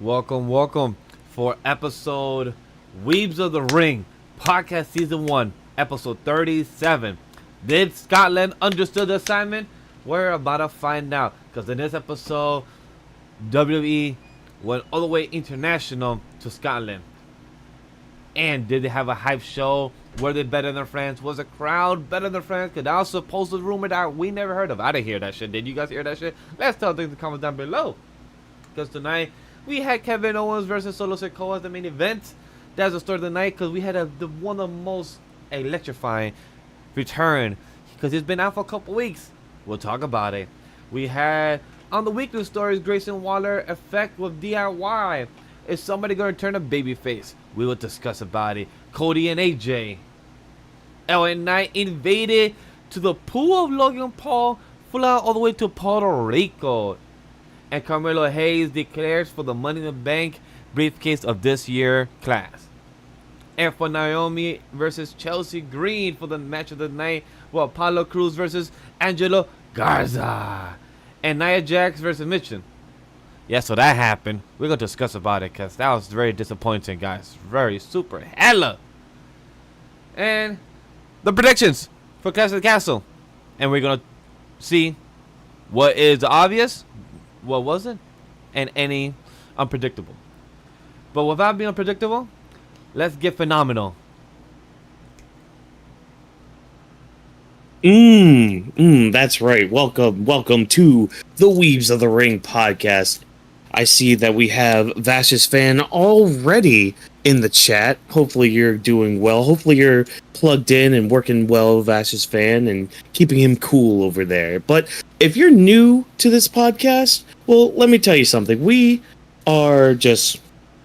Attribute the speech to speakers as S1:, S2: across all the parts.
S1: Welcome for episode Weebs of the Ring, podcast season 1, episode 37. Did Scotland understood the assignment? We're about to find out, because in this episode, WWE went all the way international to Scotland. And did they have a hype show? Were they better than France? Was the crowd better than France? Because that was supposed to rumor that we never heard of. I didn't hear that shit. Did you guys hear that shit? Let's tell things in the comments down below. Because tonight, we had Kevin Owens versus Solo Sikoa as the main event. That's the story of the night, because we had one of the most electrifying return. Because it's been out for a couple weeks. We'll talk about it. We had, on the weekly stories, Grayson Waller effect with DIY. Is somebody going to turn a babyface? We will discuss about it. Cody and AJ. LA Knight invaded to the pool of Logan Paul, flew out all the way to Puerto Rico. And Carmelo Hayes declares for the Money in the Bank briefcase of this year class. And for Naomi versus Chelsea Green for the match of the night, well, Apollo Crews versus Angelo Garza. And Nia Jax versus Mitchell. Yeah, so that happened. We're going to discuss about it because that was very disappointing, guys. Very super hella. And the predictions for Clash of the Castle. And we're going to see what is obvious, what wasn't, and any unpredictable. But without being unpredictable, let's get phenomenal.
S2: That's right. Welcome to the Weebs of the Ring podcast. I see that we have Vash's fan already in the chat. Hopefully you're doing well. Hopefully you're plugged in and working well, Vash's fan, and keeping him cool over there. But if you're new to this podcast, well, let me tell you something. We are just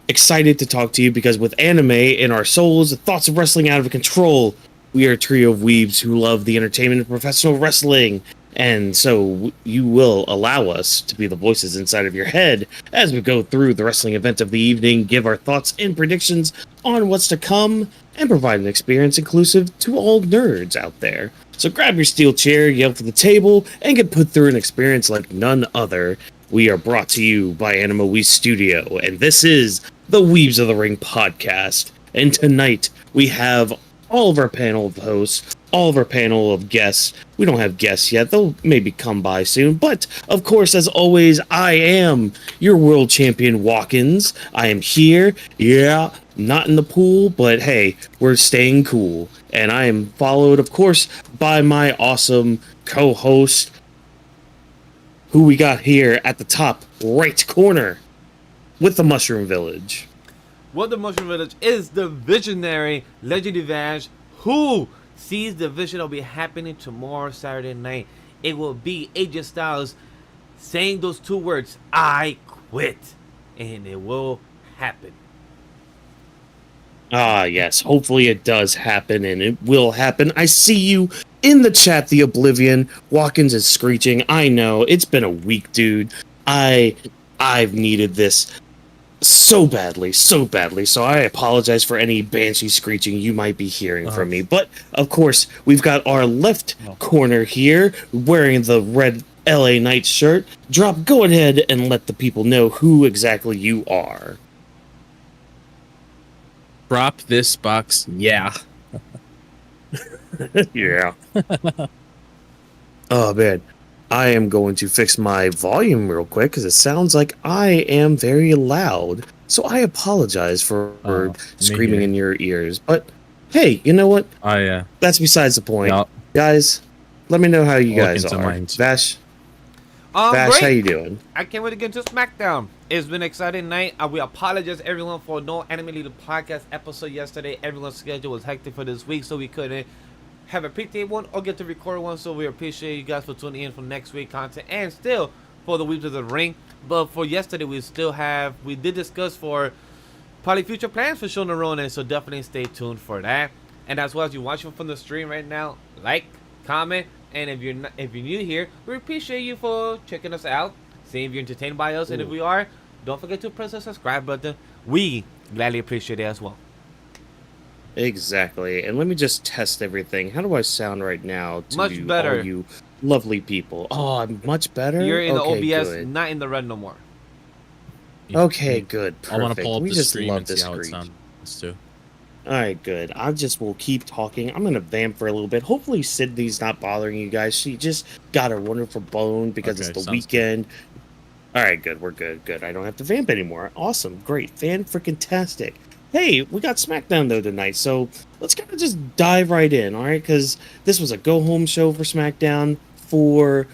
S2: excited to talk to you because with anime in our souls, the thoughts of wrestling out of control, we are a trio of weebs who love the entertainment of professional wrestling. And so you will allow us to be the voices inside of your head as we go through the wrestling event of the evening, give our thoughts and predictions on what's to come, and provide an experience inclusive to all nerds out there. So grab your steel chair, yell for the table, and get put through an experience like none other. We are brought to you by AniMa W3 Studio, and this is the Weebs of the Ring podcast. And tonight we have all of our panel of hosts, all of our panel of guests. We don't have guests yet. They'll maybe come by soon. But, of course, as always, I am your world champion, Whawkins. I am here. Yeah, not in the pool, but hey, we're staying cool. And I am followed, of course, by my awesome co-host, who we got here at the top right corner with the Mushroom Village.
S1: What the Mushroom Village is the visionary legendary Vash who sees the vision that will be happening tomorrow Saturday night. It will be AJ Styles saying those two words, I quit, and it will happen.
S2: Ah, yes. Hopefully it does happen, and it will happen. I see you in the chat, the Oblivion. Whawkins is screeching. I know. It's been a week, dude. I've needed this so badly. So I apologize for any banshee screeching you might be hearing from me. But, of course, we've got our left corner here, wearing the red LA Knight shirt. Drop, go ahead and let the people know who exactly you are.
S3: DropThisBox, yeah.
S2: Yeah. Oh, man. I am going to fix my volume real quick because it sounds like I am very loud. So I apologize for screaming in your ears. But hey, you know what?
S3: Oh, yeah.
S2: That's besides the point.
S3: Yep.
S2: Guys, let me know how you guys are. Vash,
S1: Great.
S2: how you doing?
S1: I can't wait to get to Smackdown. It's been an exciting night. We apologize everyone for no Anime Leader podcast episode yesterday. Everyone's schedule was hectic for this week, so we couldn't have a pre-tape one or get to record one. So we appreciate you guys for tuning in for next week content and still for the Weebs of the Ring. But for yesterday, we did discuss for probably future plans for Shona Ronan, so definitely stay tuned for that. And as well as you're watching from the stream right now, like, comment, and if you're new here, we appreciate you for checking us out, seeing if you're entertained by us, and if we are, don't forget to press the subscribe button. We gladly appreciate it as well.
S2: Exactly. And let me just test everything. How do I sound right now to
S1: Much better.
S2: all you lovely people? Oh, I'm much better?
S1: You're in the
S2: Okay,
S1: OBS,
S2: good.
S1: not in the red no more.
S2: Okay, good.
S3: I want to
S2: Perfect.
S3: pull up
S2: We
S3: the
S2: just
S3: stream
S2: love
S3: and see
S2: this
S3: how it
S2: screech.
S3: sounds too.
S2: All right, good. I just will keep talking. I'm gonna vamp for a little bit. Hopefully, Sydney's not bothering you guys. She just got a wonderful bone because
S3: Okay,
S2: it's the
S3: sounds good.
S2: weekend. All right, good. We're good. Good. I don't have to vamp anymore. Awesome. Great. Fan freaking tastic. Hey, we got SmackDown though tonight, so let's kind of just dive right in. All right, because this was a go home show for SmackDown for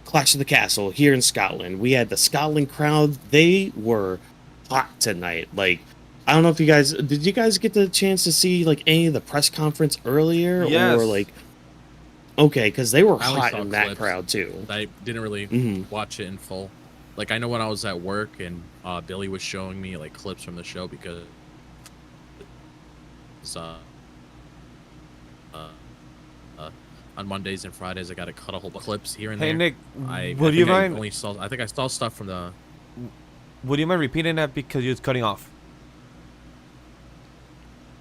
S2: Clash of the Castle here in Scotland. We had the Scotland crowd. They were hot tonight. Like, I don't know if did you guys get the chance to see like any of the press conference earlier or
S1: Yes.
S2: like, okay, because they were
S3: I only
S2: hot
S3: saw
S2: in that
S3: clips.
S2: crowd too.
S3: I didn't really
S2: Mhm.
S3: watch it in full. Like I know when I was at work and Billy was showing me like clips from the show because uh, on Mondays and Fridays I got to cut a whole bunch of clips here and
S1: Hey
S3: there.
S1: Nick,
S3: I
S1: would you
S3: think I
S1: mind?
S3: only saw. I think I saw stuff from the.
S1: Would you mind repeating that because you're cutting off?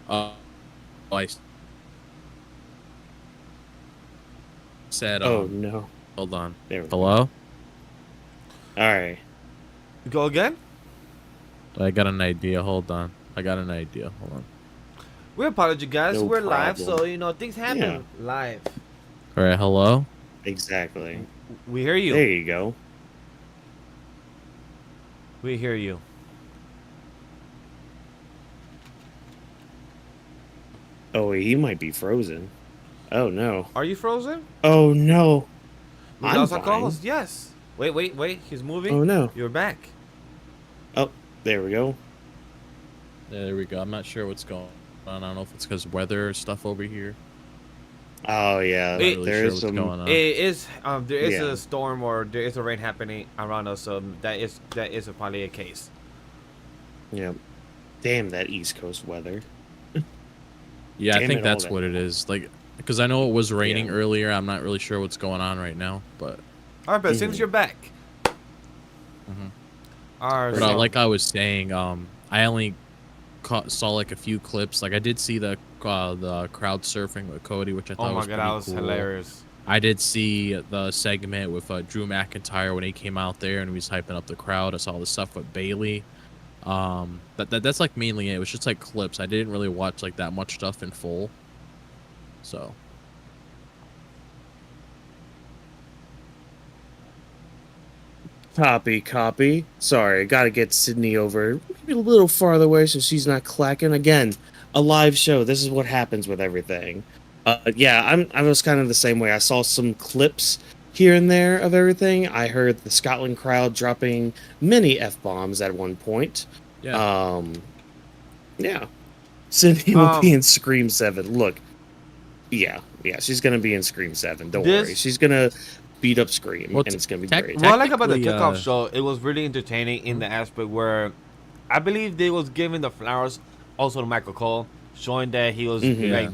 S3: I said.
S2: Oh no.
S3: Hold on.
S2: There we go.
S3: Hello.
S2: All right.
S1: Go again?
S3: I got an idea. Hold on. I got an idea. Hold on.
S1: We apologize, guys.
S2: No
S1: We're live,
S2: problem.
S1: so you know things happen
S2: Yeah.
S1: live.
S3: All right. Hello.
S2: Exactly.
S1: We hear you.
S2: There you go.
S1: We hear you.
S2: Oh, he might be frozen. Oh no.
S1: Are you frozen?
S2: Oh no.
S1: We
S2: I'm
S1: lost our
S2: fine.
S1: co-host. Yes. Wait. He's moving.
S2: Oh no.
S1: You're back.
S2: Oh, there we go.
S3: There we go. I'm not sure what's going on. I don't know if it's because weather stuff over here.
S2: Oh yeah.
S3: I'm not really
S2: There
S3: sure
S2: is
S3: what's
S2: some.
S3: going on.
S1: It is. There is
S2: Yeah.
S1: a storm or there is a rain happening around us. So that is probably a case.
S2: Yeah. Damn that East Coast weather.
S3: Yeah, I
S2: Damn
S3: think
S2: it, all
S3: that's
S2: that.
S3: what it is. Like, because I know it was raining
S2: Yeah.
S3: earlier. I'm not really sure what's going on right now, but.
S1: All right, but since you're back.
S3: Mhm.
S1: All right.
S3: But
S1: So,
S3: like I was saying, I only saw like a few clips. Like I did see the crowd surfing with Cody, which I thought
S1: oh my
S3: was
S1: god,
S3: pretty
S1: that was
S3: cool.
S1: hilarious.
S3: I did see the segment with Drew McIntyre when he came out there and he was hyping up the crowd. I saw the stuff with Bayley. That's like mainly it. It was just like clips. I didn't really watch like that much stuff in full. So.
S2: Copy. Sorry, I gotta get Sydney over maybe a little farther away so she's not clacking. Again, a live show. This is what happens with everything. Yeah, I was kind of the same way. I saw some clips here and there of everything. I heard the Scotland crowd dropping many F-bombs at one point.
S3: Yeah.
S2: Yeah. Sydney will
S1: Um,
S2: be in Scream 7. Look. Yeah, she's gonna be in Scream 7. Don't worry. She's gonna beat up Scream,
S3: Well,
S2: and it's gonna be
S3: tech-
S2: great.
S1: what I like about the
S3: technically,
S1: kickoff show, it was really entertaining in the aspect where I believe they was giving the flowers also to Michael Cole, showing that he was like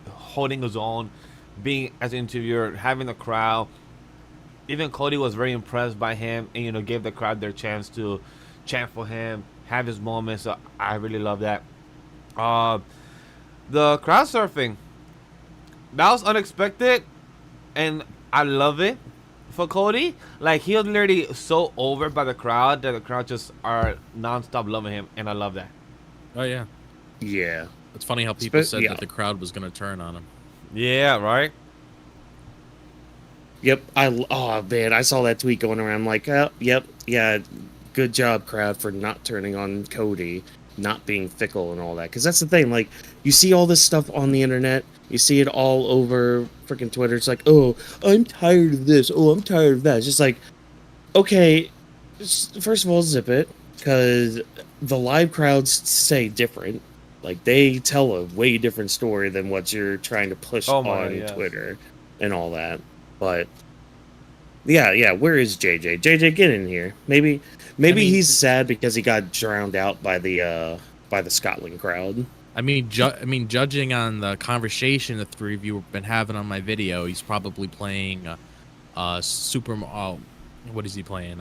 S1: holding his own, being as an interviewer, having the crowd. Even Cody was very impressed by him, and you know gave the crowd their chance to chant for him, have his moments. So I really love that. The crowd surfing, that was unexpected, and I love it for Cody. Like he was literally so over by the crowd that the crowd just are nonstop loving him, and I love that.
S3: Oh yeah.
S2: Yeah.
S3: It's funny how people said
S2: yeah.
S3: that the crowd was gonna turn on him.
S1: Yeah, right.
S2: Yep. Oh man, I saw that tweet going around. I'm like, oh, yep, yeah, good job, crowd, for not turning on Cody, not being fickle and all that. Because that's the thing. Like, you see all this stuff on the internet. You see it all over freaking Twitter. It's like, oh, I'm tired of this. Oh, I'm tired of that. It's just like, okay, first of all, zip it, because the live crowds say different. Like, they tell a way different story than what you're trying to push
S1: Oh
S2: on
S1: my God, yes.
S2: Twitter and all that. But yeah, where is JJ? JJ, get in here. Maybe he's sad because he got drowned out by the Scotland crowd.
S3: I mean, judging on the conversation the three of you have been having on my video, he's probably playing Super. What is he playing?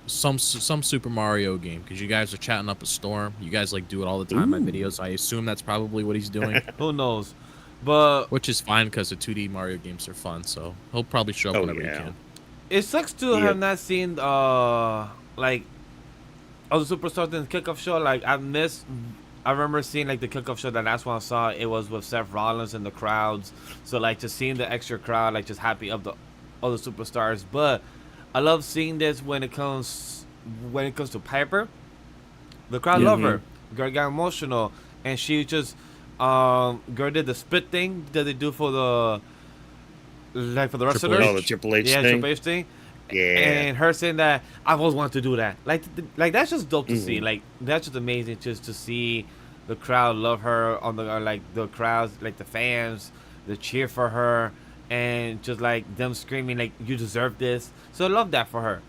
S3: Some Super Mario game, because you guys are chatting up a storm. You guys like do it all the time in my videos. I assume that's probably what he's doing,
S1: Who knows? But
S3: which is fine because the 2D Mario games are fun. So he'll probably show up whenever he can.
S1: it sucks to have not seen like other superstars in the kickoff show. Like I remember seeing like the kickoff show. The last one I saw, it was with Seth Rollins and the crowds. So like just seeing the extra crowd, like just happy of the other superstars. But I love seeing this when it comes to Piper. The crowd love her. Girl got emotional, and she just girl did the spit thing that they do for the wrestlers.
S2: Oh, the Triple H thing.
S1: Triple H thing.
S2: Yeah.
S1: And her saying that I've always wanted to do that. Like that's just dope to see. Like that's just amazing just to see the crowd love her on the like the crowds, like the fans, the cheer for her, and just like them screaming like you deserve this. So I love that for her.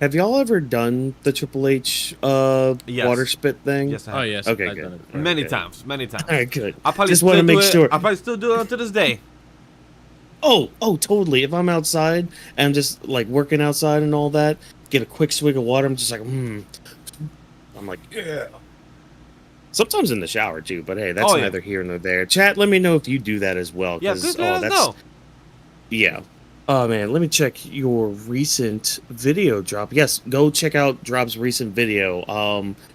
S2: Have y'all ever done the Triple H
S1: Yes.
S2: water spit thing?
S1: Yes, I have.
S3: Oh yes.
S2: Okay,
S3: I've
S2: good.
S3: done it.
S1: Many
S2: Okay.
S1: times.
S2: All right, good.
S1: I probably
S2: Just
S1: still
S2: want to
S1: do
S2: make
S1: it.
S2: sure.
S1: I probably still do it to this day.
S2: Oh, totally. If I'm outside and I'm just like working outside and all that, get a quick swig of water. I'm just like, I'm like, yeah. Sometimes in the shower too, but hey, that's
S1: Oh, yeah.
S2: neither here nor there. Chat, let me know if you do that as well.
S1: Yeah,
S2: 'cause,
S1: please let us know.
S2: Yeah. Oh man, let me check your recent video drop. Yes, go check out Drop's recent video.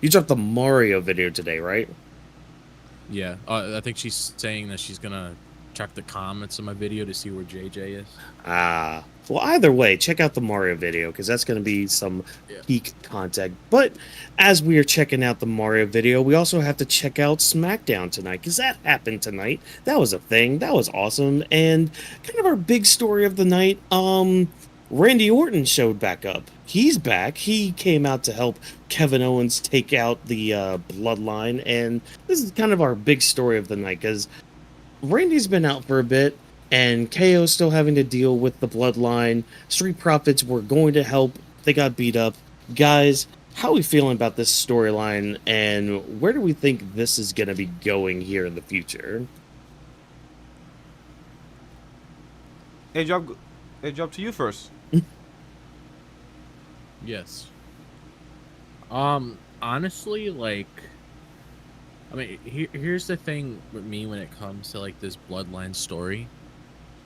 S2: You dropped the Mario video today, right?
S3: Yeah. I think she's saying that she's gonna check the comments of my video to see where JJ is.
S2: Ah, well, either way, check out the Mario video because that's going to be some peak content. But as we are checking out the Mario video, we also have to check out SmackDown tonight because that happened tonight. That was a thing. That was awesome. And kind of our big story of the night, Randy Orton showed back up. He's back. He came out to help Kevin Owens take out the Bloodline. And this is kind of our big story of the night because Randy's been out for a bit, and KO's still having to deal with the Bloodline. Street Profits were going to help. They got beat up. Guys, how are we feeling about this storyline, and where do we think this is going to be going here in the future?
S1: Hey, job to you first.
S3: Yes. Honestly, like, I mean, here's the thing with me when it comes to like this Bloodline story,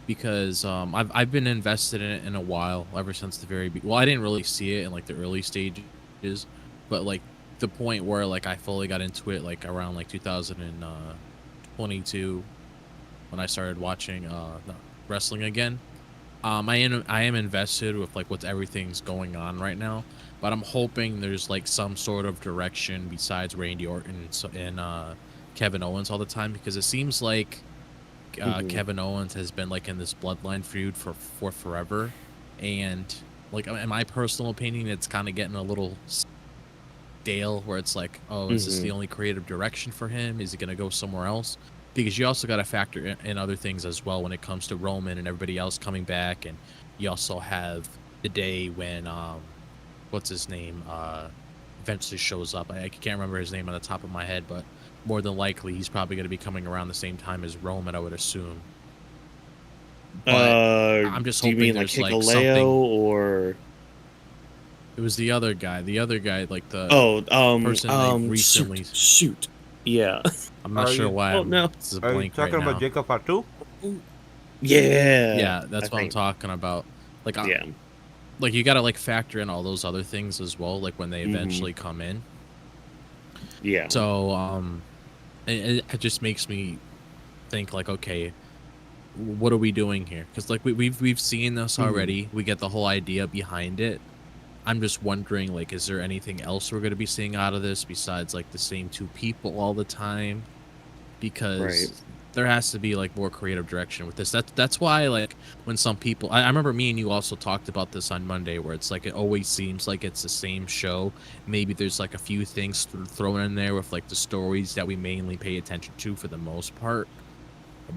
S3: because I've been invested in it in a while, ever since the well, I didn't really see it in like the early stages, but like the point where like I fully got into it like around like 2022 when I started watching wrestling again. I am invested with like what everything's going on right now, but I'm hoping there's like some sort of direction besides Randy Orton and Kevin Owens all the time, because it seems like Kevin Owens has been like in this Bloodline feud for forever, and like in my personal opinion, it's kind of getting a little stale. Where it's like, oh, is this the only creative direction for him? Is he gonna go somewhere else? Because you also got to factor in other things as well when it comes to Roman and everybody else coming back, and you also have the day when what's his name eventually shows up. I can't remember his name on the top of my head, but more than likely he's probably going to be coming around the same time as Roman, I would assume. But I'm just
S2: do you
S3: hoping
S2: mean like
S3: there's like
S2: Hikuleo
S3: something.
S2: or
S3: It was the other guy, like the person they recently.
S2: shoot. Yeah.
S3: I'm not sure why.
S2: no.
S3: This is a
S1: Are you
S3: blank right
S1: talking
S3: now.
S1: about Jacob Fatu?
S2: Yeah.
S3: Yeah, that's
S2: I
S3: what I'm
S2: think.
S3: talking about. Like,
S2: Yeah.
S3: like you got to like factor in all those other things as well, like when they eventually come in.
S2: Yeah.
S3: So it just makes me think like, okay, what are we doing here? Because like we've seen this already. We get the whole idea behind it. I'm just wondering, like, is there anything else we're going to be seeing out of this besides like the same two people all the time? Because there has to be like more creative direction with this. That's why, like, when some people, I remember me and you also talked about this on Monday, where it's like it always seems like it's the same show. Maybe there's like a few things thrown in there with like the stories that we mainly pay attention to for the most part.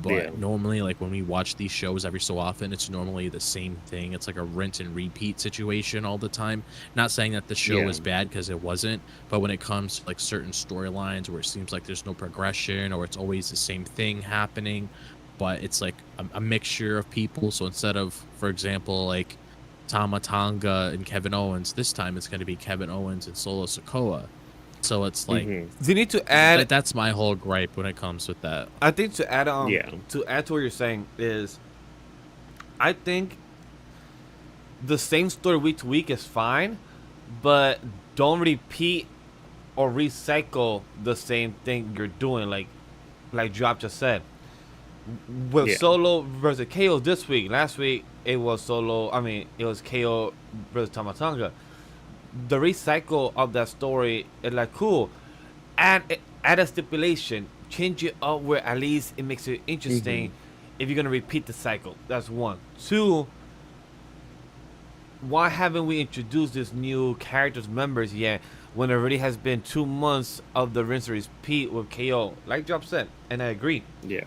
S3: But normally, like when we watch these shows every so often, it's normally the same thing. It's like a rinse and repeat situation all the time. Not saying that the show is bad, because it wasn't, but when it comes to like certain storylines where it seems like there's no progression, or it's always the same thing happening, but it's like a mixture of people. So instead of, for example, like Tama Tonga and Kevin Owens, this time it's going to be Kevin Owens and Solo Sikoa. So it's like
S1: You need to add.
S3: that's my whole gripe when it comes with that.
S1: I think to add to what you're saying is, I think the same story week to week is fine, but don't repeat or recycle the same thing you're doing, like Drop just said. With Solo versus KO this week. Last week it was Solo. I mean, it was KO versus Tamatanga. The recycle of that story is like cool. Add a stipulation. Change it up where at least it makes it interesting. If you're gonna repeat the cycle, that's one. Two. Why haven't we introduced these new characters members yet? When it already has been 2 months of the rinse and repeat with KO, like Drop said, and I agree.
S2: Yeah.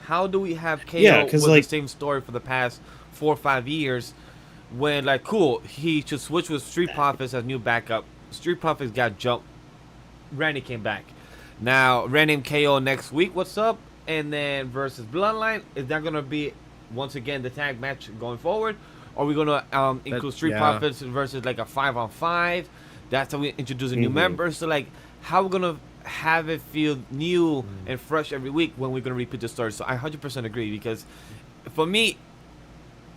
S1: How do we have KO with
S2: like,
S1: the same story for the past 4 or 5 years when, like, cool, he should switch with Street Profits as new backup. Street Profits got jumped. Randy came back. Now, Randy and KO next week, what's up? And then versus Bloodline, is that going to be, once again, the tag match going forward? Or are we going to include Street Profits versus, like, a 5-on-5? That's how we introduce a new member. So, like, how we're going to have it feel new and fresh every week when we're going to repeat the story. So I 100% agree, because for me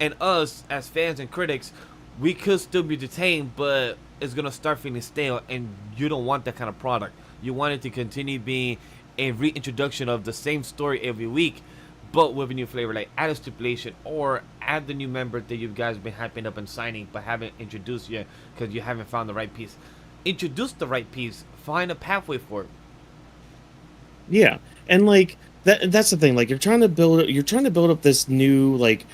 S1: and us as fans and critics, we could still be detained, but it's going to start feeling stale, and you don't want that kind of product. You want it to continue being a reintroduction of the same story every week, but with a new flavor, like add a stipulation or add the new member that you guys been hyping up and signing but haven't introduced yet because you haven't found the right piece. Introduce the right piece. Find a pathway for it.
S2: Yeah, and like that's the thing. Like you're trying to build up this new like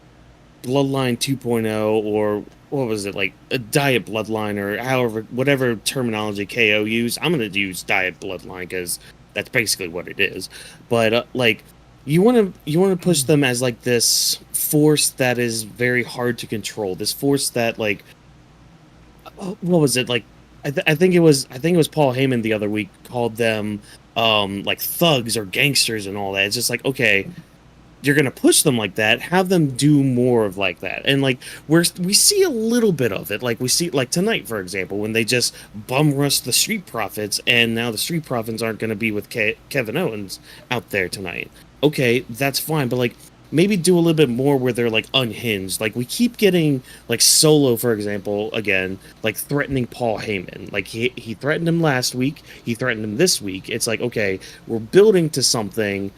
S2: Bloodline 2.0, or what was it, like a Diet Bloodline, or however whatever terminology KO used. I'm gonna use Diet Bloodline because that's basically what it is. But like you want to push them as like this force that is very hard to control. This force that like what was it like? I think it was Paul Heyman the other week called them like thugs or gangsters and all that. It's just like, okay, you're gonna push them like that, have them do more of like that. And like we see a little bit of it. Like we see like tonight, for example, when they just bum rush the Street Profits, and now the Street Profits aren't gonna be with Kevin Owens out there tonight. Okay, that's fine, but like maybe do a little bit more where they're like unhinged. Like we keep getting like Solo, for example, again, like threatening Paul Heyman. Like he threatened him last week, he threatened him this week. It's like, okay, we're building to something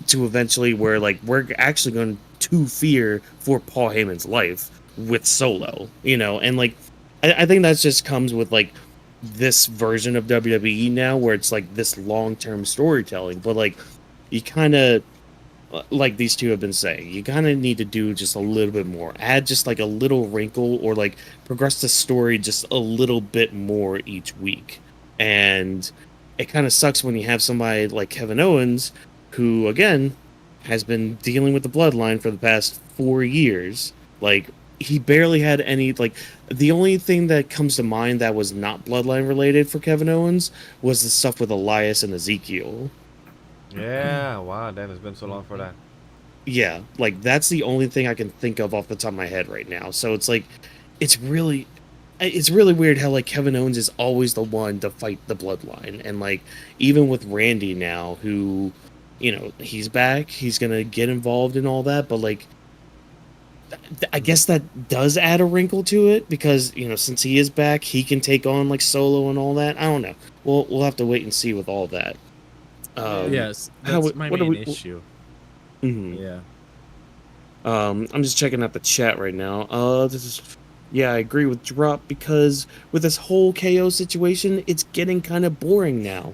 S2: to eventually where like we're actually going to fear for Paul Heyman's life with Solo, you know. And like I think that just comes with like this version of WWE now, where it's like this long-term storytelling. But like you kind of, like these two have been saying, you kind of need to do just a little bit more. Add just like a little wrinkle, or like progress the story just a little bit more each week. And it kind of sucks when you have somebody like Kevin Owens, who again has been dealing with the Bloodline for the past 4 years. Like he barely had any, like the only thing that comes to mind that was not Bloodline related for Kevin Owens was the stuff with Elias and Ezekiel.
S1: Yeah, wow, damn, it's been so long for that.
S2: Yeah, like that's the only thing I can think of off the top of my head right now. So it's like, it's really weird how like Kevin Owens is always the one to fight the Bloodline. And like even with Randy now, who, you know, he's back, he's gonna get involved in all that, but like I guess that does add a wrinkle to it, because, you know, since he is back, he can take on like Solo and all that. I don't know. We'll have to wait and see with all that.
S3: Yes, that's my main issue.
S2: Yeah. I'm just checking out the chat right now. Yeah, I agree with Drop, because with this whole KO situation, it's getting kind of boring now.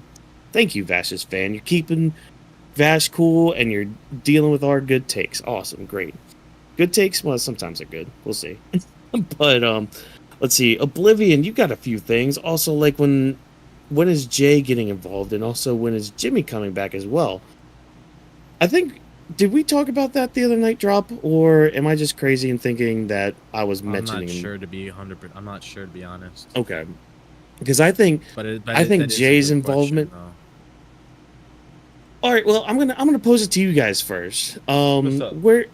S2: Thank you, Vash's fan. You're keeping Vash cool, and you're dealing with our good takes. Awesome, great. Good takes? Well, sometimes they're good. We'll see. But let's see. Oblivion, you got a few things. Also, like when is Jay getting involved, and also when is Jimmy coming back as well? I think, did we talk about that the other night, Drop, or am I just crazy in thinking that I was mentioning?
S3: I'm not sure to be 100%. I'm not sure, to be honest.
S2: Okay, because I think Jay's involvement. All right, well, I'm gonna pose it to you guys first. When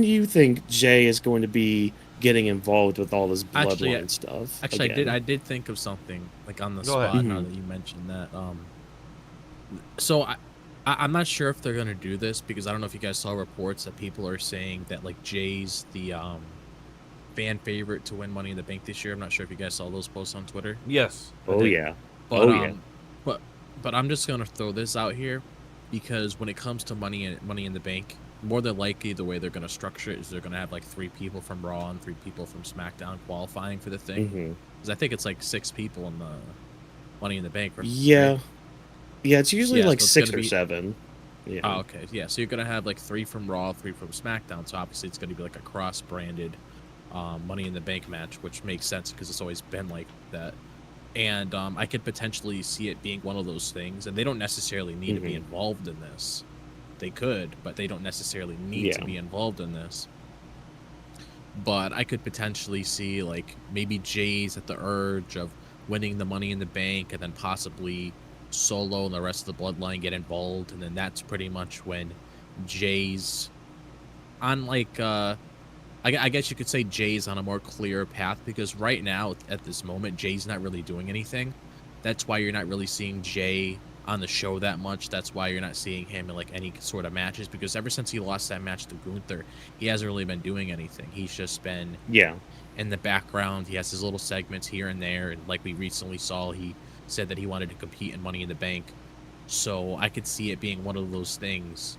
S2: do you think Jay is going to be getting involved with all this Bloodline stuff?
S3: Actually, again? I did think of something like on the spot now that you mentioned that. So I'm not sure if they're gonna do this, because I don't know if you guys saw reports that people are saying that like Jay's the fan favorite to win Money in the Bank this year. I'm not sure if you guys saw those posts on Twitter.
S1: Yes. I
S2: Oh
S1: did.
S2: yeah.
S3: But
S2: Oh yeah.
S3: but I'm just gonna throw this out here, because when it comes to Money in the Bank, more than likely the way they're gonna structure it is they're gonna have like 3 people from Raw and 3 people from SmackDown qualifying for the thing.
S2: Hmm.
S3: Because I think it's like 6 people in the Money in the Bank.
S2: Yeah.
S3: Right?
S2: Yeah, it's usually
S3: Yeah,
S2: like
S3: so it's
S2: 6
S3: gonna
S2: or
S3: be-
S2: 7. Yeah.
S3: Oh, okay. Yeah, so you're gonna have like 3 from Raw, 3 from SmackDown. So obviously it's gonna be like a cross-branded Money in the Bank match, which makes sense because it's always been like that. And I could potentially see it being one of those things, and they don't necessarily need to be
S2: Mhm.
S3: involved in this. They could, but they don't necessarily need to
S2: Yeah.
S3: be involved in this. But I could potentially see like maybe Jay's at the urge of winning the Money in the Bank, and then possibly Solo and the rest of the Bloodline get involved, and then that's pretty much when Jay's on like I guess you could say Jay's on a more clear path, because right now at this moment Jay's not really doing anything. That's why you're not really seeing Jay on the show that much. That's why you're not seeing him in like any sort of matches, because ever since he lost that match to Gunther, he hasn't really been doing anything. He's just been
S2: Yeah.
S3: in the background. He has his little segments here and there, and like we recently saw, he said that he wanted to compete in Money in the Bank. So I could see it being one of those things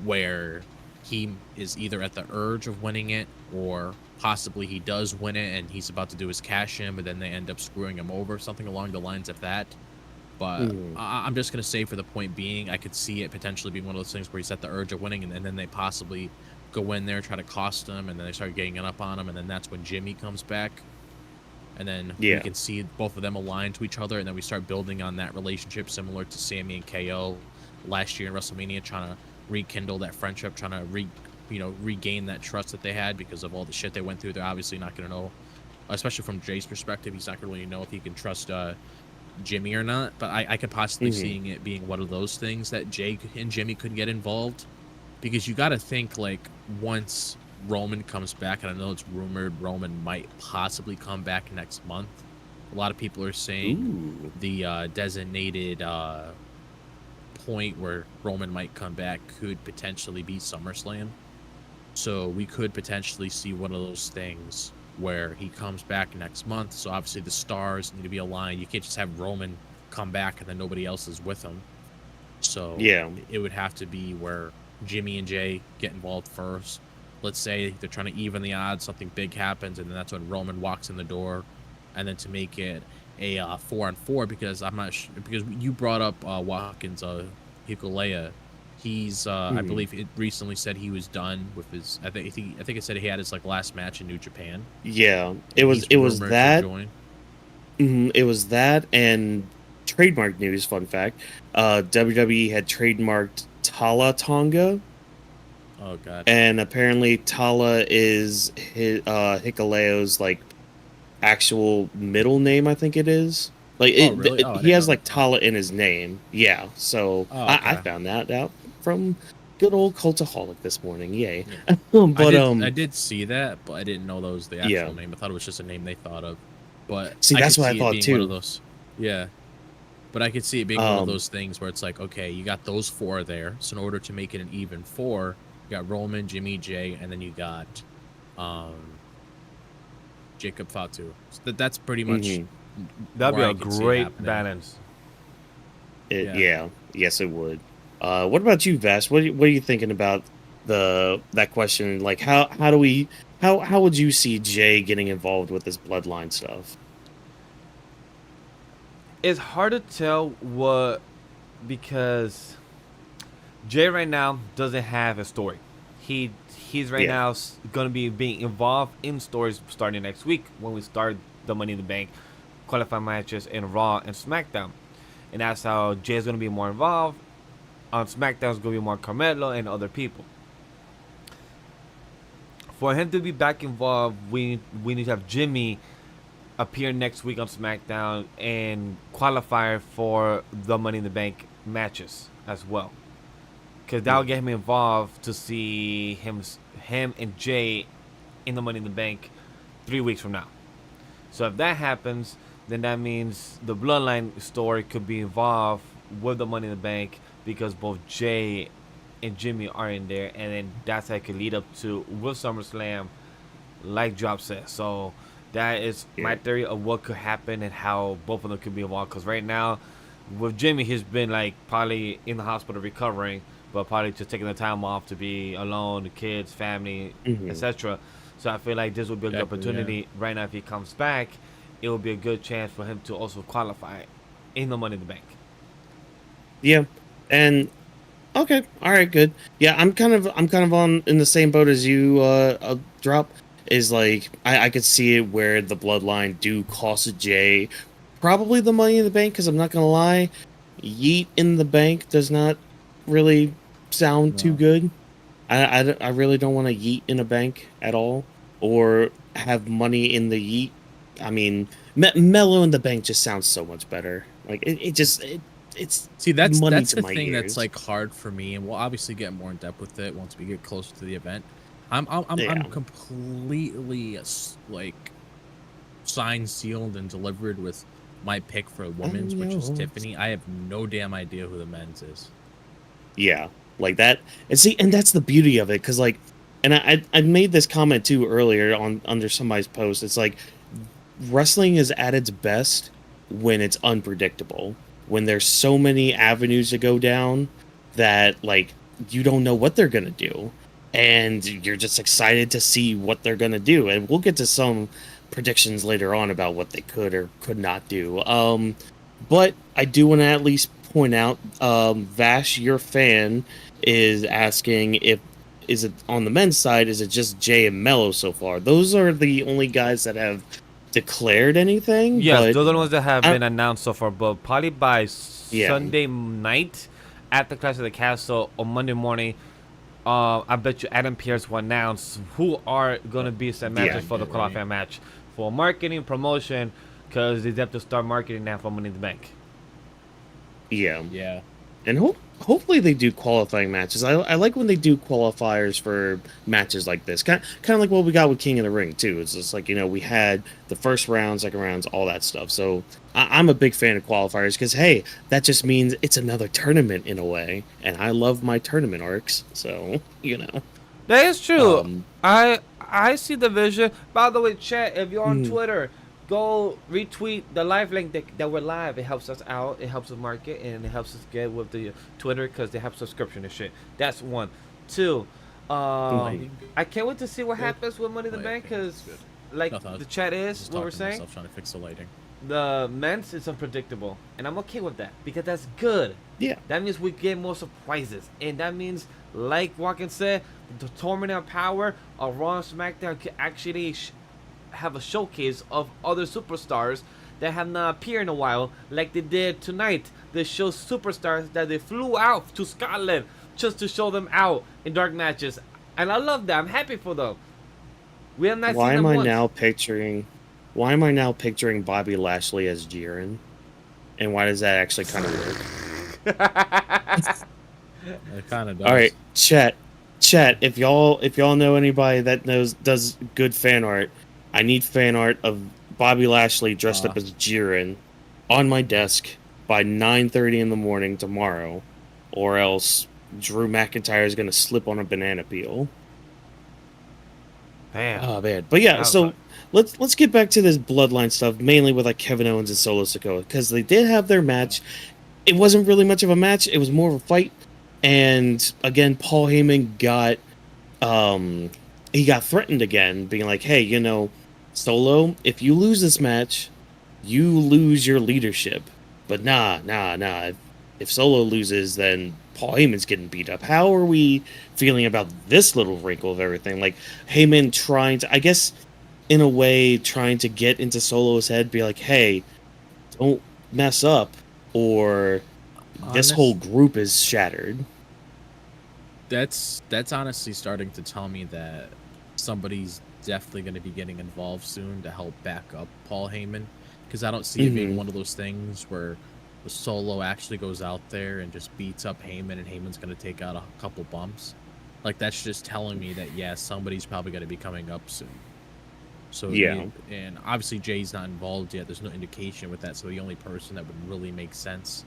S3: where he is either at the urge of winning it, or possibly he does win it and he's about to do his cash in, but then they end up screwing him over, something along the lines of that. But I'm just going to say, for the point being, I could see it potentially being one of those things where he's at the urge of winning, and then they possibly go in there, try to cost him, and then they start getting up on him, and then that's when Jimmy comes back. And then we can see both of them aligned to each other, and then we start building on that relationship, similar to Sammy and KO last year in WrestleMania, trying to rekindle that friendship, trying to regain that trust that they had because of all the shit they went through. They're obviously not going to know, especially from Jay's perspective, he's not going to really know if he can trust Jimmy or not. But I could possibly seeing it being one of those things that Jay and Jimmy could get involved, because you got to think, like, once Roman comes back, and I know it's rumored Roman might possibly come back next month. A lot of people are saying the designated point where Roman might come back could potentially be SummerSlam. So we could potentially see one of those things where he comes back next month. So obviously the stars need to be aligned. You can't just have Roman come back and then nobody else is with him. So it would have to be where Jimmy and Jay get involved first. Let's say they're trying to even the odds, something big happens, and then that's when Roman walks in the door. And then to make it a 4-on-4, because I'm not because you brought up Whawkins, Hikulea. He's I believe it recently said he was done with his. I think it said he had his like last match in New Japan.
S2: Yeah, it was that. It was that, and trademark news. Fun fact: WWE had trademarked Tala Tonga.
S3: Oh god!
S2: And apparently Tala is Hikuleo's like actual middle name. I think it is. Like
S3: really?
S2: He has like Tala in his name. Yeah. So I found that out from good old Cultaholic this morning. Yay.
S3: Yeah.
S2: But
S3: I did see that, but I didn't know that was the actual name. I thought it was just a name they thought of. But
S2: see, that's what I thought too.
S3: One of those, yeah. But I could see it being one of those things where it's like, okay, you got those 4 there. So in order to make it an even 4, you got Roman, Jimmy, Jay, and then you got Jacob Fatu. So that's pretty much.
S1: That'd be a great balance.
S2: Yeah. Yes, it would. What about you, Vash? What are you thinking about that question? Like, how would you see Jay getting involved with this Bloodline stuff?
S1: It's hard to tell because Jay right now doesn't have a story. He's right now going to be being involved in stories starting next week when we start the Money in the Bank qualifying matches in Raw and SmackDown. And that's how Jay's going to be more involved. On SmackDown, it's going to be more Carmelo and other people. For him to be back involved, we need to have Jimmy appear next week on SmackDown and qualify for the Money in the Bank matches as well. Because that will get him involved to see him and Jay in the Money in the Bank 3 weeks from now. So if that happens, then that means the Bloodline story could be involved with the Money in the Bank, because both Jay and Jimmy are in there, and then that's how it could lead up to with SummerSlam like Drop said. So that is my
S2: Yeah.
S1: theory of what could happen and how both of them could be involved. Because right now, with Jimmy, he's been like probably in the hospital recovering, but probably just taking the time off to be alone, the kids, family,
S2: Hmm.
S1: etc. So I feel like this would be a good
S3: Exactly, yeah.
S1: opportunity right now. If he comes back, it will be a good chance for him to also qualify in the Money in the Bank.
S2: Yeah. And okay, all right, good. Yeah, I'm kind of on in the same boat as you. Drop is like I could see it where the Bloodline do cost Jay probably the Money in the Bank, because I'm not gonna lie, Yeet in the Bank does not really sound too
S3: No.
S2: good. I really don't want to yeet in a bank at all, or have money in the yeet. I mean, Mellow in the bank just sounds so much better. Like it's
S3: See, that's
S2: money
S3: that's
S2: to
S3: the
S2: my
S3: thing that's
S2: ears.
S3: like hard for me, and we'll obviously get more in depth with it once we get closer to the event. I'm
S2: Yeah.
S3: completely like signed, sealed, and delivered with my pick for women's, which is Tiffany. I have no damn idea who the men's is.
S2: Yeah, like that. And see, and that's the beauty of it, because like, and I made this comment too earlier on under somebody's post. It's like wrestling is at its best when it's unpredictable, when there's so many avenues to go down that like you don't know what they're gonna do, and you're just excited to see what they're gonna do. And we'll get to some predictions later on about what they could or could not do. But I do want to at least point out, Vash, your fan, is asking if is it on the men's side, is it just Jay and Mello so far? Those are the only guys that have declared anything,
S1: Yes,
S2: but
S1: those are the ones that have
S2: I,
S1: been announced so far, but probably by
S2: yeah,
S1: Sunday night at the Clash of the Castle on Monday morning, I bet you Adam Pierce will announce who are going to be set matches
S2: Yeah,
S1: for the
S3: right.
S1: qualifying match for marketing, promotion, because they have to start marketing now for Money in the Bank.
S2: yeah,
S3: Yeah.
S2: and hopefully they do qualifying matches. I like when they do qualifiers for matches like this, kind of like what we got with King of the Ring too. It's just like, we had the first round, second rounds, all that stuff. So I'm a big fan of qualifiers, because hey, that just means it's another tournament in a way, and I love my tournament arcs. So
S1: That is true.
S2: um,
S1: I see the vision. By the way, chat, if you're on
S2: mm,
S1: Twitter, go retweet the live link that we're live. It helps us out. It helps us market, and it helps us get with the Twitter because they have subscription and shit. That's one. Two,
S2: Lighting.
S1: I can't wait to see what
S3: Good.
S1: happens with Money in the Bank,
S3: Lighting is
S1: because
S3: good.
S1: like
S3: Nothing, I
S1: the
S3: was
S1: chat is
S3: just
S1: what we're
S3: talking to
S1: saying.
S3: myself, trying to fix the lighting.
S1: The men's is unpredictable, and I'm okay with that because that's good.
S2: yeah,
S1: That means we get more surprises, and that means, like Whawkins said, the tournament of power of Raw and SmackDown could actually have a showcase of other superstars that have not appeared in a while, like they did tonight. They show superstars that they flew out to Scotland just to show them out in dark matches, and I love that. I'm happy for them. We have not
S2: Why
S1: seen
S2: am
S1: them
S2: I
S1: once.
S2: now picturing? Why am I now picturing Bobby Lashley as Jiren? And why does that actually kind of work?
S3: It kind of does.
S2: All right, chat. If y'all know anybody that does good fan art, I need fan art of Bobby Lashley dressed up as Jiren on my desk by 9:30 in the morning tomorrow, or else Drew McIntyre is gonna slip on a banana peel.
S1: Damn.
S2: Oh man, but yeah.
S1: That was
S2: So let's get back to this Bloodline stuff, mainly with like Kevin Owens and Solo Sikoa, because they did have their match. It wasn't really much of a match. It was more of a fight. And again, Paul Heyman got he got threatened again, being like, "Hey, Solo, if you lose this match, you lose your leadership." But nah. If Solo loses, then Paul Heyman's getting beat up. How are we feeling about this little wrinkle of everything? Like Heyman trying to, I guess, in a way, trying to get into Solo's head, be like, "Hey, don't mess up, or this whole group is shattered."
S3: That's honestly starting to tell me that somebody's definitely going to be getting involved soon to help back up Paul Heyman, because I don't see it being one of those things where the Solo actually goes out there and just beats up Heyman, and Heyman's going to take out a couple bumps. Like, that's just telling me that, yeah, somebody's probably going to be coming up soon. So
S2: Yeah.
S3: and obviously Jay's not involved yet. There's no indication with that. So the only person that would really make sense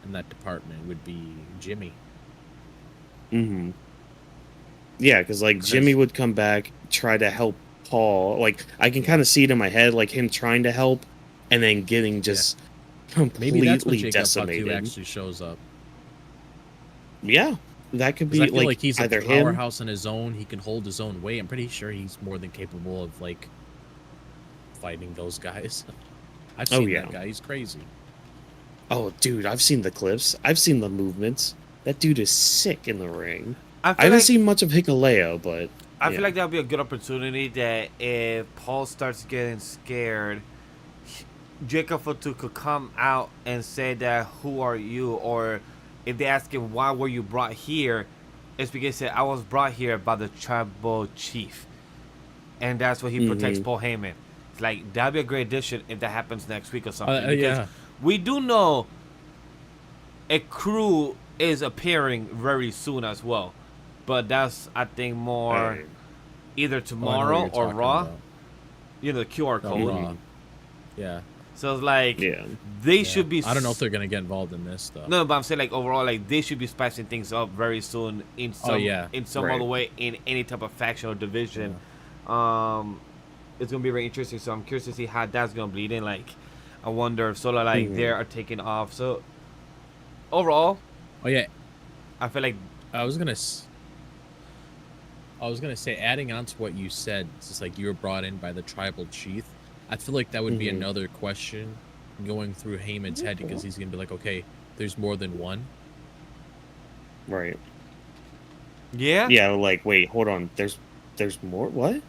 S3: in that department would be Jimmy.
S2: Yeah, because like Jimmy would come back, try to help Paul. Like, I can kind of see it in my head, like him trying to help, and then getting just
S3: Maybe that's when
S2: completely
S3: Jacob
S2: decimated.
S3: Fatu actually shows up.
S2: Yeah, that could
S3: 'Cause
S2: be
S3: I feel like he's a
S2: either him.
S3: powerhouse in his own. He can hold his own weight. I'm pretty sure he's more than capable of like fighting those guys. I've seen that guy. He's crazy.
S2: Oh, dude, I've seen the clips. I've seen the movements. That dude is sick in the ring.
S1: I
S2: I haven't
S1: like,
S2: seen much of Hikuleo, but
S1: I feel like that would be a good opportunity that if Paul starts getting scared, Jacob Fatu could come out and say that, who are you? Or if they ask him, why were you brought here? It's because he said, I was brought here by the tribal chief. And that's why he protects Paul Heyman. It's like, that'd be a great addition if that happens next week or something. Because we do know a crew is appearing very soon as well. But that's, I think, more either tomorrow or Raw.
S3: About.
S1: You know, the QR code.
S3: Raw. Yeah.
S1: So it's like, they should be...
S3: I don't know if they're going to get involved in this, though.
S1: No, but I'm saying, like, overall, like, they should be spicing things up very soon in some, in some other way, in any type of faction or division. Yeah. It's going to be very interesting. So I'm curious to see how that's going to bleed in. Like, I wonder if Solo, like, they are taking off. So, overall...
S3: Oh, yeah.
S1: I feel like...
S3: I was going to say, adding on to what you said, it's just like you were brought in by the tribal chief. I feel like that would be another question going through Heyman's head, because he's going to be like, okay, there's more than one.
S2: Right.
S1: Yeah?
S2: Yeah, like, wait, hold on. There's more? What?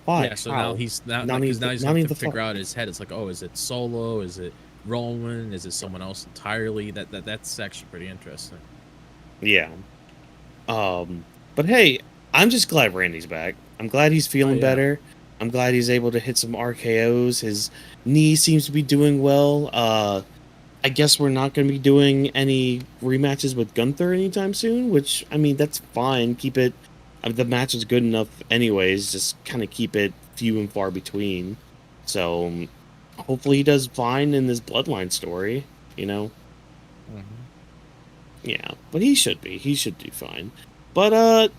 S2: Why?
S3: Yeah, so now he's going to figure out in his head. It's like, oh, is it Solo? Is it Roman? Is it someone else entirely? That's actually pretty interesting.
S2: Yeah. But hey, I'm just glad Randy's back. I'm glad he's feeling better. I'm glad he's able to hit some RKOs. His knee seems to be doing well. I guess we're not going to be doing any rematches with Gunther anytime soon, which, I mean, that's fine. Keep it... the match is good enough anyways. Just kind of keep it few and far between. So, hopefully he does fine in this Bloodline story, you know? Yeah, but he should be. He should do fine. But, I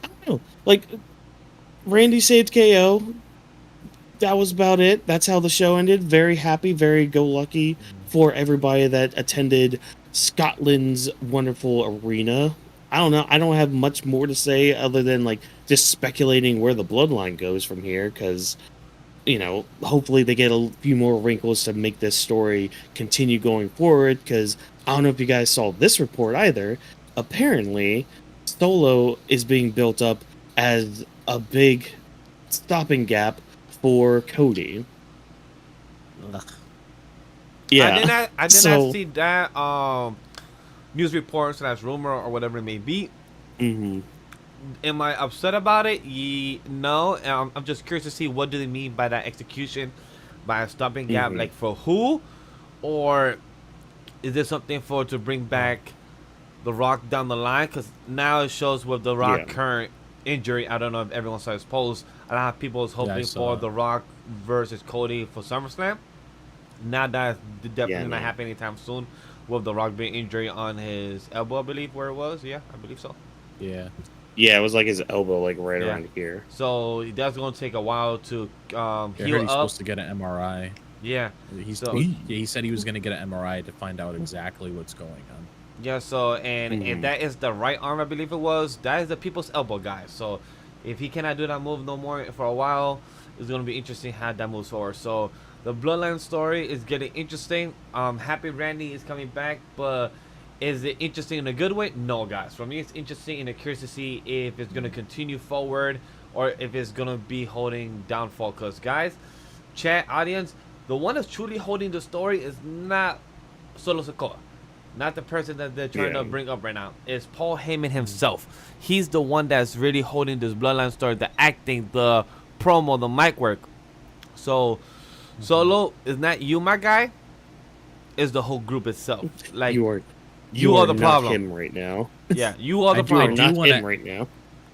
S2: don't know. Like... Randy saved KO. That was about it. That's how the show ended. Very happy, very go-lucky for everybody that attended Scotland's wonderful arena. I don't know. I don't have much more to say other than, like, just speculating where the Bloodline goes from here, because, you know, hopefully they get a few more wrinkles to make this story continue going forward, because I don't know if you guys saw this report either. Apparently, Solo is being built up as a big stopping gap for Cody. Yeah,
S1: I did not see that news report / rumor or whatever it may be. Am I upset about it? No. I'm just curious to see what do they mean by that execution, by a stopping gap, like for who, or is this something for to bring back The Rock down the line? Because now it shows with The Rock current injury. I don't know if everyone saw his post. A lot of people was hoping for The Rock versus Cody for SummerSlam. Now that's definitely not happening anytime soon, with The Rock being injured on his elbow, I believe, where it was. Yeah, I believe so.
S2: Yeah, it was like his elbow, like right around here.
S1: So that's going to take a while to heal up.
S3: He's supposed to get an MRI.
S1: Yeah.
S3: He said he was going to get an MRI to find out exactly what's going on.
S1: Yeah, so, and that is the right arm, I believe it was. That is the people's elbow, guys. So, if he cannot do that move no more for a while, it's going to be interesting how that moves forward. So, the Bloodline story is getting interesting. Happy Randy is coming back, but is it interesting in a good way? No, guys. For me, it's interesting and I'm curious to see if it's going to continue forward or if it's going to be holding downfall. Because, guys, chat, audience, the one that's truly holding the story is not Solo Sikoa. Not the person that they're trying to bring up right now. It's Paul Heyman himself. He's the one that's really holding this Bloodline story, the acting, the promo, the mic work. So, Solo is not you, my guy. It's the whole group itself. Like you are the problem.
S2: Not him right now.
S1: Yeah, you are the problem.
S2: You are not him right now.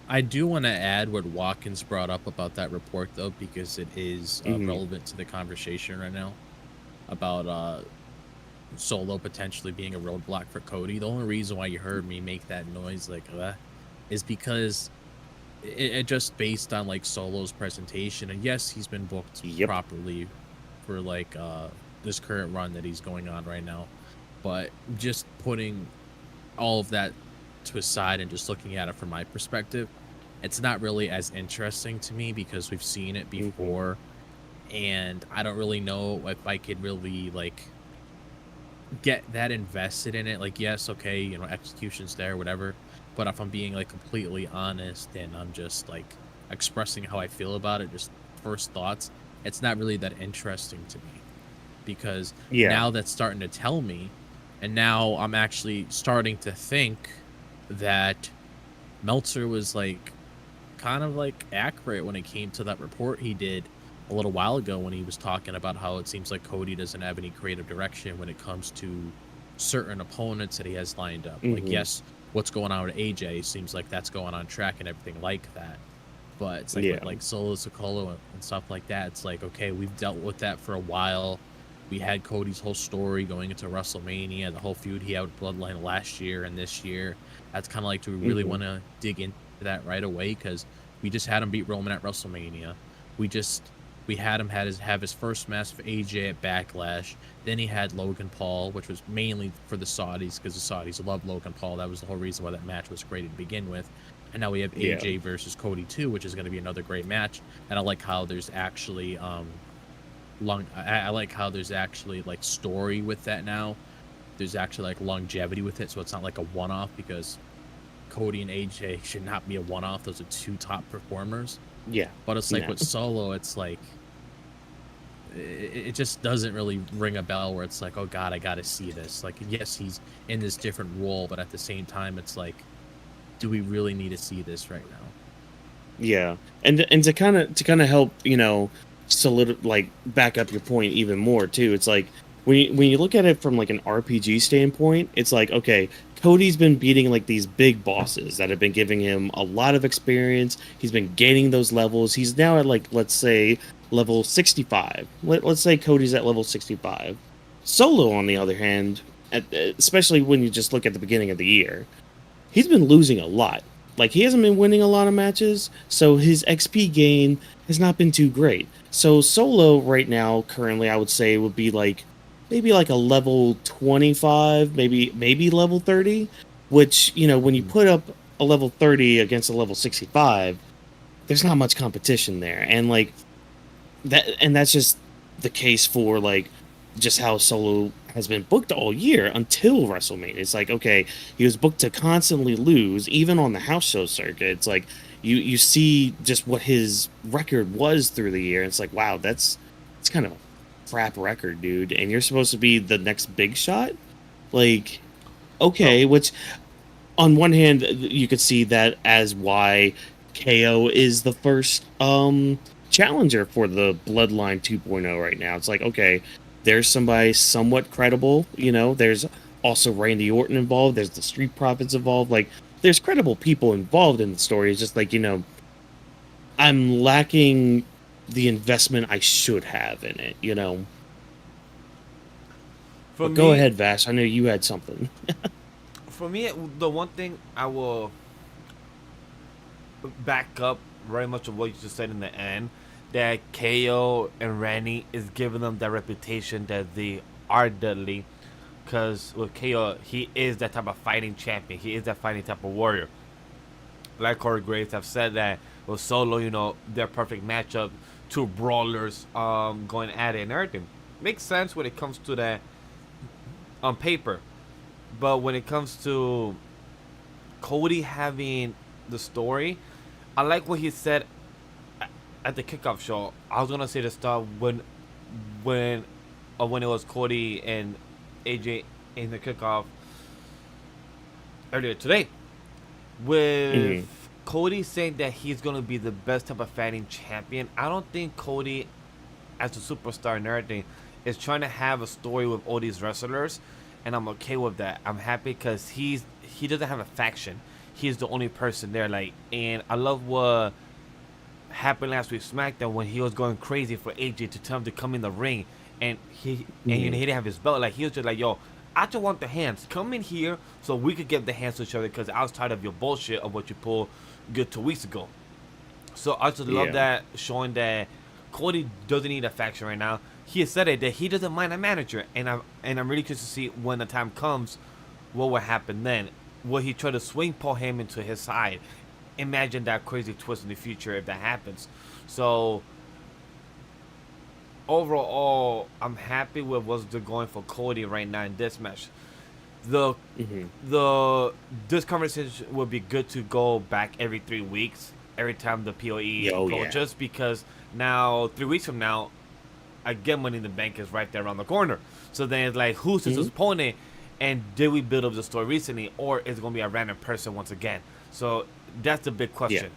S3: I do want to add what Whawkins brought up about that report, though, because it is relevant to the conversation right now about Solo potentially being a roadblock for Cody. The only reason why you heard me make that noise like that is because it just based on like Solo's presentation, and yes, he's been booked properly for like this current run that he's going on right now, but just putting all of that to aside and just looking at it from my perspective, it's not really as interesting to me because we've seen it before, and I don't really know if I could really like get that invested in it. Like, yes, okay, you know, execution's there, whatever, but if I'm being like completely honest and I'm just like expressing how I feel about it, just first thoughts, it's not really that interesting to me, because now that's starting to tell me, and now I'm actually starting to think that Meltzer was like kind of like accurate when it came to that report he did a little while ago when he was talking about how it seems like Cody doesn't have any creative direction when it comes to certain opponents that he has lined up. Like, yes, what's going on with AJ seems like that's going on track and everything like that, but it's like with like Solo Sikoa and stuff like that, it's like, okay, we've dealt with that for a while. We had Cody's whole story going into WrestleMania, the whole feud he had with Bloodline last year and this year. That's kind of like, do we really want to dig into that right away? Because we just had him beat Roman at WrestleMania. We had him have his first match for AJ at Backlash. Then he had Logan Paul, which was mainly for the Saudis because the Saudis love Logan Paul. That was the whole reason why that match was created to begin with. And now we have AJ versus Cody too, which is going to be another great match. And I like how there's actually I like how there's actually like story with that now. There's actually like longevity with it, so it's not like a one-off, because Cody and AJ should not be a one-off. Those are two top performers. Yeah. But it's like with Solo, it's like it just doesn't really ring a bell where it's like, oh God, I got to see this. Like, yes, he's in this different role, but at the same time, it's like, do we really need to see this right now?
S2: Yeah. And to kind of help, you know, like back up your point even more too, it's like when you look at it from like an RPG standpoint, it's like, okay, Cody's been beating like these big bosses that have been giving him a lot of experience. He's been gaining those levels. He's now at like, let's say, level 65. Let's say Cody's at level 65. Solo, on the other hand, especially when you just look at the beginning of the year, he's been losing a lot. Like, he hasn't been winning a lot of matches, so his XP gain has not been too great. So Solo right now, currently, I would say would be like maybe like a level 25, maybe level 30, which, you know, when you put up a level 30 against a level 65, there's not much competition there. And like that's just the case for like just how Solo has been booked all year until WrestleMania. It's like, okay, he was booked to constantly lose, even on the house show circuit. It's like you see just what his record was through the year. It's like, wow, it's kind of a crap record, dude. And you're supposed to be the next big shot? Like, okay, which on one hand, you could see that as why KO is the first challenger for the Bloodline 2.0 right now. It's like, okay, there's somebody somewhat credible, you know, there's also Randy Orton involved, there's the Street Profits involved, like, there's credible people involved in the story. It's just like, you know, I'm lacking the investment I should have in it, you know. Go ahead, Vash. I know you had something.
S1: For me, the one thing I will back up very much of what you just said in the end, that KO and Randy is giving them that reputation that they are deadly. Because with KO, he is that type of fighting champion. He is that fighting type of warrior. Like Corey Graves have said that with Solo, you know, they're perfect matchup. Two brawlers going at it and everything. Makes sense when it comes to that on paper. But when it comes to Cody having the story, I like what he said at the kickoff show. I was gonna say the stuff when it was Cody and AJ in the kickoff earlier today, with Cody saying that he's gonna be the best type of fighting champion. I don't think Cody, as a superstar and everything, is trying to have a story with all these wrestlers, and I'm okay with that. I'm happy because he doesn't have a faction. He's the only person there. Like, and I love what happened last week SmackDown when he was going crazy for AJ to tell him to come in the ring, and he didn't have his belt. Like, he was just like, yo, I just want the hands. Come in here so we could get the hands to each other, because I was tired of your bullshit of what you pulled good 2 weeks ago. So I just love
S2: Yeah.
S1: that, showing that Cody doesn't need a faction right now. He has said it that he doesn't mind a manager, and I'm really curious to see when the time comes, what will happen then. Will he try to swing Paul Heyman to his side? Imagine that crazy twist in the future if that happens. So overall, I'm happy with what's going for Cody right now in this match. The
S2: Hmm.
S1: this conversation would be good to go back every 3 weeks, every time the POE
S2: Oh yeah.
S1: approaches, because now 3 weeks from now, again, Money in the Bank is right there around the corner. So then it's like, who's his
S2: Mhm.
S1: opponent, and did we build up the story recently, or is it gonna be a random person once again? So that's the big question.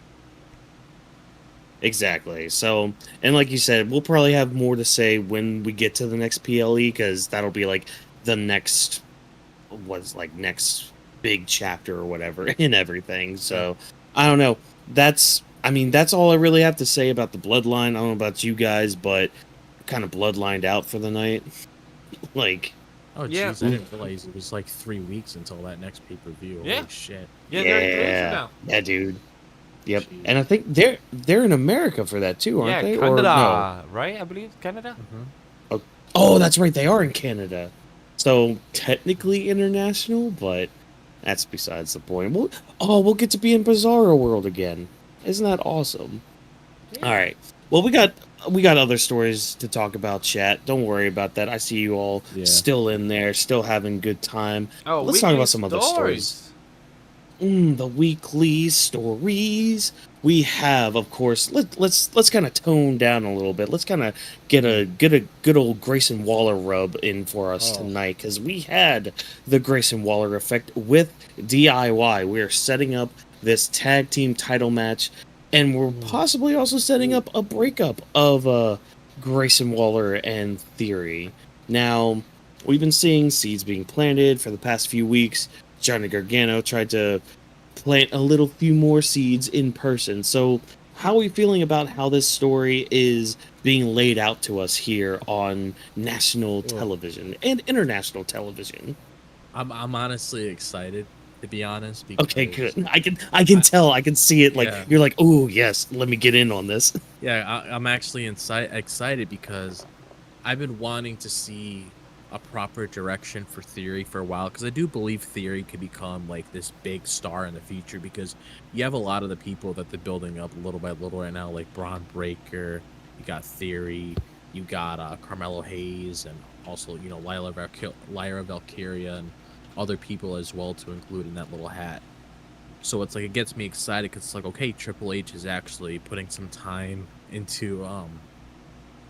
S2: Exactly. So, and like you said, we'll probably have more to say when we get to the next PLE, because that'll be like the next, what's like next big chapter or whatever in everything. So, I don't know. I mean, that's all I really have to say about the Bloodline. I don't know about you guys, but kind of bloodlined out for the night. Like,
S3: Oh
S1: Yeah.
S3: jeez, I didn't realize it was like 3 weeks until that next pay-per-view.
S1: Yeah.
S3: Holy shit.
S1: Yeah, they're in 3 weeks from
S2: yeah,
S1: now.
S2: yeah, dude. Yep.
S3: Jeez.
S2: And I think they're in America for that too, aren't
S1: Yeah,
S2: they? Or no?
S1: Canada, right? I believe Canada.
S2: Oh, that's right. They are in Canada. So technically international, but that's besides the point. We'll get to be in Bizarro World again. Isn't that awesome? All right. Well, we got other stories to talk about, chat. Don't worry about that. I see you all
S3: Yeah.
S2: still in there, still having good time.
S1: Oh,
S2: Let's talk
S1: weekly
S2: about some other stories.
S1: stories.
S2: The weekly stories we have, of course. Let's kind of tone down a little bit. Let's kind of get a good old Grayson Waller rub in for us
S3: Oh.
S2: tonight, because we had the Grayson Waller effect with DIY. We're setting up this tag team title match, and we're possibly also setting up a breakup of Grayson Waller and Theory. Now, we've been seeing seeds being planted for the past few weeks. Johnny Gargano tried to plant a little few more seeds in person. So, how are we feeling about how this story is being laid out to us here on national television and international television?
S3: I'm honestly excited, to be honest, because
S2: Okay, good. I can tell. I can see it. Like
S3: Yeah.
S2: you're like, oh yes, let me get in on this.
S3: yeah, I'm actually excited because I've been wanting to see a proper direction for Theory for a while, because I do believe Theory could become like this big star in the future, because you have a lot of the people that they're building up little by little right now, like Braun Breaker, you got Theory, you got Carmelo Hayes, and also, you know, Lyra Valkyria and other people as well to include in that little hat. So it's like, it gets me excited, because it's like, okay, Triple H is actually putting some time into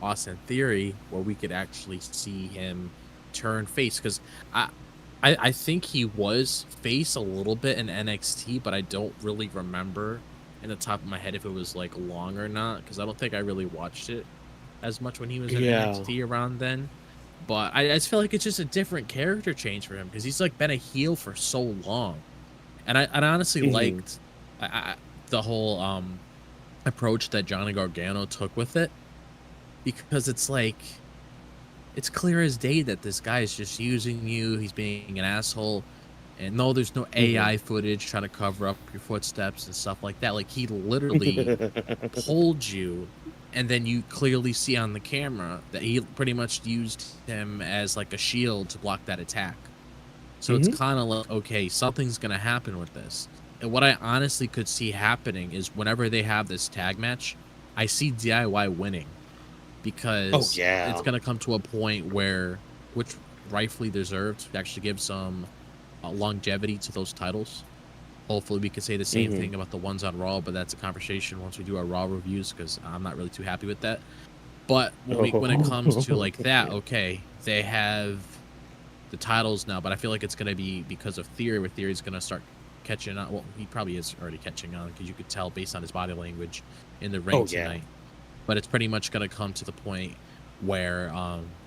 S3: Austin Theory, where we could actually see him turn face, because I think he was face a little bit in NXT, but I don't really remember in the top of my head if it was like long or not, because I don't think I really watched it as much when he was in
S2: Yeah.
S3: NXT around then. But I just feel like it's just a different character change for him, because he's like been a heel for so long, and I honestly
S2: Mhm.
S3: liked the whole approach that Johnny Gargano took with it, because it's like, it's clear as day that this guy is just using you. He's being an asshole, and no, there's no AI footage trying to cover up your footsteps and stuff like that. Like, he literally pulled you, and then you clearly see on the camera that he pretty much used him as like a shield to block that attack. So it's kind of like, okay, something's gonna happen with this. And what I honestly could see happening is, whenever they have this tag match, I see DIY winning, because
S2: yeah.
S3: it's gonna come to a point where, which rightfully deserved, to actually give some longevity to those titles. Hopefully we can say the same thing about the ones on Raw, but that's a conversation once we do our Raw reviews, because I'm not really too happy with that. But when it comes to like that, okay, they have the titles now, but I feel like it's gonna be because of Theory, where Theory's gonna start catching on. Well, he probably is already catching on, because you could tell based on his body language in the ring tonight. But it's pretty much gonna come to the point where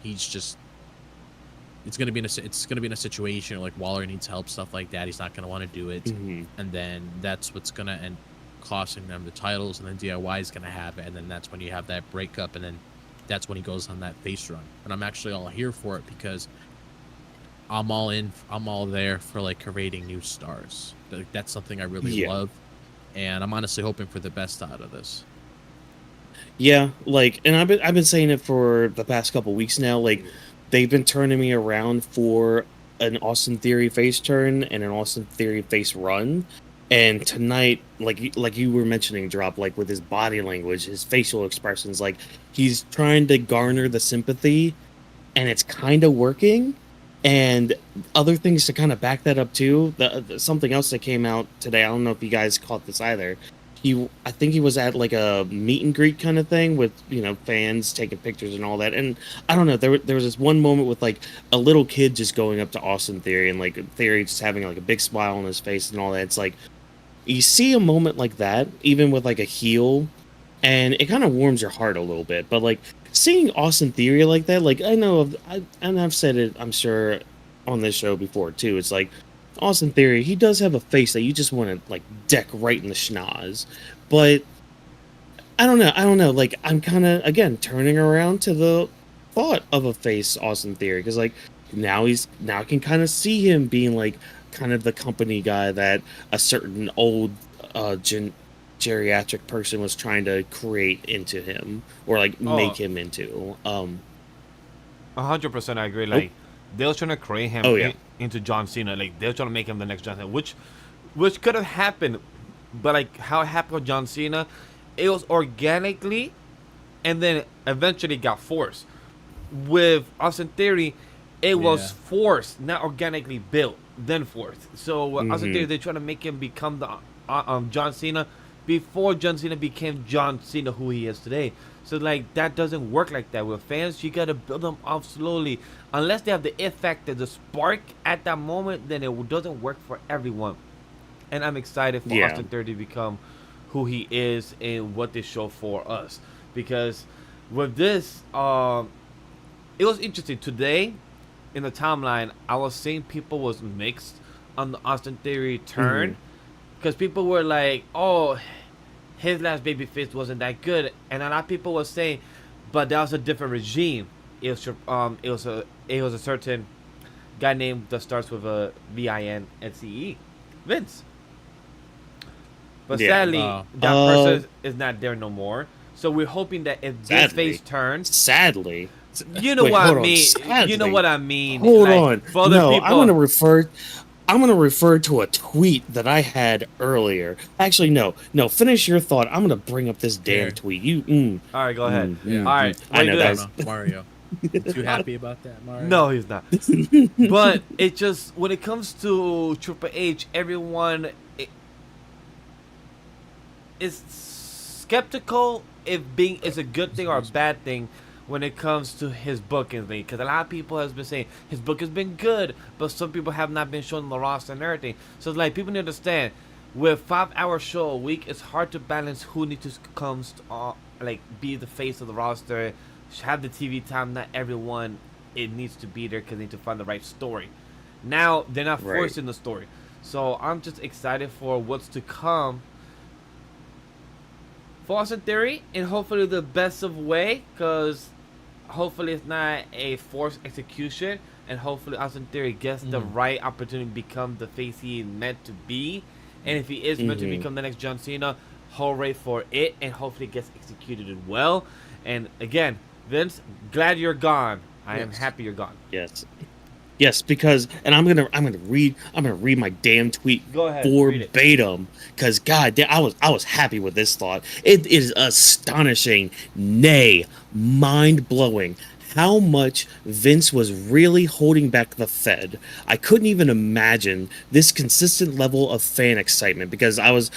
S3: he's just, it's gonna be in a situation where, like, Waller needs help, stuff like that. He's not gonna want to do it, and then that's what's gonna end costing them the titles, and then DIY is gonna have it, and then that's when you have that breakup, and then that's when he goes on that face run. And I'm actually all here for it, because I'm all there for like creating new stars. That's something I really love, and I'm honestly hoping for the best out of this.
S2: Yeah, like, and I've been saying it for the past couple weeks now. Like, they've been turning me around for an Austin Theory face turn and an Austin Theory face run. And tonight, like you were mentioning, Drop, like with his body language, his facial expressions, like he's trying to garner the sympathy, and it's kind of working. And other things to kind of back that up too. Something else that came out today. I don't know if you guys caught this either. I think he was at like a meet and greet kind of thing with fans taking pictures and all that. And I don't know, there was this one moment with like a little kid just going up to Austin Theory and like Theory just having like a big smile on his face and all that. It's like you see a moment like that even with like a heel, and it kind of warms your heart a little bit. But like seeing Austin Theory like that, like and I've said it, I'm sure, on this show before too. It's like Austin Theory, he does have a face that you just want to like deck right in the schnoz. But I don't know. Like I'm kind of again turning around to the thought of a face Austin Theory, because like now I can kind of see him being like kind of the company guy that a certain old geriatric person was trying to create into him, or like make him into.
S1: 100% I agree. Like they were trying to create him into John Cena. Like they were trying to make him the next John Cena, which could have happened, but like how it happened with John Cena, it was organically, and then eventually got forced. With Austin Theory, it was forced, not organically built, then forced. So with Austin Theory, they're trying to make him become the John Cena before John Cena became John Cena who he is today. So like that doesn't work like that with fans. You gotta build them up slowly. Unless they have the effect, the spark at that moment, then it doesn't work for everyone. And I'm excited for Austin Theory to become who he is and what they show for us. Because with this, it was interesting today in the timeline. I was seeing people was mixed on the Austin Theory turn, because people were like, "Oh, his last babyface wasn't that good," and a lot of people were saying, "But that was a different regime. It was a certain guy named that starts with a Vince, Vince." But sadly, that person is not there no more. So we're hoping that if this face turns, you know what I mean.
S2: Sadly.
S1: You know what I mean.
S2: Hold
S1: like,
S2: on.
S1: For other people,
S2: I'm gonna refer to a tweet that I had earlier. Actually, no. Finish your thought. I'm gonna bring up this damn tweet.
S1: All right, go ahead.
S3: Yeah.
S1: All right,
S2: I know that.
S3: Mario. Too happy about that, Mario?
S1: No, he's not. But it just, when it comes to Triple H, everyone is skeptical if being is a good thing or a bad thing when it comes to his booking thing, because a lot of people has been saying his book has been good, but some people have not been showing the roster and everything. So it's like, people need to understand, with 5-hour show a week, it's hard to balance who needs to comes like be the face of the roster, have the TV time. Not everyone it needs to be there because they need to find the right story. Now they're not forcing the story, so I'm just excited for what's to come for Austin Theory, and hopefully the best of way, because hopefully it's not a forced execution, and hopefully Austin Theory gets the right opportunity to become the face he is meant to be. And if he is meant to become the next John Cena, hooray for it, and hopefully it gets executed well. And again, Vince, glad you're gone. I am happy you're gone.
S2: Yes, because, and I'm gonna read my damn tweet.
S1: Go ahead,
S2: verbatim, because God damn, I was happy with this thought. It is astonishing, nay, mind blowing, how much Vince was really holding back the Fed. I couldn't even imagine this consistent level of fan excitement, because I was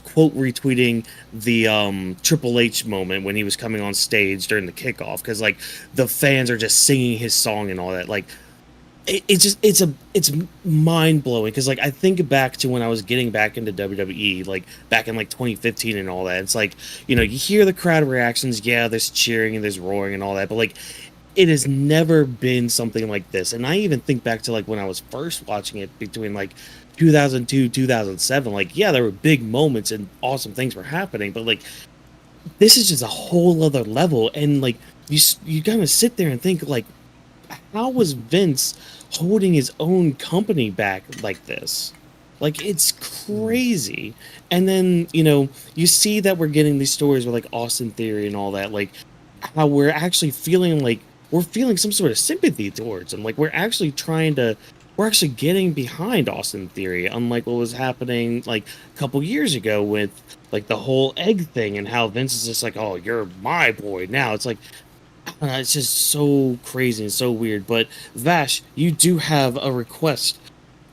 S2: quote retweeting the Triple H moment when he was coming on stage during the kickoff, because like the fans are just singing his song and all that. Like it's mind blowing, because like I think back to when I was getting back into WWE, like back in like 2015 and all that. It's like, you hear the crowd reactions, there's cheering and there's roaring and all that, but like it has never been something like this. And I even think back to like when I was first watching it between like 2002 2007, like there were big moments and awesome things were happening, but like this is just a whole other level. And like you kind of sit there and think, like, how was Vince holding his own company back like this? Like, it's crazy. And then, you know, you see that we're getting these stories with like Austin Theory and all that, like how we're actually feeling like we're feeling some sort of sympathy towards him. Like we're actually getting behind Austin Theory, unlike what was happening like a couple years ago with like the whole egg thing and how Vince is just like, oh, you're my boy now. It's like, it's just so crazy and so weird. But Vash, you do have a request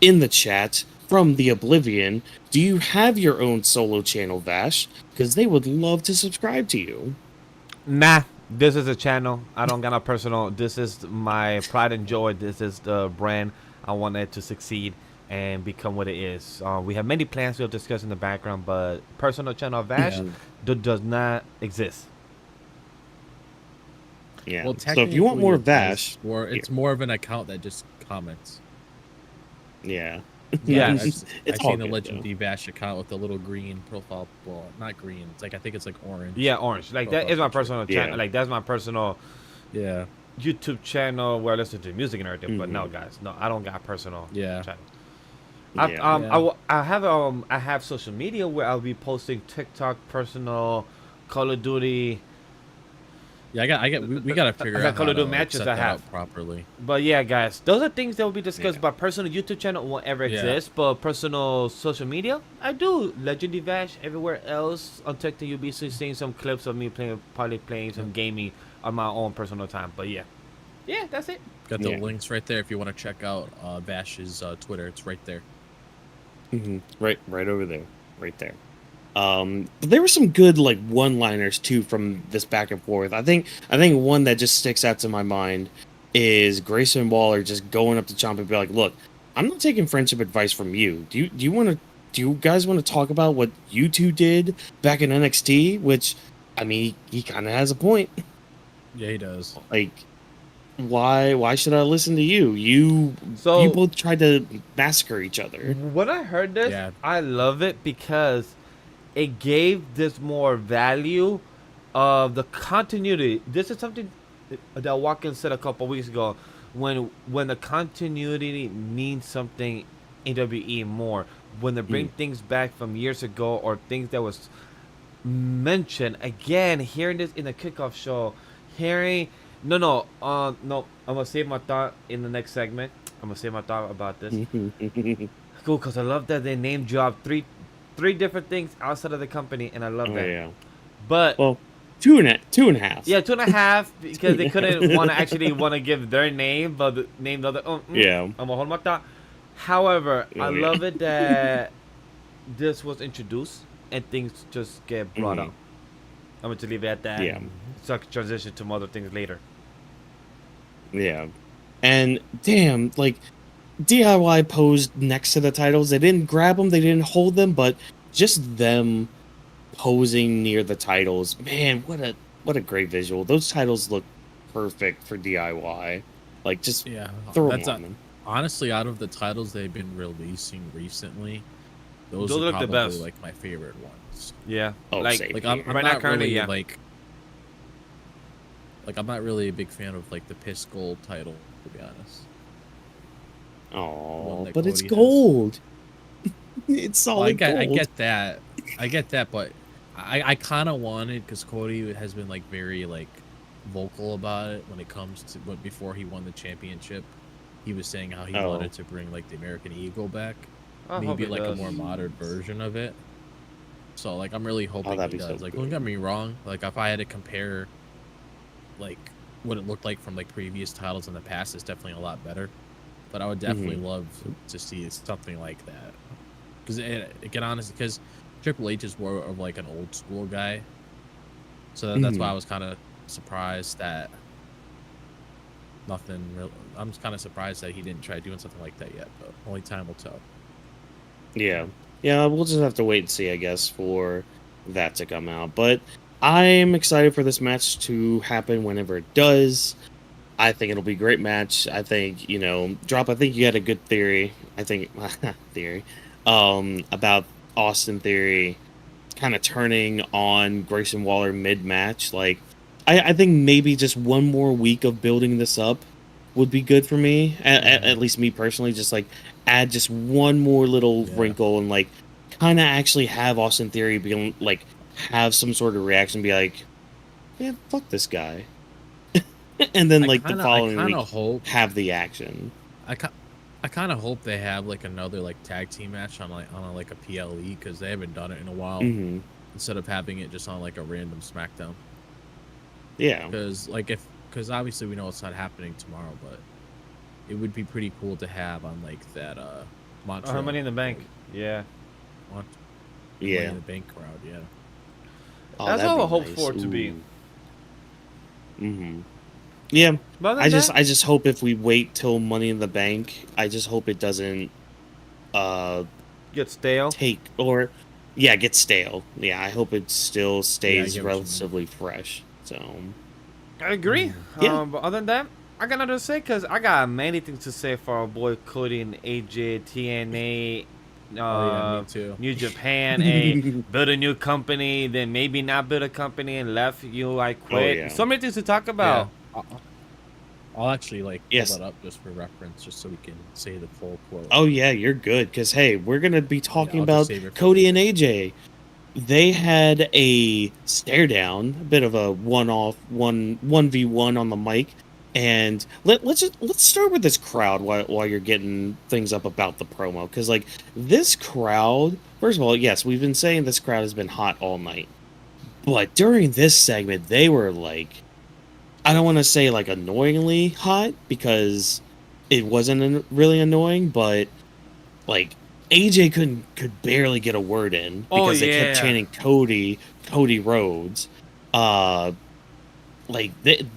S2: in the chat from the Oblivion. Do you have your own solo channel, Vash? Because they would love to subscribe to you.
S1: Nah, this is a channel. I don't got a personal. This is my pride and joy. This is the brand. I want it to succeed and become what it is. We have many plans we'll discuss in the background, but personal channel of Vash does not exist.
S2: Yeah.
S3: Well,
S2: So if you want more
S3: technically
S2: Vash,
S3: or it's more of an account that just comments.
S2: yeah.
S1: Yeah,
S3: I've
S2: all
S3: seen the
S2: good,
S3: Legend
S2: though.
S3: D Vash account with the little green profile. Well, not green. It's like I think it's like orange.
S1: Yeah, orange. Like that
S3: Profile
S1: is my
S3: picture.
S1: personal
S2: Yeah.
S1: channel. Like that's my personal
S3: Yeah.
S1: YouTube channel where I listen to music and everything. But no, guys, no, I don't got personal
S3: Yeah.
S1: channel.
S2: Yeah.
S1: I have social media where I'll be posting TikTok, personal, Call of Duty.
S3: Yeah, we gotta figure
S1: I got
S3: out
S1: Call
S3: how
S1: of
S3: to
S1: Duty matches
S3: set
S1: I
S3: that
S1: have.
S3: up properly.
S1: But yeah, guys, those are things that will be discussed.
S2: Yeah.
S1: My personal YouTube channel won't ever
S3: Yeah.
S1: exist, but personal social media, I do. Legendary Vash everywhere else on TikTok, you'll be seeing some clips of me probably playing some gaming on my own personal time. But yeah, that's it.
S3: Got the
S2: Yeah.
S3: links right there if you want to check out Vash's Twitter. It's right there.
S2: Right over there. Right there. But there were some good like one-liners too from this back and forth. I think one that just sticks out to my mind is Grayson Waller just going up to Ciampa and be like, "Look, I'm not taking friendship advice from you. Do you guys want to talk about what you two did back in NXT?" Which, I mean, he kind of has a point.
S3: Yeah, he does.
S2: Like, why should I listen to you? You
S1: So-
S2: both tried to massacre each other.
S1: When I heard this,
S3: Yeah.
S1: I love it because it gave this more value of the continuity. This is something that Whawkins said a couple weeks ago. When the continuity means something in WWE more, when they bring things back from years ago or things that was mentioned again, hearing this in the kickoff show, hearing no, I'm gonna save my thought in the next segment. I'm gonna save my thought about this. Cool, because I love that they name dropped three different things outside of the company, and I love that.
S2: Yeah.
S1: But
S2: Well, two and a half.
S1: yeah, 2.5 because they couldn't want to give their name, but name the other.
S2: Yeah.
S1: I'm gonna hold my thought. However, I
S2: Oh, yeah.
S1: love it that this was introduced and things just get brought up. I'm going to leave it at that.
S2: Yeah.
S1: So I can transition to other things later.
S2: Yeah. And damn, like DIY posed next to the titles. They didn't grab them, they didn't hold them, but just them posing near the titles. Man, what a great visual. Those titles look perfect for DIY. Like just
S3: Yeah,
S2: throw
S3: that's
S2: them on them.
S3: honestly out of the titles they've been releasing recently. Those
S1: Those
S3: are
S1: look the
S3: probably
S1: best.
S3: like my favorite ones.
S1: Yeah.
S2: Oh,
S1: like,
S2: same.
S3: Like I'm
S1: right now,
S3: not
S1: currently,
S3: really
S1: yeah.
S3: like I'm not really a big fan of like the Piss Gold title, to be honest.
S2: Oh,
S3: that
S2: but it's
S3: Cody has.
S2: gold. It's
S3: Well,
S2: solid gold.
S3: I get that, but I kind of wanted, because Cody has been like very like vocal about it when it comes to, but before he won the championship, he was saying how he
S2: Oh.
S3: wanted to bring like the American Eagle back,
S1: I hope
S3: maybe
S1: it
S3: like a
S1: does.
S3: more modern version of it. So like I'm really hoping
S2: that'd
S3: he
S2: be so
S3: does. Like
S2: good.
S3: don't get me wrong, like if I had to compare like what it looked like from like previous titles in the past, it's definitely a lot better. But I would definitely love to see something like that. Because get honest, because Triple H is more of like an old school guy, so that's why I was kind of surprised that nothing. I'm just kind of surprised that he didn't try doing something like that yet. But only time will tell.
S2: Yeah. Yeah, we'll just have to wait and see, I guess, for that to come out. But I'm excited for this match to happen whenever it does. I think it'll be a great match. I think, Drop, I think you had a good theory. I think, about Austin Theory kind of turning on Grayson Waller mid-match. Like, I think maybe just one more week of building this up would be good for me. At least me personally, just like add just one more little wrinkle and like kind of actually have Austin Theory be like have some sort of reaction, be like, yeah, fuck this guy, and then like the following week have the action.
S3: I kind of hope they have like another like tag team match on like a PLE because they haven't done it in a while. Instead of having it just on like a random SmackDown.
S2: Yeah.
S3: Because obviously we know it's not happening tomorrow, but it would be pretty cool to have on like that Montreal.
S1: Money in the Bank. Yeah.
S3: Money in the Bank crowd. Yeah.
S2: Oh,
S1: that's all I hope for it to be.
S2: Yeah. I just hope if we wait till Money in the Bank, I just hope it doesn't
S1: get stale.
S2: Get stale. Yeah, I hope it still stays relatively fresh. So
S1: I agree. But other than that, I got nothing to say because I got many things to say for our boy Cody and AJ, TNA,
S3: me too.
S1: New Japan, build a new company, then maybe not build a company and left you like quit. So many things to talk about.
S3: Yeah. I'll actually like pull that up just for reference, just so we can say the full quote.
S2: Oh yeah, you're good because hey, we're gonna be talking about Cody and AJ. They had a stare down, a bit of a 1v1 on the mic, and let's start with this crowd while you're getting things up about the promo because like this crowd, first of all, yes, we've been saying this crowd has been hot all night, but during this segment they were like, I don't want to say like annoyingly hot because it wasn't really annoying, but like AJ could barely get a word in because they kept chanting Cody Rhodes. Like the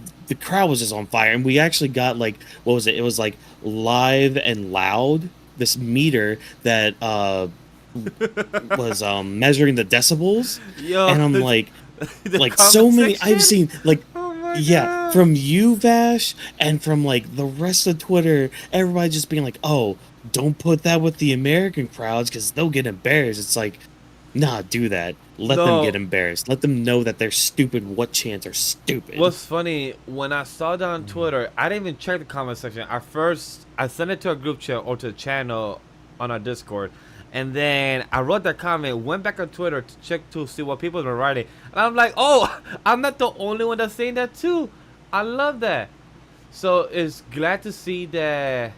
S2: crowd was just on fire, and we actually got like, what was it? It was like Live and Loud, this meter that was measuring the decibels. And I'm like so many I've seen like from you, Vash, and from like the rest of Twitter, everybody just being like, oh, don't put that with the American crowds because they'll get embarrassed. It's like, nah, do that. Let them get embarrassed. Let them know that they're stupid. What chants are stupid.
S1: What's funny, when I saw that on Twitter, I didn't even check the comment section. I sent it to a group chat or to the channel on our Discord. And then I wrote that comment, went back on Twitter to check to see what people were writing. And I'm like, oh, I'm not the only one that's saying that too. I love that. So it's glad to see that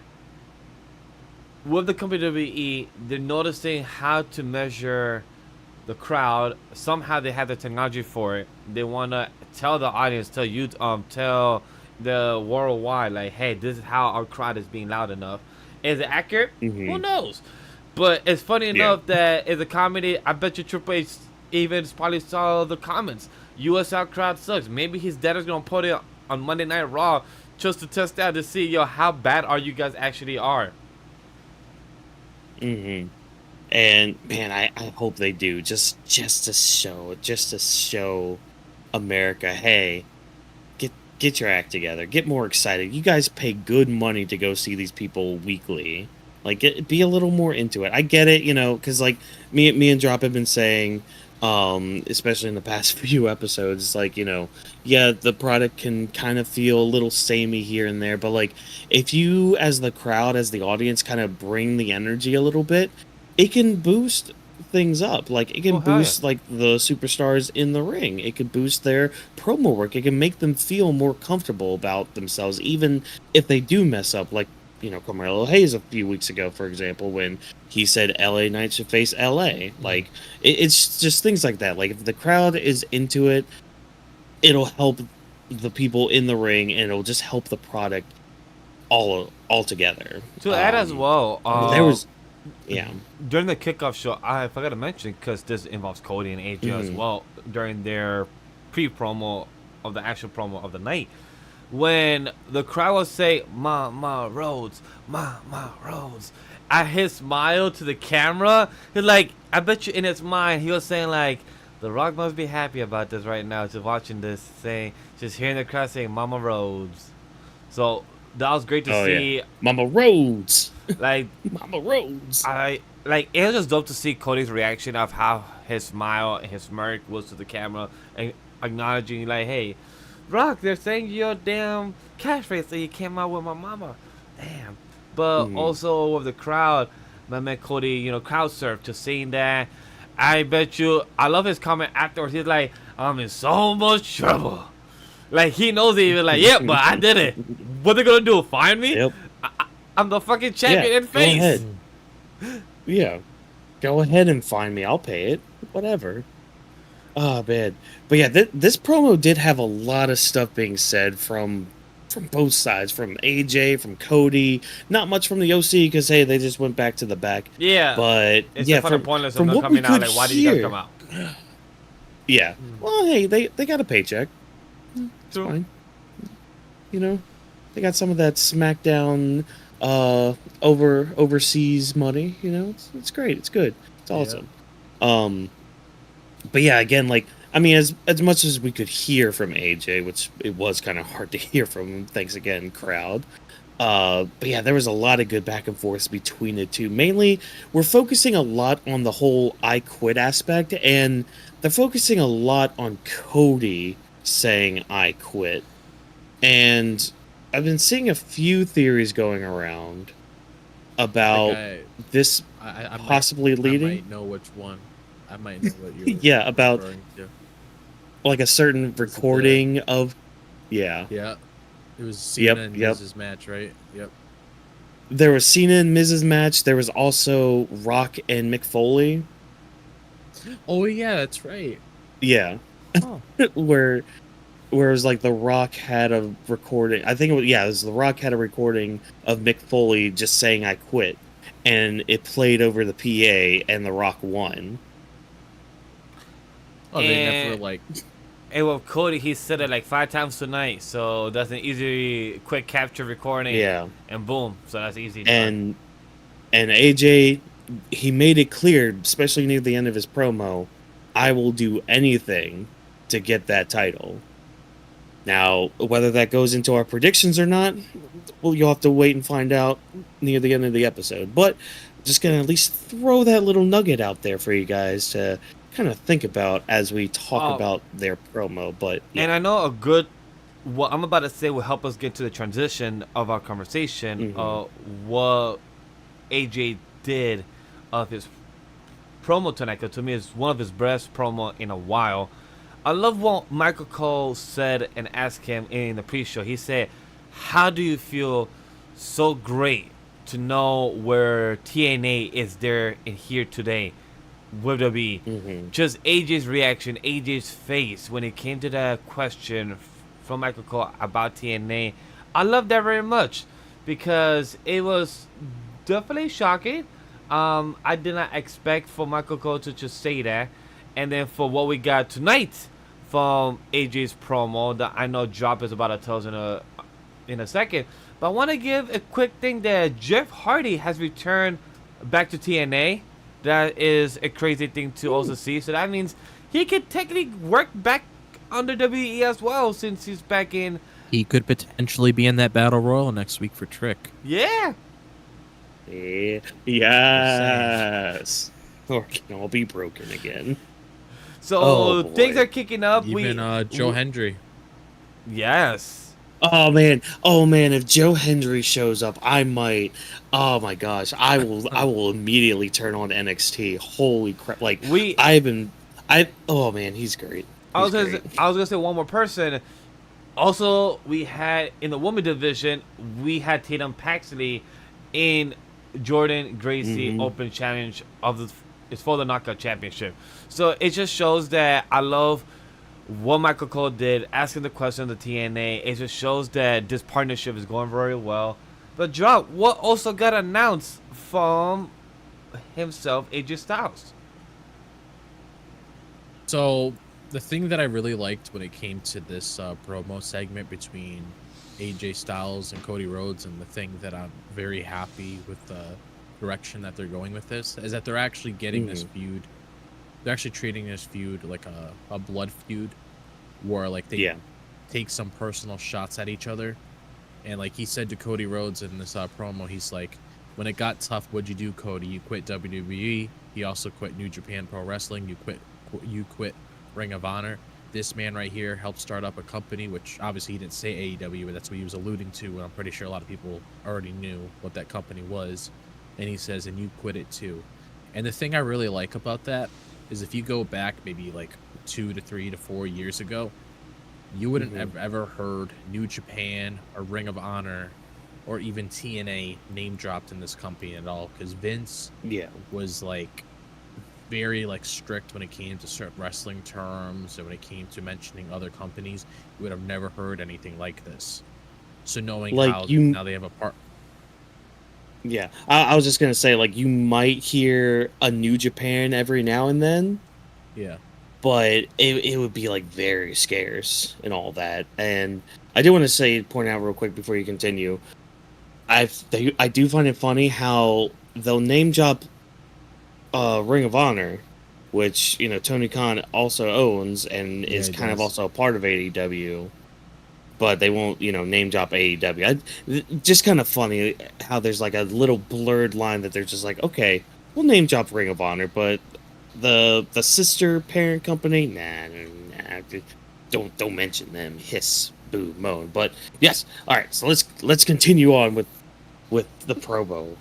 S1: with the company WWE, they're noticing how to measure the crowd. Somehow they have the technology for it. They want to tell the audience, tell the worldwide, like, hey, this is how our crowd is being loud enough. Is it accurate? Who knows? But it's funny enough that as a comedy, I bet you Triple H even probably saw the comments. USL crowd sucks. Maybe his dad is going to put it on Monday Night Raw just to test out to see, how bad are you guys actually are.
S2: And man, I hope they do just to show America, hey, get your act together, get more excited. You guys pay good money to go see these people weekly. Like, be a little more into it. I get it, because like me and Drop have been saying, especially in the past few episodes, it's like, the product can kind of feel a little samey here and there, but like if you as the crowd, as the audience, kind of bring the energy a little bit, it can boost things up. Like it can boost like the superstars in the ring. It could boost their promo work. It can make them feel more comfortable about themselves, even if they do mess up. Like, Carmelo Hayes a few weeks ago, for example, when he said LA Knight should face LA. Like, it's just things like that. Like, if the crowd is into it, it'll help the people in the ring, and it'll just help the product all together.
S1: To add as well,
S2: there was...
S1: during the kickoff show, I forgot to mention, because this involves Cody and AJ as well, during their pre-promo of the actual promo of the night, when the crowd would say, Ma Rhodes, Ma Rhodes, at his smile to the camera, he's like, I bet you in his mind, he was saying like, The Rock must be happy about this right now, just watching this, just hearing the crowd saying Mama Rhodes. So that was great to see.
S2: Yeah. Mama Rhodes.
S1: Like,
S2: Mama Rhodes.
S1: It was just dope to see Cody's reaction of how his smile and his smirk was to the camera and acknowledging like, hey, Rock, they're saying your damn catchphrase that you came out with my mama. Damn. But also with the crowd, my man Cody, you know, crowd surfed to saying that. I bet you, I love his comment afterwards. He's like, I'm in so much trouble. Like, he knows it. He's like, yeah, but I did it. What they gonna do? Fine me?
S2: Yep.
S1: I'm the fucking champion in face.
S2: Go ahead. Yeah. Go ahead and find me. I'll pay it. Whatever. Oh, man. But yeah, this promo did have a lot of stuff being said from both sides. From AJ, from Cody. Not much from the OC because, hey, they just went back to the back.
S1: Yeah.
S2: But,
S1: it's
S2: yeah,
S1: pointless
S2: from
S1: of them
S2: what we
S1: coming out.
S2: could
S1: Like, why did you guys come out?
S2: Yeah. Well, hey, they got a paycheck. It's fine. You know, they got some of that SmackDown overseas money. You know, it's great. It's good. It's awesome. Yeah. But yeah, again, like, I mean, as much as we could hear from AJ, which it was kind of hard to hear from him. Thanks again, crowd. But yeah, there was a lot of good back and forth between the two. Mainly, we're focusing a lot on the whole I quit aspect, and they're focusing a lot on Cody saying I quit. And I've been seeing a few theories going around about this
S3: I
S2: possibly leading.
S3: I might know which one. I might know what you're
S2: yeah, about
S3: referring to.
S2: like a certain recording of
S3: Yeah. It was Cena and Miz's match, right? Yep.
S2: There was Cena and Miz's match. There was also Rock and Mick Foley.
S3: Oh yeah, that's right.
S2: Yeah.
S3: Oh.
S2: where it was like The Rock had a recording. I think it was The Rock had a recording of Mick Foley just saying I quit, and it played over the PA, and The Rock won.
S3: Oh, they never like.
S1: And with Cody, he said it like 5 times tonight, so that's an easy, quick capture recording.
S2: Yeah.
S1: And boom, so that's easy.
S2: And AJ, he made it clear, especially near the end of his promo, I will do anything to get that title. Now, whether that goes into our predictions or not, well, you'll have to wait and find out near the end of the episode. But I'm just going to at least throw that little nugget out there for you guys to kind of think about as we talk about their promo. But yeah.
S1: And I know what I'm about to say will help us get to the transition of our conversation. What AJ did of his promo tonight, because to me it's one of his best promo in a while. I love what Michael Cole said and asked him in the pre-show. He said, how do you feel so great to know where TNA is there and here today with WWE? Just AJ's reaction, AJ's face when it came to that question from Michael Cole about TNA. I love that very much because it was definitely shocking. I did not expect for Michael Cole to just say that. And then for what we got tonight from AJ's promo, that I know Drop is about to tell us in a second. But I want to give a quick thing that Jeff Hardy has returned back to TNA. That is a crazy thing to also see. So that means he could technically work back under WWE as well since he's back in.
S3: He could potentially be in that Battle Royal next week for Trick.
S1: Yeah.
S2: Yes. Or can all be broken again.
S1: So things are kicking up.
S3: Even Joe Hendry.
S1: Yes.
S2: Oh man, if Joe Hendry shows up, I might. Oh my gosh, I will immediately turn on NXT. Holy crap! Like oh man, he's great.
S1: I was gonna say one more person. Also, we had in the women division, we had Tatum Paxley in Jordan Gracie Open Challenge it's for the Knockout Championship. So it just shows that I love what Michael Cole did, asking the question of the TNA. It just shows that this partnership is going very well. But Drop, what also got announced from himself, AJ Styles?
S3: So the thing that I really liked when it came to this promo segment between AJ Styles and Cody Rhodes, and the thing that I'm very happy with the direction that they're going with this, is that they're actually getting this feud. They're actually treating this feud like a blood feud, where like they take some personal shots at each other. And like he said to Cody Rhodes in this promo, he's like, when it got tough, what'd you do, Cody? You quit WWE. He also quit New Japan Pro Wrestling. You quit Ring of Honor. this man right here helped start up a company, which obviously he didn't say AEW, but that's what he was alluding to, and I'm pretty sure a lot of people already knew what that company was. And he says, and you quit it too. And the thing I really like about that is if you go back maybe like 2 to 3 to 4 years ago, you wouldn't have ever heard New Japan or Ring of Honor or even TNA name dropped in this company at all, because Vince was like very like strict when it came to certain wrestling terms, and when it came to mentioning other companies, you would have never heard anything like this. So knowing
S2: like
S3: how now they have a part.
S2: Yeah, I was just gonna say, like, you might hear a New Japan every now and then.
S3: Yeah.
S2: But it would be like very scarce and all that. And I do want to point out real quick before you continue, I do find it funny how they'll name drop Ring of Honor, which, you know, Tony Khan also owns and is kind of also a part of AEW, but they won't, you know, name drop AEW. Just kind of funny how there's like a little blurred line that they're just like, okay, we'll name drop Ring of Honor, but the sister parent company, nah, don't mention them. Hiss, boo, moan. But yes, all right. So let's continue on with the promo.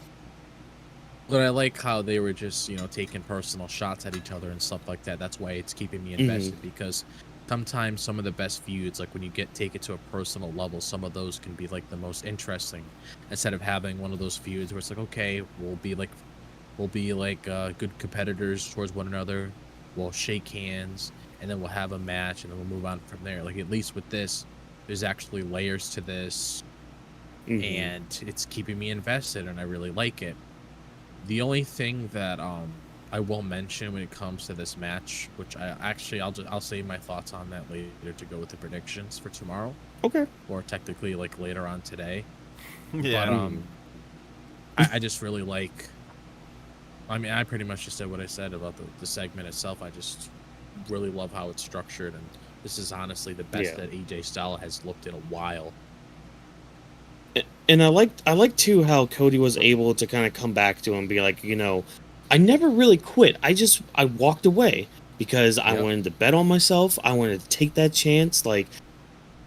S3: But I like how they were just, you know, taking personal shots at each other and stuff like that. That's why it's keeping me invested, because sometimes some of the best feuds, like when you take it to a personal level, some of those can be like the most interesting. Instead of having one of those feuds where it's like, okay, we'll be good competitors towards one another, we'll shake hands, and then we'll have a match, and then we'll move on from there. Like, at least with this, there's actually layers to this, and it's keeping me invested, and I really like it. The only thing that I will mention when it comes to this match, which I'll save my thoughts on that later to go with the predictions for tomorrow.
S2: Okay.
S3: Or technically like later on today.
S1: Yeah.
S3: But I just really like. I mean, I pretty much just said what I said about the segment itself. I just really love how it's structured, and this is honestly the best that AJ Styles has looked in a while.
S2: And I like too how Cody was able to kind of come back to him and be like, you know, I never really quit. I walked away because I wanted to bet on myself. I wanted to take that chance. Like,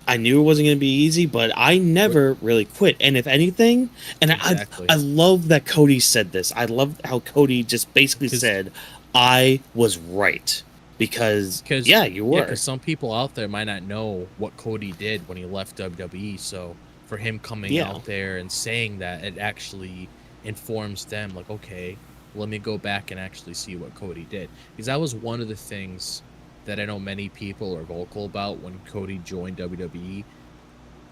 S2: I knew it wasn't going to be easy, but I never really quit. And if anything, and I love that Cody said this. I love how Cody just basically said, I was right. Because you were.
S3: Because some people out there might not know what Cody did when he left WWE. So for him coming out there and saying that, it actually informs them, like, okay, let me go back and actually see what Cody did. Because that was one of the things that I know many people are vocal about when Cody joined WWE.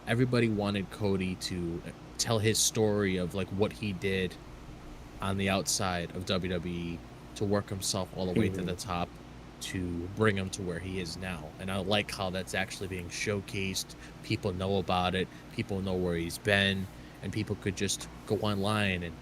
S3: Everybody wanted Cody to tell his story of like what he did on the outside of WWE to work himself all the way to the top to bring him to where he is now. And I like how that's actually being showcased. People know about it. People know where he's been, and people could just go online and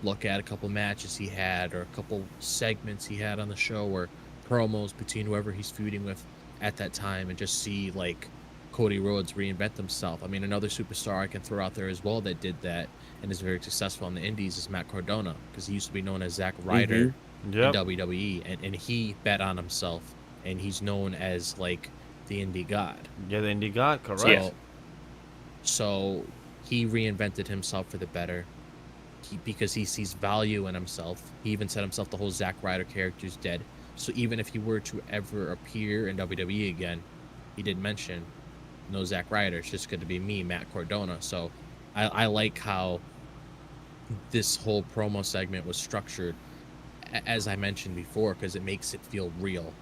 S3: look at a couple matches he had, or a couple segments he had on the show, or promos between whoever he's feuding with at that time, and just see like Cody Rhodes reinvent himself. I mean, another superstar I can throw out there as well that did that and is very successful in the indies is Matt Cardona, because he used to be known as Zack Ryder in WWE, and he bet on himself, and he's known as like the indie god.
S1: Yeah, the indie god, correct.
S3: So he reinvented himself for the better. Because he sees value in himself. He even said himself the whole Zack Ryder character is dead. So even if he were to ever appear in WWE again, he did mention, no Zack Ryder, it's just going to be me, Matt Cardona. So I like how this whole promo segment was structured, as I mentioned before, because it makes it feel real.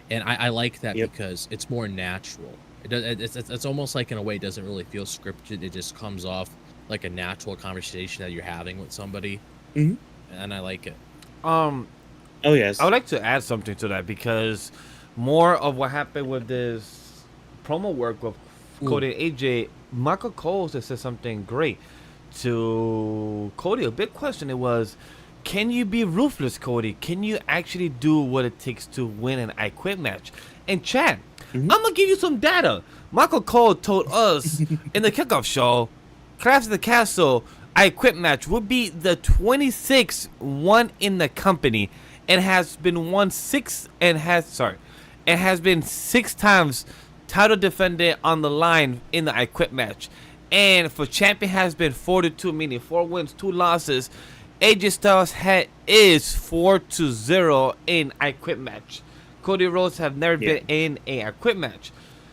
S3: And I like that because it's more natural. It's almost like, in a way, it doesn't really feel scripted. It just comes off like a natural conversation that you're having with somebody, and I like it.
S2: Oh yes,
S1: I would like to add something to that, because more of what happened with this promo work with Cody and AJ, Michael Cole said something great to Cody. A big question it was, can you be ruthless, Cody? Can you actually do what it takes to win an I Quit match? And Chad, I'm gonna give you some data. Michael Cole told us in the kickoff show, Clash of the Castle I Quit match would be the 26th one in the company, and has been won 6 times title defendant on the line in the I Quit match. And for champion has been 4-2, meaning 4 wins, 2 losses. AJ Styles is 4-0 in I Quit match. Cody Rhodes have never been in a I Quit match.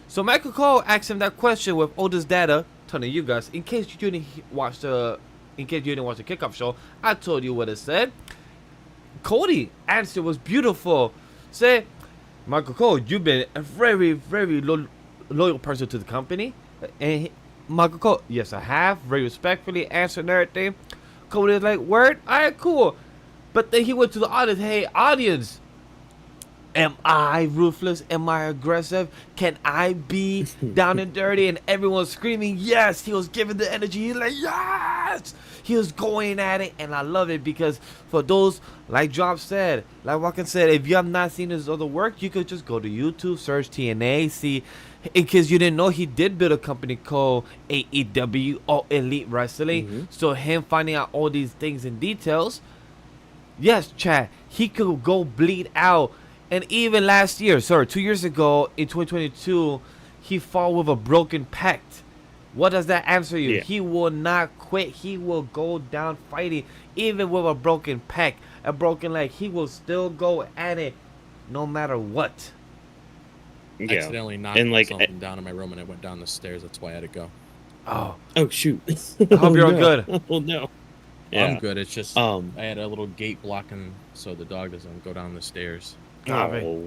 S1: So Michael Cole asked him that question with all this data, telling you guys, in case you didn't watch the kickoff show, I told you what it said. Cody answer was beautiful. Said, Michael Cole, you've been a very, very loyal person to the company. And Michael Cole, yes, I have. Very respectfully answered everything. Cody is like, word? Alright, cool. But then he went to the audience. Hey, audience. Am I ruthless? Am I aggressive? Can I be down and dirty? And everyone's screaming, yes. He was giving the energy. He's like, yes. He was going at it. And I love it because for those, like Drop said, like Whawkins said, if you have not seen his other work, you could just go to YouTube, search TNA, see. In case you didn't know, he did build a company called AEW, All Elite Wrestling. So him finding out all these things and details, yes, Chad, he could go bleed out. And even last year, 2 years ago, in 2022, he fought with a broken pec. What does that answer you? He will not quit. He will go down fighting, even with a broken pec, a broken leg. He will still go at it, no matter what.
S3: Accidentally knocked something down in my room, and I went down the stairs. That's why I had to go.
S2: Oh shoot!
S1: I hope you're all good.
S2: Oh no.
S3: I'm good. It's just I had a little gate blocking so the dog doesn't go down the stairs.
S2: Oh,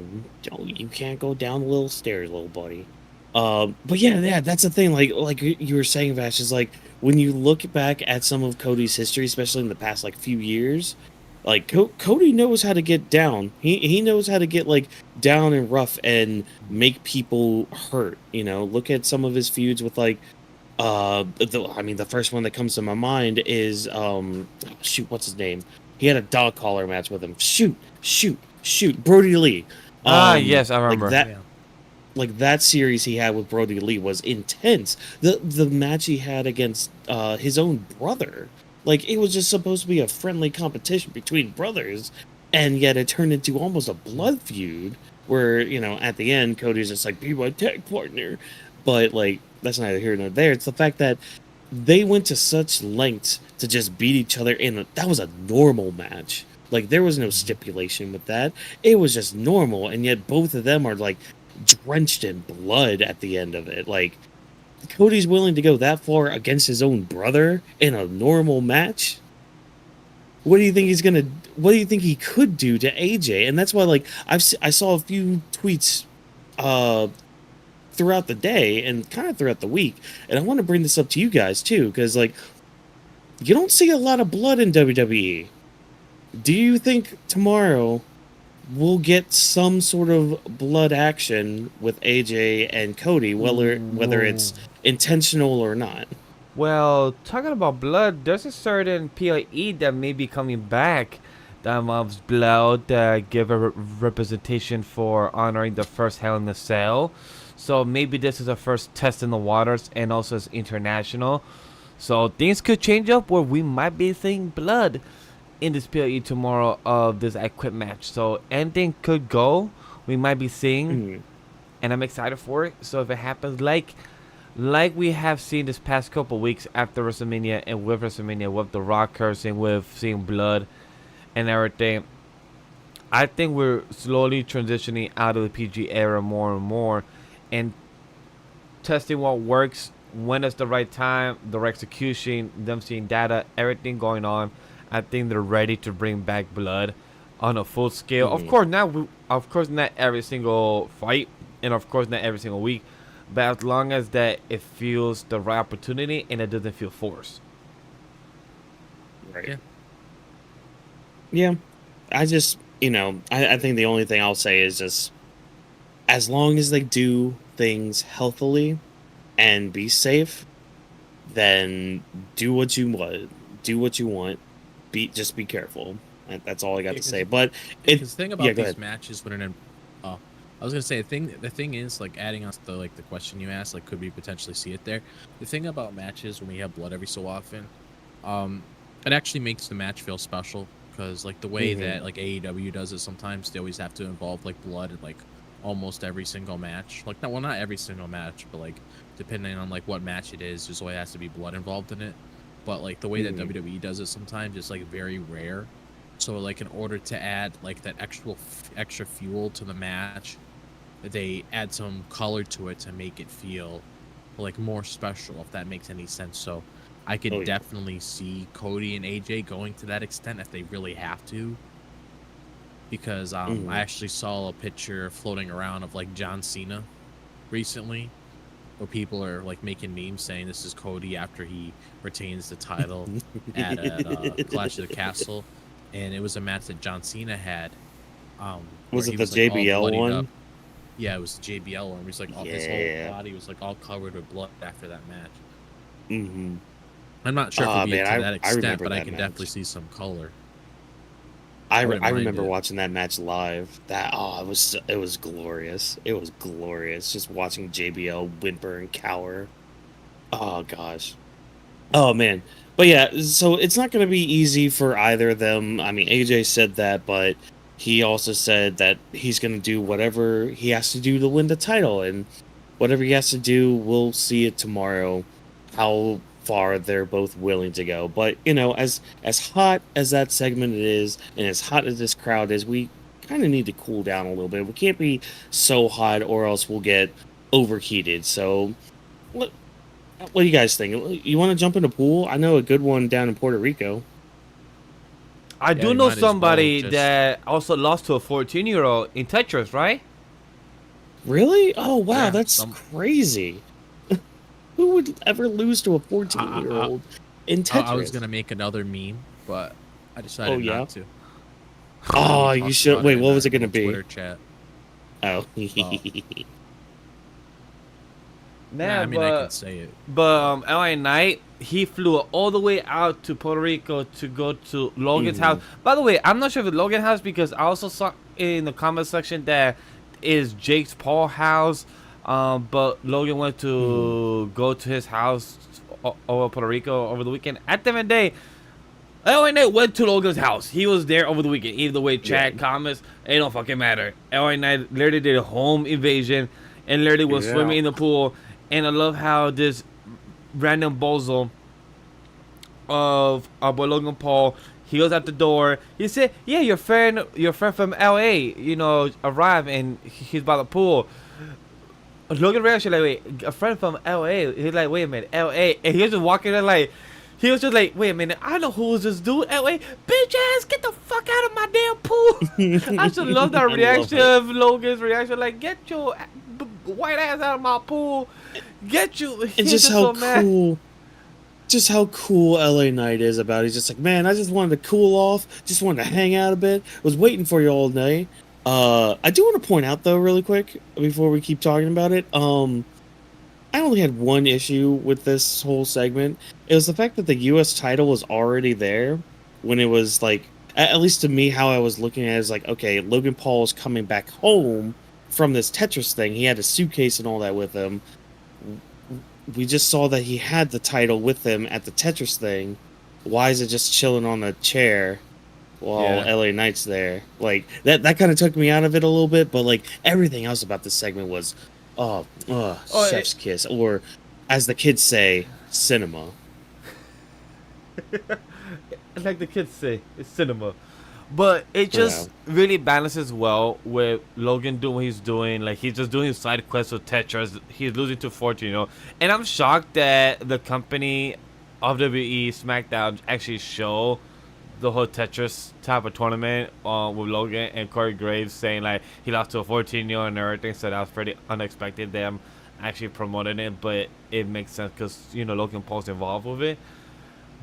S2: you can't go down the little stairs, little buddy. But yeah, that's the thing. Like you were saying, Vash, is like when you look back at some of Cody's history, especially in the past few years, like Cody knows how to get down. He knows how to get down and rough and make people hurt. Look at some of his feuds with the first one that comes to my mind is what's his name? He had a dog collar match with him. Shoot, Brody Lee.
S1: Yes, I remember.
S2: That series he had with Brody Lee was intense. The match he had against his own brother, it was just supposed to be a friendly competition between brothers, and yet it turned into almost a blood feud where, at the end, Cody's just like, be my tag partner. But, that's neither here nor there. It's the fact that they went to such lengths to just beat each other that was a normal match. There was no stipulation with that. It was just normal, and yet both of them are, drenched in blood at the end of it. Cody's willing to go that far against his own brother in a normal match? What do you think he could do to AJ? And that's why, I saw a few tweets throughout the day and kind of throughout the week, and I want to bring this up to you guys, too, because, you don't see a lot of blood in WWE. Do you think tomorrow we'll get some sort of blood action with AJ and Cody, whether it's intentional or not?
S1: Well, talking about blood, there's a certain PLE that may be coming back that involves blood that give a representation for honoring the first Hell in a Cell. So maybe this is a first test in the waters, and also it's international. So things could change up where we might be seeing blood in this PLE tomorrow of this I Quit match. So anything could go. We might be seeing, and I'm excited for it. So if it happens, like we have seen this past couple weeks after WrestleMania and with WrestleMania, with The Rock cursing, with seeing blood and everything, I think we're slowly transitioning out of the PG era more and more, and testing what works, when it's the right time, the right execution, them seeing data, everything going on. I think they're ready to bring back blood on a full scale. Of course, not every single fight, and of course not every single week, but as long as that it feels the right opportunity and it doesn't feel forced.
S2: Right. Yeah. I just, I think the only thing I'll say is just, as long as they do things healthily and be safe, then do what you want. Just be careful. That's all I got to say. But
S3: the thing about these matches, I was gonna say the thing is, adding on to the question you asked, could we potentially see it there? The thing about matches when we have blood every so often, it actually makes the match feel special, because the way that AEW does it, sometimes they always have to involve blood and almost every single match. Like, not every single match, but like depending on like what match it is, there's always has to be blood involved in it. But like the way that WWE does it sometimes, it's like very rare. So like in order to add like that extra fuel to the match, they add some color to it to make it feel like more special, if that makes any sense. So I could definitely see Cody and AJ going to that extent if they really have to. Because I actually saw a picture floating around of like John Cena recently, where people are like making memes saying this is Cody after he retains the title at Clash of the Castle, and it was a match that John Cena had.
S2: Was it the JBL one?
S3: Up. Yeah, it was the JBL one. It was like his whole body was like all covered with blood after that match. I'm not sure if it'll be to that extent, but I can definitely see some color.
S2: I remember watching that match live. It was glorious. It was glorious just watching JBL whimper and cower. Oh gosh. Oh man. But yeah, so it's not going to be easy for either of them. I mean, AJ said that, but he also said that he's going to do whatever he has to do to win the title, and whatever he has to do, we'll see it tomorrow how far they're both willing to go. But you know, as hot as that segment is, and as hot as this crowd is, we kind of need to cool down a little bit. We can't be so hot, or else we'll get overheated. So, what do you guys think? You want to jump in the pool? I know a good one down in Puerto Rico.
S1: I do know somebody that also lost to a 14-year-old in Tetris, right?
S2: Really? Oh wow, that's crazy. Who would ever lose to a 14-year-old in Tetris?
S3: I was going to make another meme, but I decided not to.
S2: Oh, you should. Wait, what was it going to be?
S3: Twitter chat.
S2: Oh.
S1: Nah,
S3: I mean, I can say it.
S1: But LA Knight, he flew all the way out to Puerto Rico to go to Logan's house. By the way, I'm not sure if it's Logan's house, because I also saw in the comment section that is Jake's Paul house. But Logan went to go to his house over Puerto Rico over the weekend. At the end of the day, LA Knight went to Logan's house. He was there over the weekend. Either way, chat, comments, it don't fucking matter. LA Knight literally did a home invasion and literally was swimming in the pool. And I love how this random bozo of our boy Logan Paul, he goes out the door. He said, "Yeah, your friend from LA, you know, arrived and he's by the pool." Logan reaction like, "Wait, a friend from LA?" He's like, "Wait a minute, LA?" And he was just walking there like, he was just like, "Wait a minute, I know who is this dude, LA? Bitch ass, get the fuck out of my damn pool." I just love that reaction of Logan's reaction, like, "Get your white ass out of my pool, get you."
S2: And just how cool, just how cool LA Knight is about it. He's just like, "Man, I just wanted to cool off, just wanted to hang out a bit, was waiting for you all day." I do want to point out though, really quick, before we keep talking about it, I only had one issue with this whole segment. It was the fact that the U.S. title was already there when it was like, at least to me, how I was looking at it is like, okay, Logan Paul is coming back home from this Tetris thing. He had a suitcase and all that with him. We just saw that he had the title with him at the Tetris thing. Why is it just chilling on a chair while LA Knight's there? Like, that kind of took me out of it a little bit, but like everything else about this segment was chef's kiss, or as the kids say, cinema.
S1: Like the kids say, it's cinema. But it just really balances well with Logan doing what he's doing. Like, he's just doing his side quests with Tetris. He's losing to Fortune, you know. And I'm shocked that the company of WWE Smackdown actually show the whole Tetris type of tournament with Logan and Corey Graves saying like he lost to a 14-year-old and everything. So that was pretty unexpected, them actually promoting it. But it makes sense because, you know, Logan Paul's involved with it.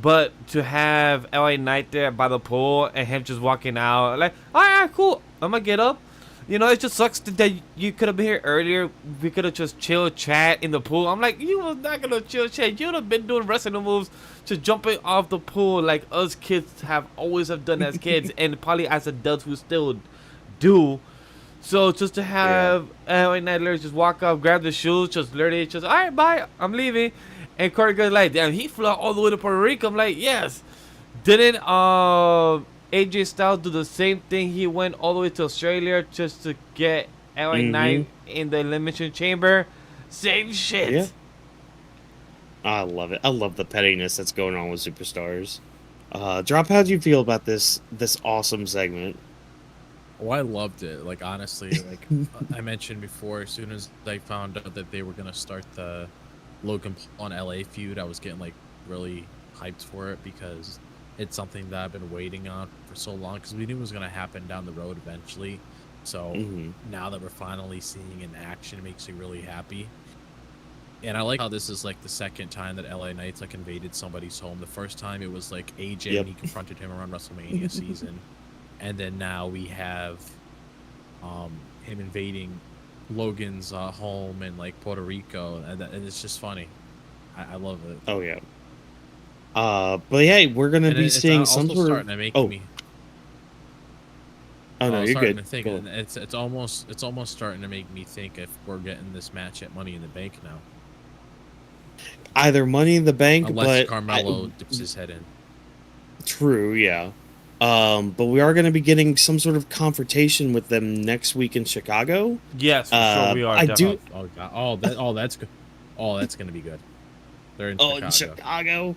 S1: But to have LA Knight there by the pool and him just walking out like, all right, cool, I'm gonna get up. You know, it just sucks that you could have been here earlier. We could have just chill chat in the pool. I'm like, you was not gonna chill chat. You would have been doing wrestling moves, just jumping off the pool like us kids have always have done as kids, and probably as adults we still do. So just to have LA Knight literally just walk up, grab the shoes, just literally just, all right, bye, I'm leaving. And Corey goes like, damn, he flew out all the way to Puerto Rico. I'm like, yes. Didn't AJ Styles do the same thing? He went all the way to Australia just to get LA Knight in the Elimination Chamber. Same shit.
S2: Yeah. I love it. I love the pettiness that's going on with superstars. Drop, how do you feel about this awesome segment?
S3: Oh, I loved it. Like, honestly, like I mentioned before, as soon as I found out that they were gonna start the Logan Paul and LA feud, I was getting like really hyped for it because it's something that I've been waiting on for so long because we knew it was gonna happen down the road eventually. So now that we're finally seeing in action, it makes me really happy. And I like how this is like the second time that LA Knight's like invaded somebody's home. The first time it was like AJ and he confronted him around WrestleMania season. And then now we have him invading Logan's home in like Puerto Rico, and it's just funny. I love it.
S2: Oh yeah. But yeah, we're gonna be seeing some sort of.
S3: Starting to make me.
S2: Oh no, you're good.
S3: Cool. It's almost starting to make me think if we're getting this match at Money in the Bank now.
S2: Either Money in the Bank,
S3: unless
S2: but
S3: Carmelo dips his head in.
S2: True, yeah. But we are going to be getting some sort of confrontation with them next week in Chicago.
S1: Yes, for sure we are.
S2: I do.
S3: Oh god. That's good. Oh, that's going to be good. They're in Chicago.
S2: In Chicago.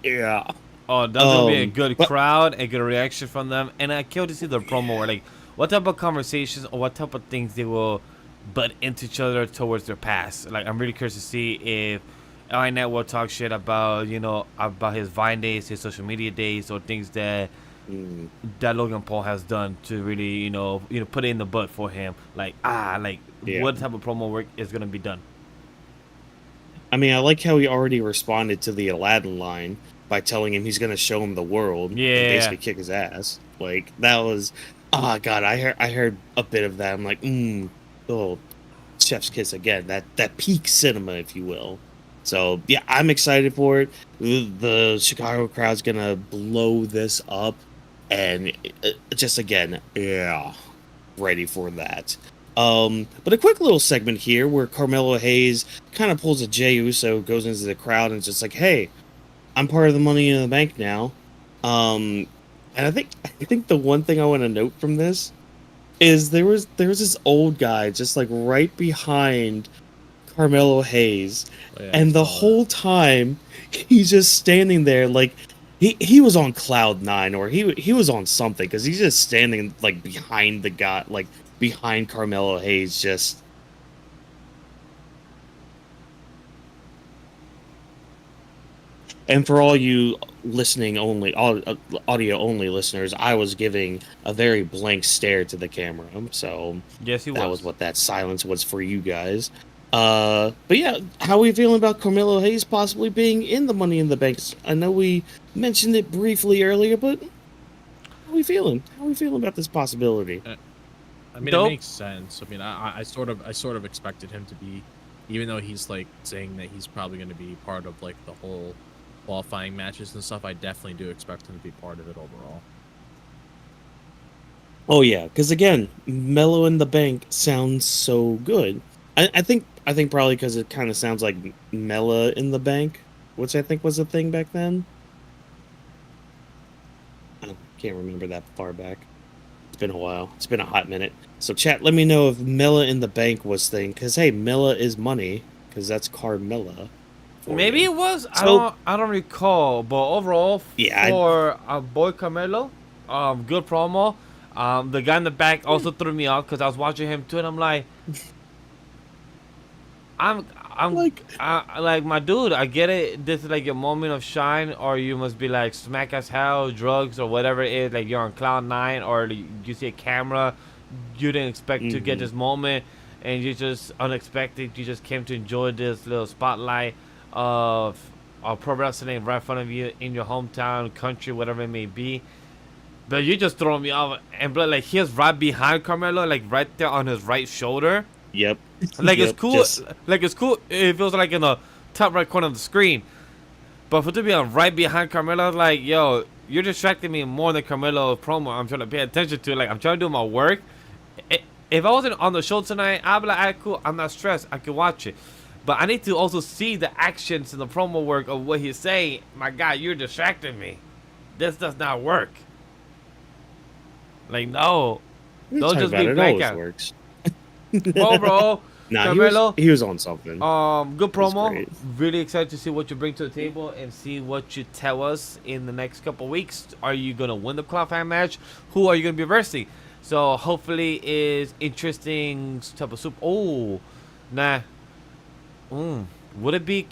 S2: Yeah.
S1: Oh, that's gonna be a good crowd, a good reaction from them, and I can't wait to see the promo where like what type of conversations or what type of things they will butt into each other towards their past. Like I'm really curious to see if LA Knight will talk shit about about his Vine days, his social media days, or things that Logan Paul has done to really put it in the butt for him. Like what type of promo work is gonna be done.
S2: I mean, I like how he already responded to the Aladdin line by telling him he's gonna show him the world.
S1: Yeah.
S2: And basically kick his ass. Like that was, oh god, I heard a bit of that. I'm like, oh, chef's kiss again. That peak cinema, if you will. So yeah, I'm excited for it. The Chicago crowd's gonna blow this up, and just again, yeah, ready for that. But a quick little segment here where Carmelo Hayes kind of pulls a Jey Uso, goes into the crowd, and it's just like, hey, I'm part of the Money in the Bank now. And I think the one thing I want to note from this is there was this old guy just like right behind Carmelo Hayes, and the whole time he's just standing there like he was on cloud 9 or he was on something because he's just standing like behind the guy, like behind Carmelo Hayes, just and for all you listening only, audio only listeners, I was giving a very blank stare to the camera, so
S1: yes,
S2: that was what that silence was for you guys. But yeah, how are we feeling about Carmelo Hayes possibly being in the Money in the Bank? I know we mentioned it briefly earlier, but how are we feeling? How are we feeling about this possibility?
S3: I mean, it makes sense. I mean, I sort of expected him to be, even though he's like saying that he's probably going to be part of like the whole qualifying matches and stuff. I definitely do expect him to be part of it overall.
S2: Oh yeah, because again, Mellow in the Bank sounds so good. I think probably because it kind of sounds like Mella in the Bank, which I think was a thing back then. I can't remember that far back. It's been a while. It's been a hot minute. So chat, let me know if Mella in the Bank was thing, because hey, Mella is money, because that's Carmella.
S1: Maybe it was. So, I don't recall, but overall,
S2: yeah,
S1: for boy Carmelo, good promo. The guy in the back also threw me off because I was watching him too, and I'm like, I'm like my dude. I get it. This is like your moment of shine, or you must be like smack as hell, drugs or whatever it is. Like you're on cloud 9, or you see a camera, you didn't expect to get this moment, and you just unexpected. You just came to enjoy this little spotlight of pro wrestling right in front of you in your hometown, country, whatever it may be. But you just throw me off, and like he was right behind Carmelo, like right there on his right shoulder.
S2: Yep.
S1: Like it's cool. Like it's cool. It feels like in the top right corner of the screen. But for it to be right behind Carmelo, like yo, you're distracting me more than Carmelo's promo. I'm trying to pay attention to. Like I'm trying to do my work. If I wasn't on the show tonight, I'd be like, alright, cool. I'm not stressed. I can watch it. But I need to also see the actions and the promo work of what he's saying. My God, you're distracting me. This does not work. Like no, don't just be blank out.
S2: Works.
S1: Bro,
S2: Nah,
S1: Carmelo,
S2: he was on something.
S1: good
S2: was
S1: promo.
S2: great.
S1: Really excited to see what you bring to the table and see what you tell us in the next couple weeks. Are you gonna win the qualifying match? Who are you gonna be versing? So hopefully is interesting type of soup. Oh, nah. Would it be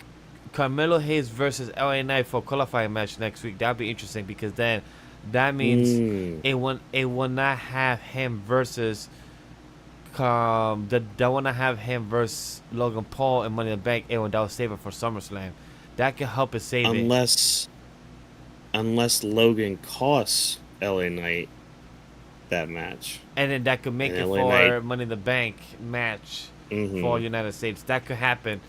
S1: Carmelo Hayes versus LA Knight for a qualifying match next week? That'd be interesting because then that means it will not have him versus that want to have him versus Logan Paul and Money in the Bank. And that will save it for SummerSlam. That could help it save it.
S2: Unless Logan costs LA Knight that match,
S1: And then that could make
S2: and
S1: it
S2: LA
S1: for
S2: Knight.
S1: Money in the Bank match
S2: Mhm.
S1: for United States. That could happen.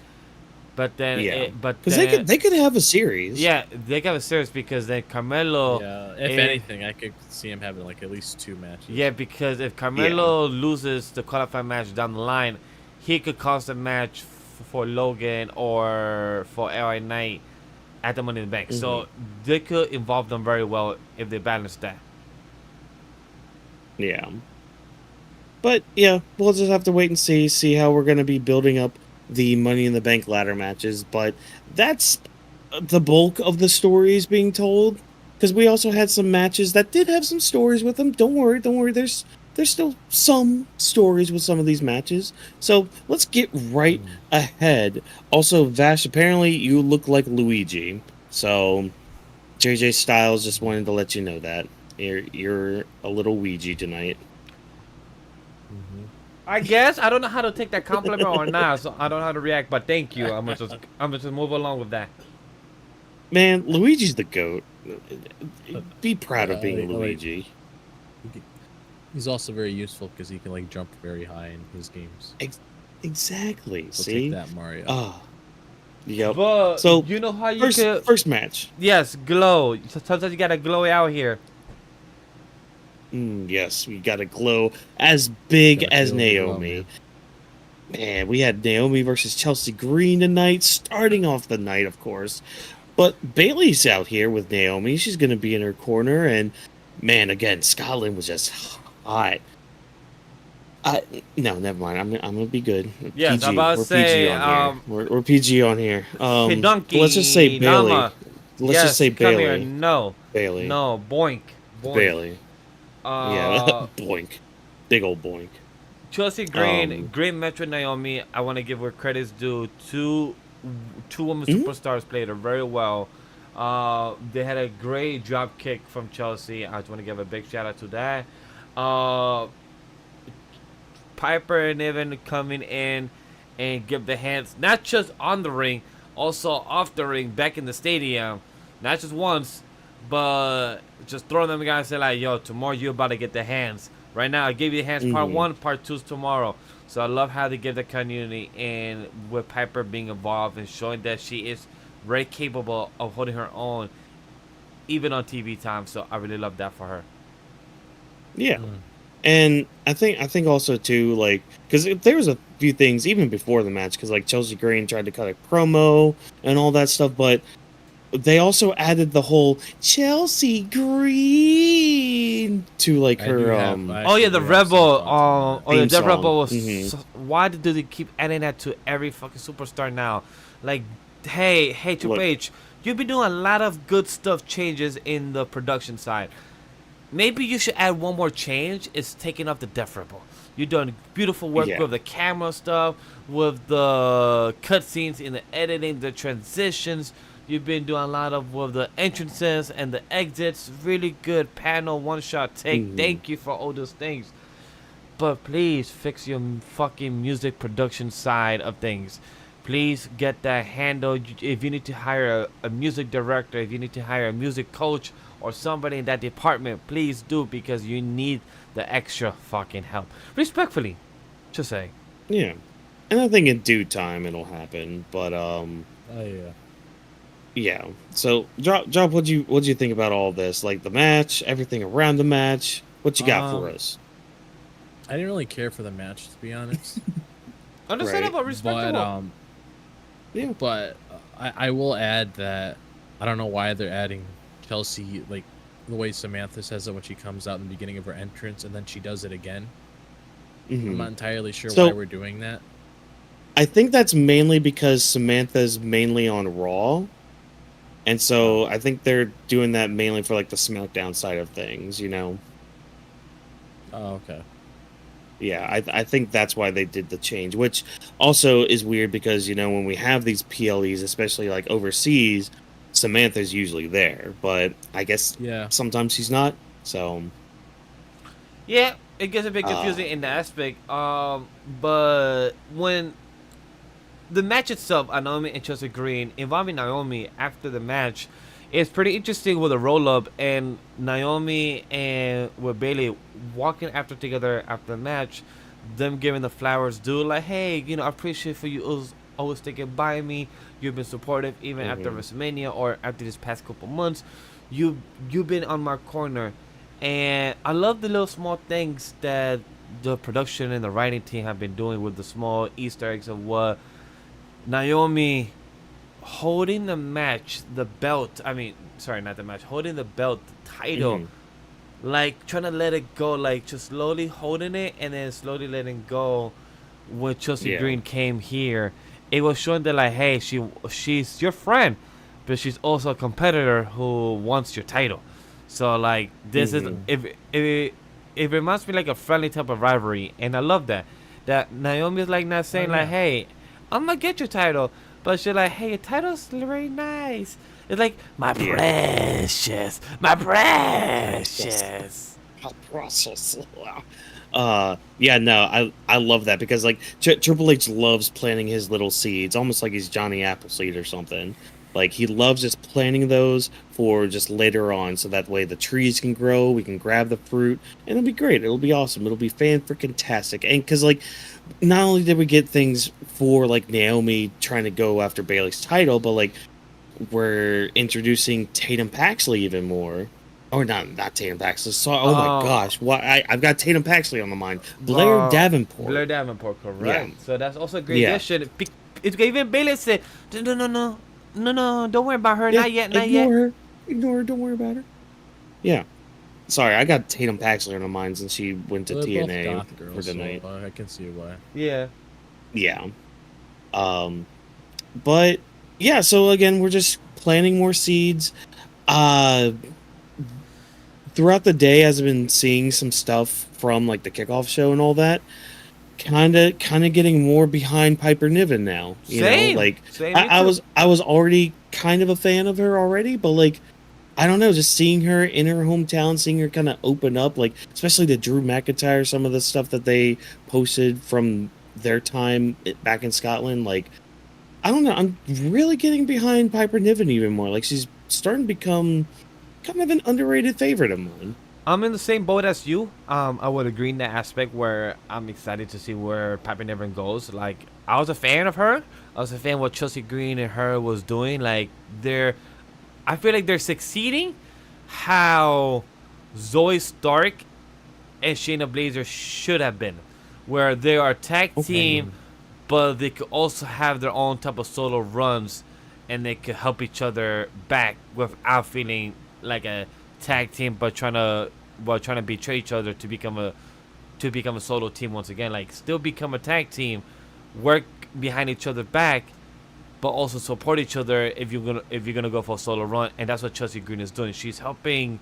S1: But then,
S2: Yeah,
S1: but
S2: because
S1: then,
S2: they could have a series.
S1: yeah, they got a serious because then Carmelo.
S3: Yeah, if anything, I could see him having like at least 2 matches.
S1: Yeah, because if Carmelo loses the qualifying match down the line, he could cost a match for Logan or for LA Knight at the Money in the Bank. So they could involve them very well if they balance that.
S2: Yeah. But yeah, we'll just have to wait and see how we're going to be building up the Money in the Bank ladder matches. But that's the bulk of the stories being told, because we also had some matches that did have some stories with them. Don't worry. There's still some stories with some of these matches. So let's get right ahead. Also, Vash, apparently you look like Luigi. So JJ Styles just wanted to let you know that you're a little Ouija tonight.
S1: I guess I don't know how to take that compliment or not, so I don't know how to react. But thank you. I'm gonna just move along with that.
S2: Man, Luigi's the GOAT. Be proud of being Luigi.
S3: He's also very useful because he can like jump very high in his games.
S2: Exactly.
S3: So
S2: See?
S3: take that, Mario.
S2: Yep.
S1: But
S2: So
S1: you know how you
S2: first match.
S1: Yes, glow. Sometimes you gotta glow out here.
S2: Yes, we got a glow as big
S3: Gotta
S2: as
S3: feel the glow,
S2: Naomi. Man, we had Naomi versus Chelsea Green tonight, starting off the night, of course. But Bayley's out here with Naomi. She's going to be in her corner. And, man, again, Scotland was just hot. No, never mind. I'm going to be good.
S1: Yes,
S2: PG.
S1: I'm about to
S2: We're
S1: say,
S2: PG on here. We're PG on here.
S1: Donkey,
S2: let's just say Bayley.
S1: Nama.
S2: Let's just say
S1: come
S2: Bayley.
S1: Here. No.
S2: Bayley.
S1: No. Boink.
S2: Bayley. Yeah, boink. Big old boink.
S1: Chelsea Green, great match with Naomi. I want to give her credits due. Two women superstars played her very well. They had a great drop kick from Chelsea. I just want to give a big shout out to that. Piper Niven coming in and give the hands, not just on the ring, also off the ring, back in the stadium. Not just once, but just throwing them guys and say like, yo, tomorrow you're about to get the hands. Right now, I gave you the hands part 1, part 2's tomorrow. So I love how they give the community, and with Piper being involved and showing that she is very capable of holding her own, even on TV time. So I really love that for her.
S2: Yeah. And I think also too, like, because there was a few things even before the match, because like Chelsea Green tried to cut a promo and all that stuff, but they also added the whole Chelsea Green to like her
S1: the Rebel the Death
S2: song.
S1: Rebel was why do they keep adding that to every fucking superstar now? Like, hey Triple H, you've been doing a lot of good stuff, changes in the production side. Maybe you should add one more change. It's taking off the Death Rebel. You're doing beautiful work with the camera stuff, with the cutscenes in the editing, the transitions. You've been doing a lot of with the entrances and the exits. Really good panel, one-shot take. Thank you for all those things. But please fix your fucking music production side of things. Please get that handled. If you need to hire a music director, if you need to hire a music coach or somebody in that department, please do, because you need the extra fucking help. Respectfully, just say.
S2: Yeah. And I think in due time it'll happen. But yeah. So drop what'd you think about all this? Like the match, everything around the match. What you got for us?
S3: I didn't really care for the match, to be honest.
S1: Understandable, respectable.
S3: But I will add that I don't know why they're adding Chelsea, like the way Samantha says it when she comes out in the beginning of her entrance, and then she does it again. I'm not entirely sure
S2: So-
S3: why we're doing that.
S2: I think that's mainly because Samantha's mainly on Raw. And so I think they're doing that mainly for like the SmackDown side of things, you know?
S3: Oh, okay.
S2: Yeah, I think that's why they did the change, which also is weird because, you know, when we have these PLEs, especially like overseas, Samantha's usually there, but I guess
S3: Yeah.
S2: sometimes she's not. So,
S1: Yeah, it gets a bit confusing in that aspect. But when the match itself, Naomi and Chelsea Green involving Naomi after the match, it's pretty interesting with a roll up and Naomi and with Bayley walking after together after the match, them giving the flowers due, like, hey, you know, I appreciate for you always sticking by me. You've been supportive even after WrestleMania or after this past couple months. You've been on my corner, and I love the little small things that the production and the writing team have been doing with the small Easter eggs of what Naomi holding the match, the belt. I mean, sorry, not the match. Holding the belt, the title, like trying to let it go, like just slowly holding it and then slowly letting go. When Chelsea Green came here, it was showing that like, hey, she's your friend, but she's also a competitor who wants your title. So like, this is it reminds me like a friendly type of rivalry, and I love that. That Naomi's like not saying like, hey, I'm gonna get your title, but she's like, hey, your title's very nice. It's like, my precious, my precious.
S2: Yeah, no, I love that because like Triple H loves planting his little seeds, almost like he's Johnny Appleseed or something. Like he loves just planting those for just later on, so that way the trees can grow, we can grab the fruit, and it'll be great. It'll be awesome. It'll be fan-freaking-tastic. And because like, not only did we get things for like Naomi trying to go after Bayley's title, but like we're introducing Tatum Paxley even more. Or not Tatum Paxley. So, oh my gosh, I've got Tatum Paxley on the mind. Blair Davenport.
S1: Blair Davenport, correct.
S2: Yeah.
S1: So that's also a great addition. It's even Bayley said, no, don't worry about her.
S2: Yeah,
S1: Not yet.
S2: Ignore her. Don't worry about her. Yeah. Sorry, I got Tatum Paxley on the mind since she went to
S3: They're
S2: TNA
S3: both goth girls,
S2: for the night.
S3: so I can see why.
S1: Yeah.
S2: Yeah. But yeah, so again, we're just planting more seeds. Throughout the day, as I've been seeing some stuff from like the kickoff show and all that, kind of getting more behind Piper Niven now. You know, like I was already kind of a fan of her already, but like I don't know, just seeing her in her hometown, seeing her kind of open up, like especially the Drew McIntyre, some of the stuff that they posted from their time back in Scotland, like I don't know, I'm really getting behind Piper Niven even more. Like she's starting to become kind of an underrated favorite of mine.
S1: I'm in the same boat as you. I would agree in that aspect where I'm excited to see where Piper Niven goes. Like, I was a fan of her. I was a fan of what Chelsea Green and her was doing. Like, I feel like they're succeeding how Zoe Stark and Shayna Baszler should have been. Where they are a tag team, but they could also have their own type of solo runs, and they could help each other back without feeling like a tag team, but trying to betray each other to become a solo team once again. Like, still become a tag team, work behind each other back, but also support each other if you're gonna go for a solo run. And that's what Chelsea Green is doing. She's helping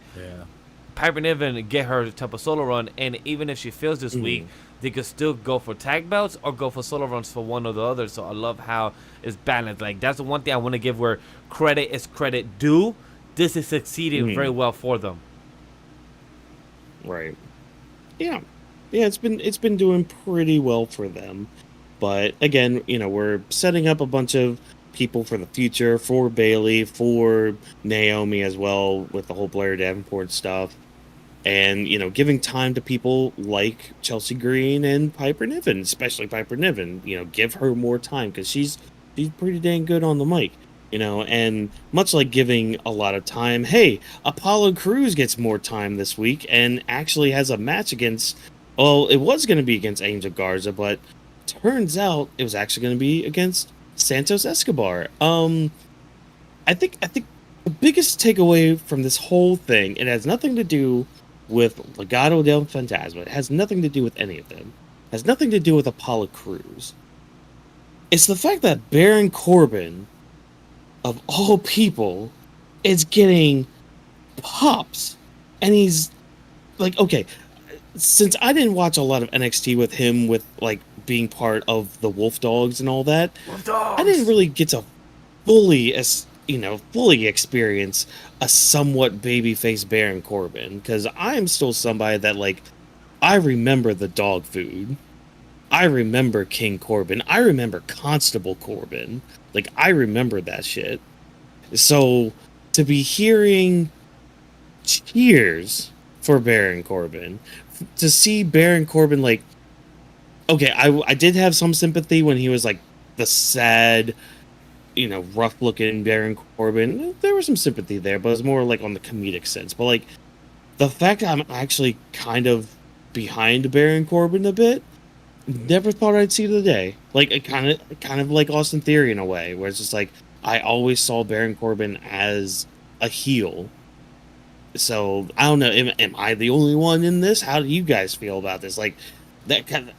S1: Piper Niven get her type of solo run, and even if she fails this week, they could still go for tag belts or go for solo runs for one or the other. So I love how it's balanced. Like, that's the one thing I want to give where credit is credit due. This is succeeding very well for them.
S2: Right. Yeah. It's been doing pretty well for them. But again, you know, we're setting up a bunch of people for the future, for Bayley, for Naomi as well, with the whole Blair Davenport stuff. And, you know, giving time to people like Chelsea Green and Piper Niven, especially Piper Niven. You know, give her more time because she's pretty dang good on the mic. You know, and much like giving a lot of time, hey, Apollo Crews gets more time this week and actually has a match against, well, it was going to be against Angel Garza, but turns out it was actually going to be against Santos Escobar. I think the biggest takeaway from this whole thing, it has nothing to do with Legado del Fantasma. It has nothing to do with any of them. has nothing to do with Apollo Crews. It's the fact that Baron Corbin, of all people, is getting pops. And he's like, okay, since I didn't watch a lot of NXT with him, with like being part of the Wolf Dogs and all that, I didn't really get to fully experience a somewhat babyface Baron Corbin, because I'm still somebody that, like, I remember the dog food. I remember King Corbin. I remember Constable Corbin. Like, I remember that shit. So, to be hearing cheers for Baron Corbin, to see Baron Corbin, like, okay, I did have some sympathy when he was, like, the sad, rough-looking Baron Corbin. There was some sympathy there, but it was more, like, on the comedic sense. But, like, the fact that I'm actually kind of behind Baron Corbin a bit, never thought I'd see the day. Like, it kind of like Austin Theory in a way, where it's just like, I always saw Baron Corbin as a heel. So, I don't know, am I the only one in this? How do you guys feel about this? Like, that kind of,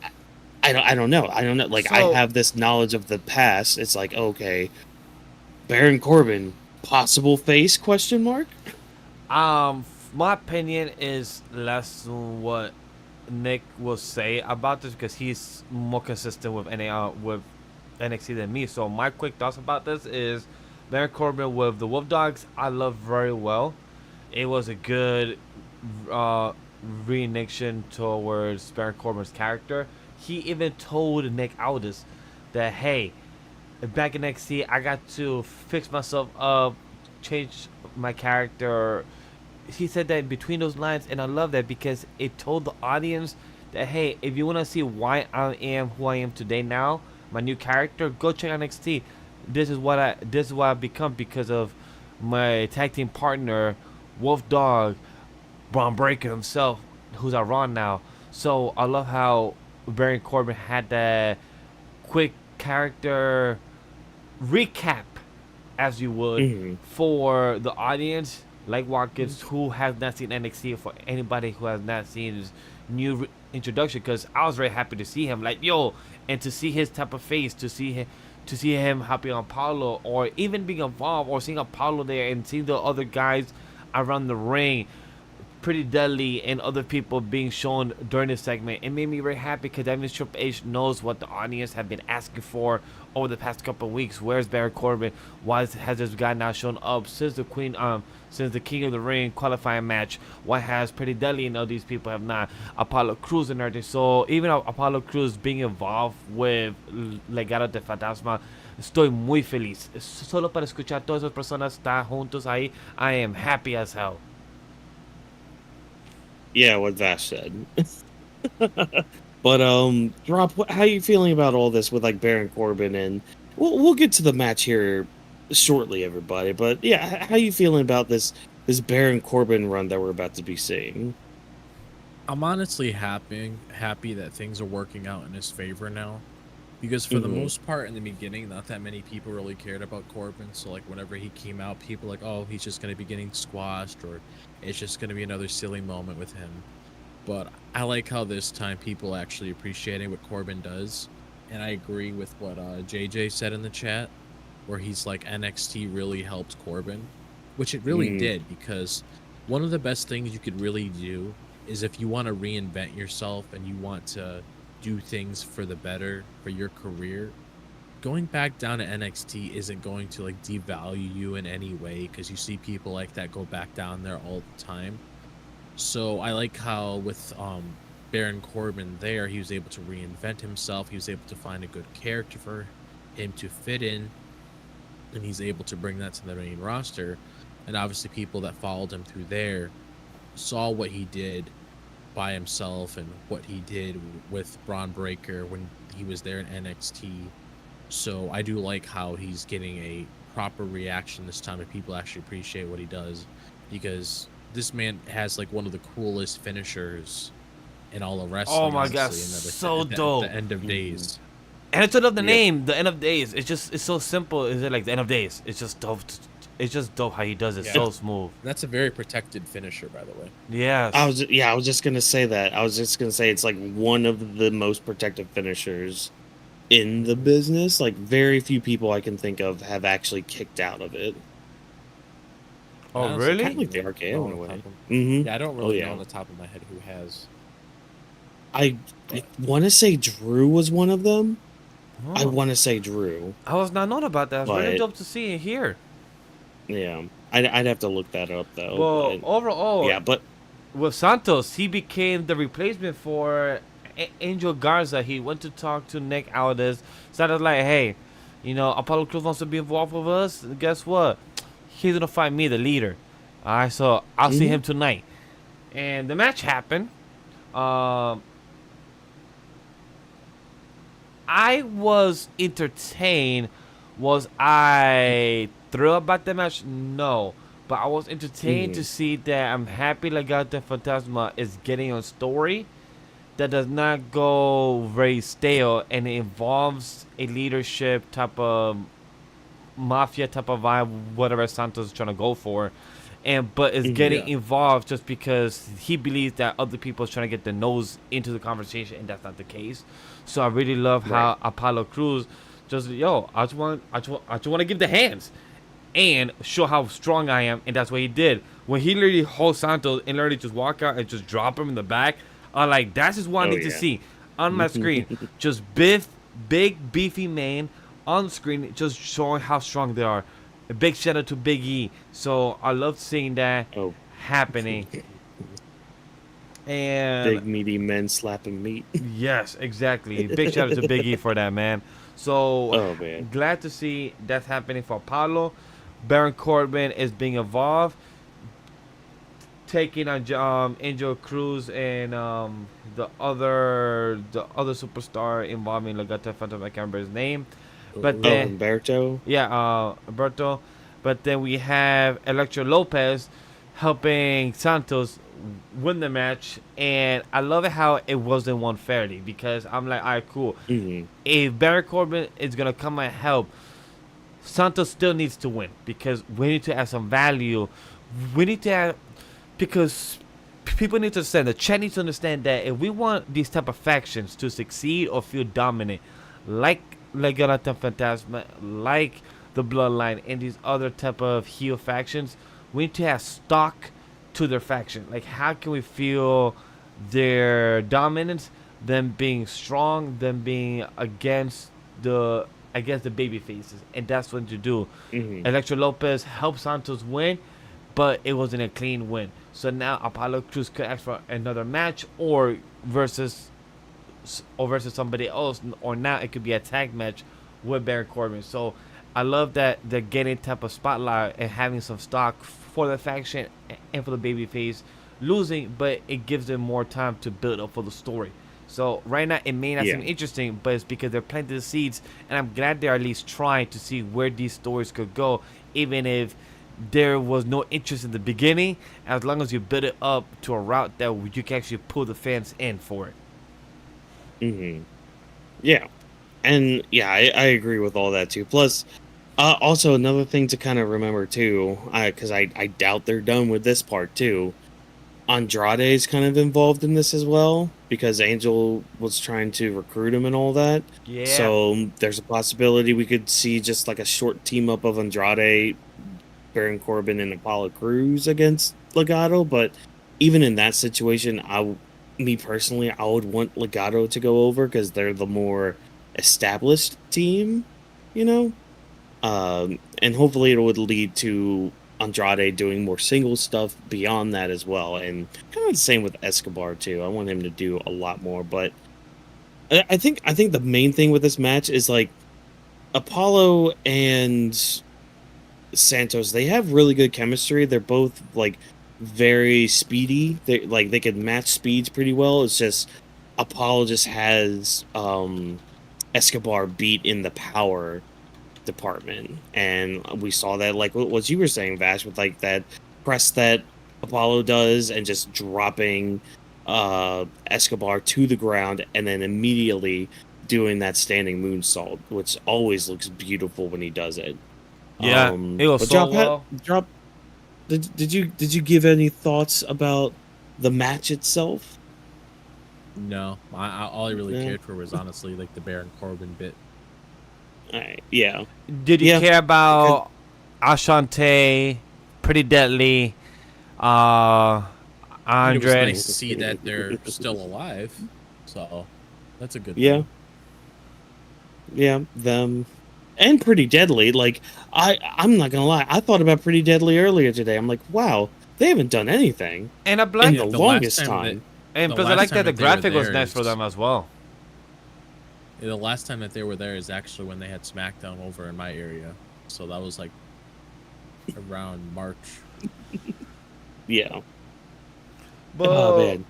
S2: I don't know. Like, I have this knowledge of the past. It's like, okay, Baron Corbin, possible face, question mark?
S1: My opinion is less than what Nick will say about this, because he's more consistent with NXT than me. So my quick thoughts about this is Baron Corbin with the Wolf Dogs, I love very well. It was a good reinvention towards Baron Corbin's character. He even told Nick Aldis that, hey, back in NXT, I got to fix myself up, change my character. He said that between those lines, and I love that, because it told the audience that, hey, if you want to see why I am who I am today now, my new character, go check out NXT. This is what I've become because of my tag team partner, Wolf Dog, Braun Breaker himself, who's on Raw now. So I love how Baron Corbin had that quick character recap, as you would, for the audience, like Whawkins, who has not seen NXT, for anybody who has not seen his new introduction, because I was very happy to see him, like, yo, and to see his type of face, to see him helping Apollo, or even being involved, or seeing Apollo there, and seeing the other guys around the ring, Pretty Deadly, and other people being shown during this segment. It made me very happy, because that means Triple H knows what the audience have been asking for over the past couple of weeks. Where's Baron Corbin? Why has this guy not shown up since the King of the Ring qualifying match? Why has Pretty Deadly and all these people have not? Apollo Crews and everything. So even Apollo Crews being involved with Legado de Fantasma, estoy muy feliz. Solo para escuchar todas esas personas estar juntos ahí, I am happy as hell.
S2: Yeah, what Vash said. But Drop, how are you feeling about all this with, like, Baron Corbin? And we'll get to the match here shortly, everybody. But yeah, how are you feeling about this Baron Corbin run that we're about to be seeing?
S3: I'm honestly happy that things are working out in his favor now, because for the most part in the beginning, not that many people really cared about Corbin. So, like, whenever he came out, people were like, oh, he's just going to be getting squashed, or it's just going to be another silly moment with him. But I like how this time people actually appreciating what Corbin does. And I agree with what JJ said in the chat, where he's like, NXT really helped Corbin, which it really did, because one of the best things you could really do is, if you want to reinvent yourself and you want to do things for the better for your career, going back down to NXT isn't going to, like, devalue you in any way, because you see people like that go back down there all the time. So I like how with Baron Corbin there, he was able to reinvent himself. He was able to find a good character for him to fit in, and he's able to bring that to the main roster. And obviously people that followed him through there saw what he did by himself and what he did with Braun Breaker when he was there in NXT. So I do like how he's getting a proper reaction this time, and people actually appreciate what he does, because this man has, like, one of the coolest finishers in all of wrestling.
S1: Oh my god, so dope.
S3: The End of Days.
S1: And I took up the name, the End of Days. It's so simple. Is it like the End of Days? It's just dope. it's just dope how he does it
S3: Yeah.
S1: so smooth.
S3: That's a very protected finisher, by the way.
S1: Yes.
S2: I was just gonna say that. I was just gonna say it's like one of the most protective finishers in the business. Like very few people I can think of have actually kicked out of it.
S1: Oh,
S3: Honestly,
S1: really?
S2: Kind of like the
S3: know
S2: RKO in
S3: on
S2: a
S3: the
S2: way.
S3: top of-
S2: Mm-hmm.
S3: Yeah, I don't
S2: Oh,
S3: really
S2: yeah.
S3: know on the top of my head who has.
S2: I want to say Drew was one of them. I
S1: Oh,
S2: want to say Drew.
S1: I was not known about that. It's really
S2: But-
S1: dope to see and hear.
S2: Yeah, I'd have to look that up though.
S1: Well,
S2: but,
S1: overall,
S2: yeah, but
S1: with Santos, he became the replacement for Angel Garza. He went to talk to Nick Aldis. Santos like, hey, you know, Apollo Cruz wants to be involved with us. And guess what? He's gonna fight me, the leader. All right, so I'll see him tonight. And the match happened. I was entertained. Was I thrilled about the match? No. But I was entertained to see that I'm happy Legado Fantasma is getting a story that does not go very stale and it involves a leadership type of mafia type of vibe, whatever Santos is trying to go for. But is getting involved just because he believes that other people is trying to get their nose into the conversation, and that's not the case. So I really love how Apollo Cruz just I just want to give the hands and show how strong I am, and that's what he did. When he literally holds Santos and literally just walk out and just drop him in the back, I'm like, that's just what I need to see on my screen. Just big beefy man on screen, just showing how strong they are. A big shout out to Big E. So I love seeing that happening. And
S2: big meaty men slapping meat.
S1: yes, exactly. Big shout out to Big E for that, man. So
S2: man.
S1: glad to see that's happening for Apollo. Baron Corbin is being involved, taking on Angel Cruz and the other superstar involving Legata Phantom. I can't remember his name. But then
S2: Humberto.
S1: Yeah, Alberto. But then we have Electra Lopez helping Santos win the match, and I love it how it wasn't won fairly, because I'm like, all right, cool. If Baron Corbin is gonna come and help, Santos still needs to win, because we need to add some value. We need to add, because people need to understand, the chat needs to understand that if we want these type of factions to succeed or feel dominant, like Legata Fantasma, like the Bloodline, and these other type of heel factions, we need to have stock to their faction. Like, how can we feel their dominance, them being strong, them being against the baby faces, and that's what to do. Electra Lopez helped Santos win, but it wasn't a clean win. So now Apollo Cruz could ask for another match or versus somebody else, or now it could be a tag match with Baron Corbin. So I love that they're getting type of spotlight and having some stock for the faction and for the babyface losing, but it gives them more time to build up for the story. So right now it may not seem interesting, but it's because they're planting the seeds, and I'm glad they're at least trying to see where these stories could go, even if there was no interest in the beginning. As long as you build it up to a route that you can actually pull the fans in for it.
S2: Yeah, and yeah, I agree with all that too. Plus, also another thing to kind of remember too, because I doubt they're done with this part too. Andrade's kind of involved in this as well, because Angel was trying to recruit him and all that.
S1: Yeah.
S2: So there's a possibility we could see just like a short team up of Andrade, Baron Corbin, and Apollo Crews against Legado. But even in that situation, me personally, I would want Legado to go over because they're the more established team, you know? And hopefully it would lead to Andrade doing more single stuff beyond that as well. And kind of the same with Escobar too. I want him to do a lot more. But I think the main thing with this match is like Apollo and Santos, they have really good chemistry. They're both like very speedy. They can match speeds pretty well. It's just Apollo just has Escobar beat in the power department, and we saw that, like what you were saying, Vash, with like that press that Apollo does and just dropping Escobar to the ground and then immediately doing that standing moonsault, which always looks beautiful when he does it.
S1: Yeah, it was
S2: But
S1: so well.
S2: Drop. Did you give any thoughts about the match itself?
S3: No, all I really
S2: No.
S3: cared for was honestly like the Baron Corbin bit.
S2: Alright, yeah.
S1: Did you
S2: Yeah.
S1: care about Ashante, Pretty Deadly,
S3: I mean, it was
S1: Andre?
S3: nice to see that they're still alive, so that's a good
S2: Yeah.
S3: thing.
S2: Yeah, them and Pretty Deadly. Like I'm not gonna lie, I thought about Pretty Deadly earlier today. I'm like, wow, they haven't done anything
S1: And a
S2: in
S1: black,
S2: the
S3: the
S2: longest
S3: last time
S2: time.
S1: and
S3: the
S1: plus I
S3: last
S1: like
S3: time
S1: that the
S3: that they were
S1: graphic was
S3: there
S1: nice for
S3: is-
S1: them as well.
S3: The last time that they were there is actually when they had SmackDown over in my area, so that was like around March.
S2: Yeah.
S1: But
S2: Oh man.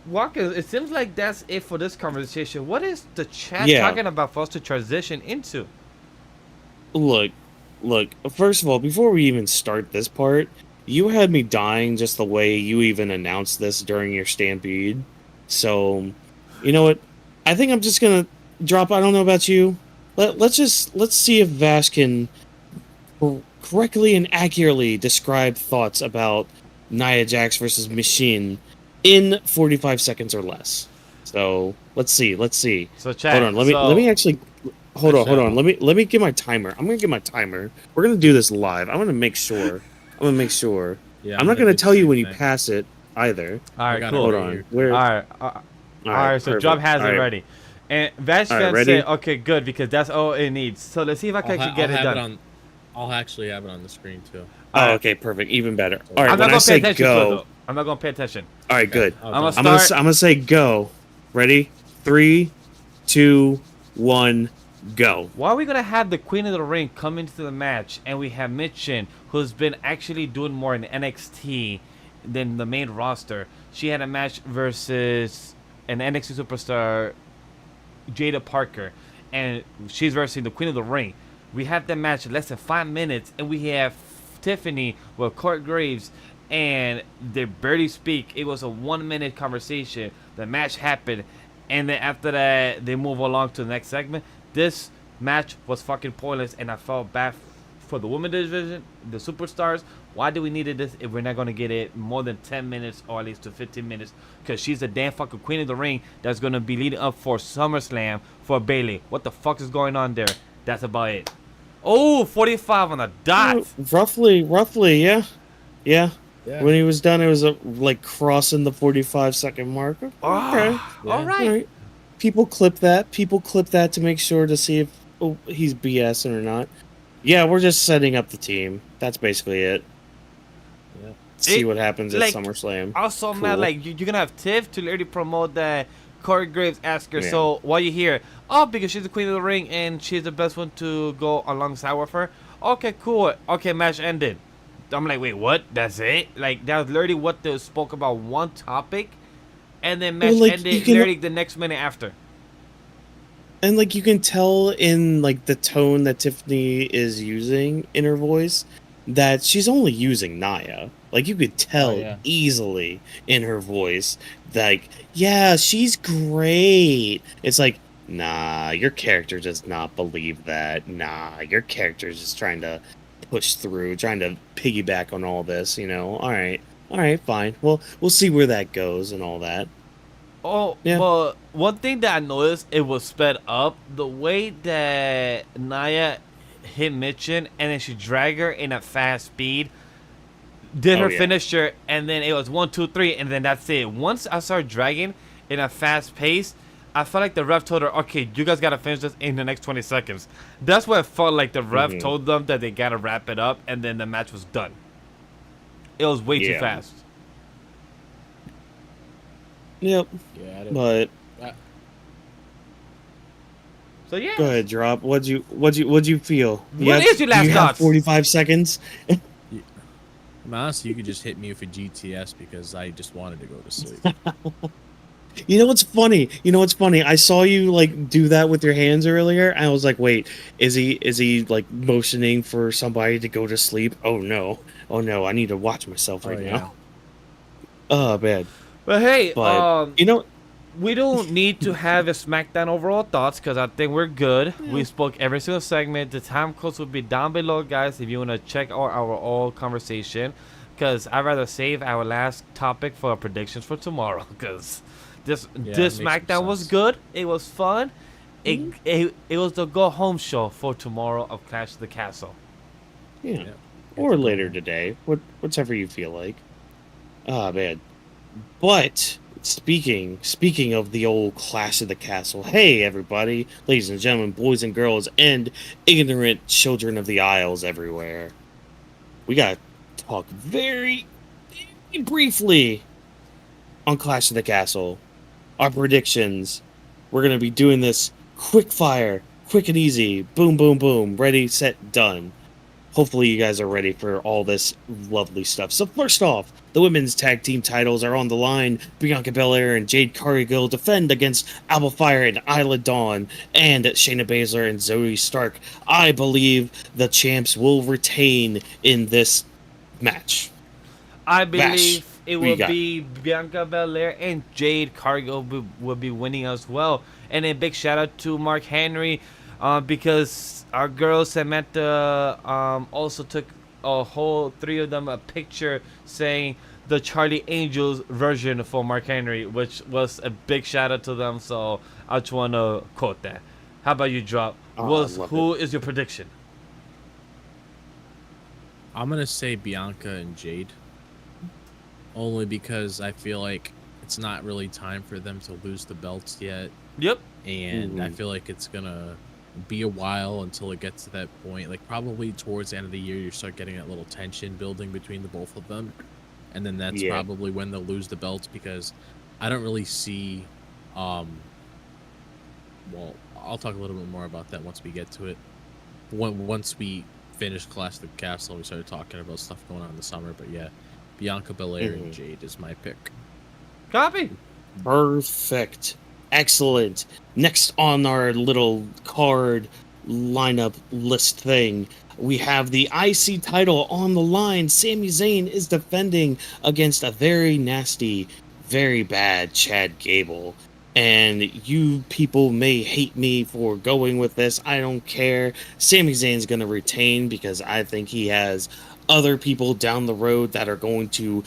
S1: Walker, it seems like that's it for this conversation. What is the chat
S2: Yeah.
S1: talking about for us to transition into?
S2: Look. First of all, before we even start this part, you had me dying just the way you even announced this during your stampede. So, you know what? I think I'm just gonna drop. I don't know about you. Let's see if Vash can correctly and accurately describe thoughts about Nia Jax versus Machine in 45 seconds or less. So let's see.
S1: So chat.
S2: Hold on. Let me actually. Hold on. Let me get my timer. I'm gonna get my timer. We're gonna do this live. I'm gonna make sure.
S3: Yeah,
S2: I'm not gonna tell you when you
S3: pass.
S2: pass it either.
S1: All right,
S3: got it
S1: cool.
S2: Hold
S3: right
S2: on.
S3: here.
S2: Where?
S1: All right. So
S2: perfect.
S1: Drop has
S2: All
S1: it
S2: right.
S1: ready, and Vash
S2: All right,
S1: fans
S2: ready?
S1: say, "Okay, good," because that's all it needs. So let's see if I can actually get it done.
S3: I'll actually have it on the screen too.
S2: Oh,
S1: Alright.
S2: okay, perfect. Even better. All
S1: I'm
S2: right,
S1: not
S2: when I
S1: gonna pay
S2: say
S1: attention to it,
S2: go.
S1: though. I'm not gonna pay attention.
S2: All right, good.
S3: Oh,
S1: I'm
S3: done.
S1: gonna
S2: I'm gonna say go. Ready? 3, 2, 1, go.
S1: Why are we gonna have the Queen of the Ring come into the match, and we have Mitchin, who's been actually doing more in NXT than the main roster? She had a match versus an NXT superstar, Jada Parker, and she's versing the Queen of the Ring. We have that match in less than 5 minutes, and we have Tiffany with Court Graves, and they barely speak. It was a 1 minute conversation. The match happened, and then after that, they move along to the next segment. This match was fucking pointless, and I felt bad for the women's division, the superstars. Why do we need this if we're not going to get it more than 10 minutes or at least to 15 minutes? Because she's the damn fucking Queen of the Ring that's going to be leading up for SummerSlam for Bayley. What the fuck is going on there? That's about it. Oh, 45 on the dot.
S2: Roughly, yeah.
S3: Yeah.
S2: When he was done, it was like crossing the 45-second mark. Okay.
S1: All right.
S2: People clip that to make sure to see if he's BSing or not. Yeah, we're just setting up the team. That's basically it.
S3: Yeah.
S2: See what happens at
S1: like,
S2: SummerSlam.
S1: Also,
S2: Cool.
S1: man, like you're gonna have Tiff to literally promote that. Corey Graves asked her,
S2: Yeah.
S1: so why you here? Oh, because she's the Queen of the Ring and she's the best one to go alongside with her. Okay, cool. Okay, match ended. I'm like, wait, what? That's it? Like that was literally what they spoke about, one topic, and then match
S2: Well, like,
S1: ended
S2: you can-
S1: literally the next minute after.
S2: And like you can tell in like the tone that Tiffany is using in her voice that she's only using Nia. Like you could tell
S3: yeah.
S2: easily in her voice, like, yeah, she's great. It's like, nah, your character does not believe that. Nah, your character is just trying to push through, trying to piggyback on all this, you know. All right, fine. Well, we'll see where that goes and all that.
S1: Oh,
S2: Yeah.
S1: but one thing that I noticed, it was sped up. The way that Nia hit Mitchin and then she dragged her in a fast speed, did
S2: Oh,
S1: her
S2: yeah.
S1: finisher, and then it was 1, 2, 3, and then that's it. Once I started dragging in a fast pace, I felt like the ref told her, okay, you guys got to finish this in the next 20 seconds. That's what it felt like the ref told them, that they got to wrap it up, and then the match was done. It was way too
S2: Yeah.
S1: fast.
S2: Yep.
S3: Yeah.
S2: But
S1: So yeah.
S2: go ahead, Drop. What'd you feel?
S1: What is your last
S2: do you have
S1: thoughts?
S2: 45 seconds?
S3: I'm honestly, you could just hit me with a GTS because I just wanted to go to sleep.
S2: You know what's funny? I saw you like do that with your hands earlier, and I was like, wait, is he like motioning for somebody to go to sleep? Oh no, I need to watch myself right now. Oh man.
S1: But hey,
S2: But you know,
S1: we don't need to have a SmackDown overall thoughts because I think we're good.
S2: Yeah.
S1: We spoke every single segment. The time codes will be down below, guys, if you want to check our all conversation. Because I'd rather save our last topic for our predictions for tomorrow. Because this
S3: makes some
S1: SmackDown was
S3: sense.
S1: good. It was fun. It was the go home show for tomorrow of Clash of the Castle.
S2: Yeah.
S3: Yeah.
S2: Or later today, whichever you feel like. Ah, man. But speaking of the old Clash of the Castle, hey everybody, ladies and gentlemen, boys and girls, and ignorant children of the Isles everywhere. We gotta talk very briefly on Clash of the Castle. Our predictions. We're gonna be doing this quick fire, quick and easy, boom, boom, boom, ready, set, done. Hopefully you guys are ready for all this lovely stuff. So first off, the women's tag team titles are on the line. Bianca Belair and Jade Cargill defend against Alba Fire and Isla Dawn and Shayna Baszler and Zoe Stark. I believe the champs will retain in this match.
S1: I
S2: Vash,
S1: believe it
S2: who you
S1: will
S2: got?
S1: be Bianca Belair and Jade Cargill will be winning as well. And a big shout out to Mark Henry because our girl Samantha also took a whole three of them a picture saying the Charlie Angels version for Mark Henry, which was a big shout out to them. So I just want to quote that. How about you, Drop?
S2: Oh, I love
S1: Who is your prediction?
S3: I'm gonna say Bianca and Jade, only because I feel like it's not really time for them to lose the belts yet,
S1: Yep.
S3: and I feel like it's gonna be a while until it gets to that point. Like probably towards the end of the year, you start getting that little tension building between the both of them, and then that's probably when they'll lose the belts because I don't really see. Well, I'll talk a little bit more about that once we get to it. Once we finish Clash of the Castle, we started talking about stuff going on in the summer. But yeah, Bianca Belair and Jade is my pick.
S1: Copy.
S2: Perfect. Excellent. Next on our little card lineup list thing, we have the IC title on the line. Sami Zayn is defending against a very nasty, very bad Chad Gable. And you people may hate me for going with this. I don't care. Sami Zayn's going to retain because I think he has other people down the road that are going to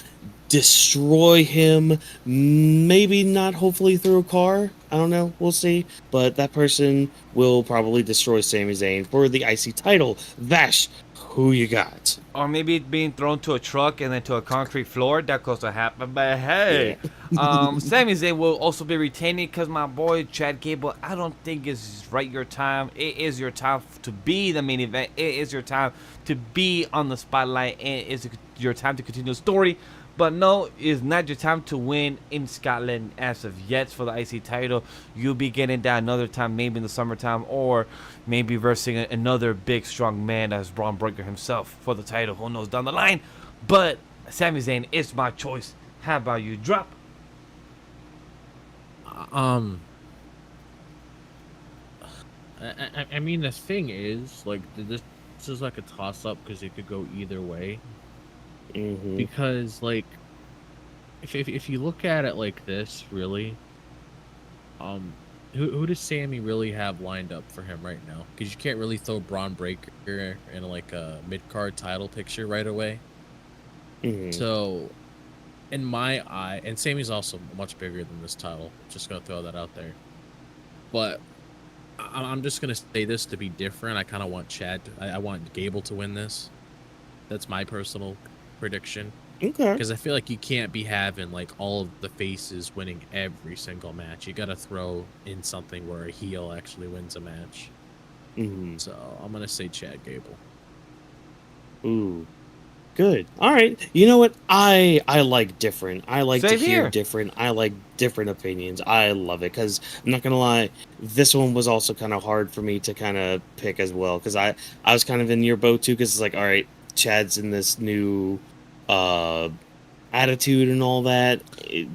S2: destroy him. Maybe not, hopefully, through a car. I don't know. We'll see. But that person will probably destroy Sami Zayn for the IC title. Vash, who you got?
S1: Or maybe it being thrown to a truck and then to a concrete floor. That could also happen. But hey, Sami Zayn will also be retaining because my boy Chad Gable, I don't think is right your time. It is your time to be the main event. It is your time to be on the spotlight. And it's your time to continue the story. But no, it's not your time to win in Scotland as of yet for the IC title. You'll be getting that another time, maybe in the summertime, or maybe versing another big, strong man as Braun Breaker himself for the title. Who knows down the line? But Sami Zayn is my choice. How about you, Drop?
S3: I mean, the thing is, like, this is like a toss-up because it could go either way. Because, like, if you look at it like this, really, who does Sammy really have lined up for him right now? Because you can't really throw Braun Breaker in like a mid-card title picture right away. So, in my eye, and Sammy's also much bigger than this title. Just gonna throw that out there. But I'm just gonna say this to be different. I kind of want Chad. I want Gable to win this. That's my personal prediction.
S2: Okay.
S3: Because I feel like you can't be having like all of the faces winning every single match. You got to throw in something where a heel actually wins a match. So I'm gonna say Chad Gable.
S2: Ooh, good. All right. You know what? I like different. I like
S1: Same
S2: to hear
S1: here.
S2: different. I like different opinions. I love it because I'm not gonna lie. This one was also kind of hard for me to kind of pick as well because I was kind of in your boat too because it's like, all right, Chad's in this new attitude and all that.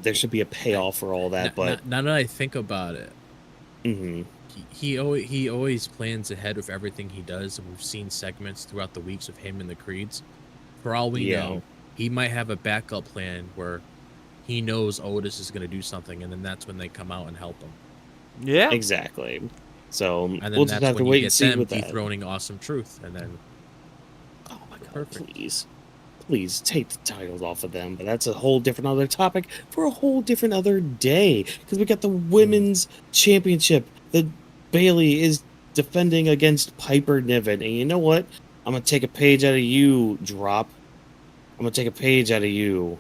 S2: There should be a payoff for all that. But
S3: now that I think about it, he always plans ahead with everything he does, and we've seen segments throughout the weeks of him and the Creeds. For all we know, he might have a backup plan where he knows Otis is going to do something, and then that's when they come out and help him.
S1: Yeah.
S2: Exactly. So
S3: And then
S2: we'll just
S3: that's
S2: have to
S3: when you
S2: wait
S3: get
S2: and see
S3: them
S2: with that.
S3: dethroning Awesome Truth, and then
S2: Oh my god,
S3: perfect.
S2: please take the titles off of them. But that's a whole different other topic for a whole different other day. Because we got the women's championship that Bayley is defending against Piper Niven. And you know what? I'm going to take a page out of you, Drop. I'm going to take a page out of you.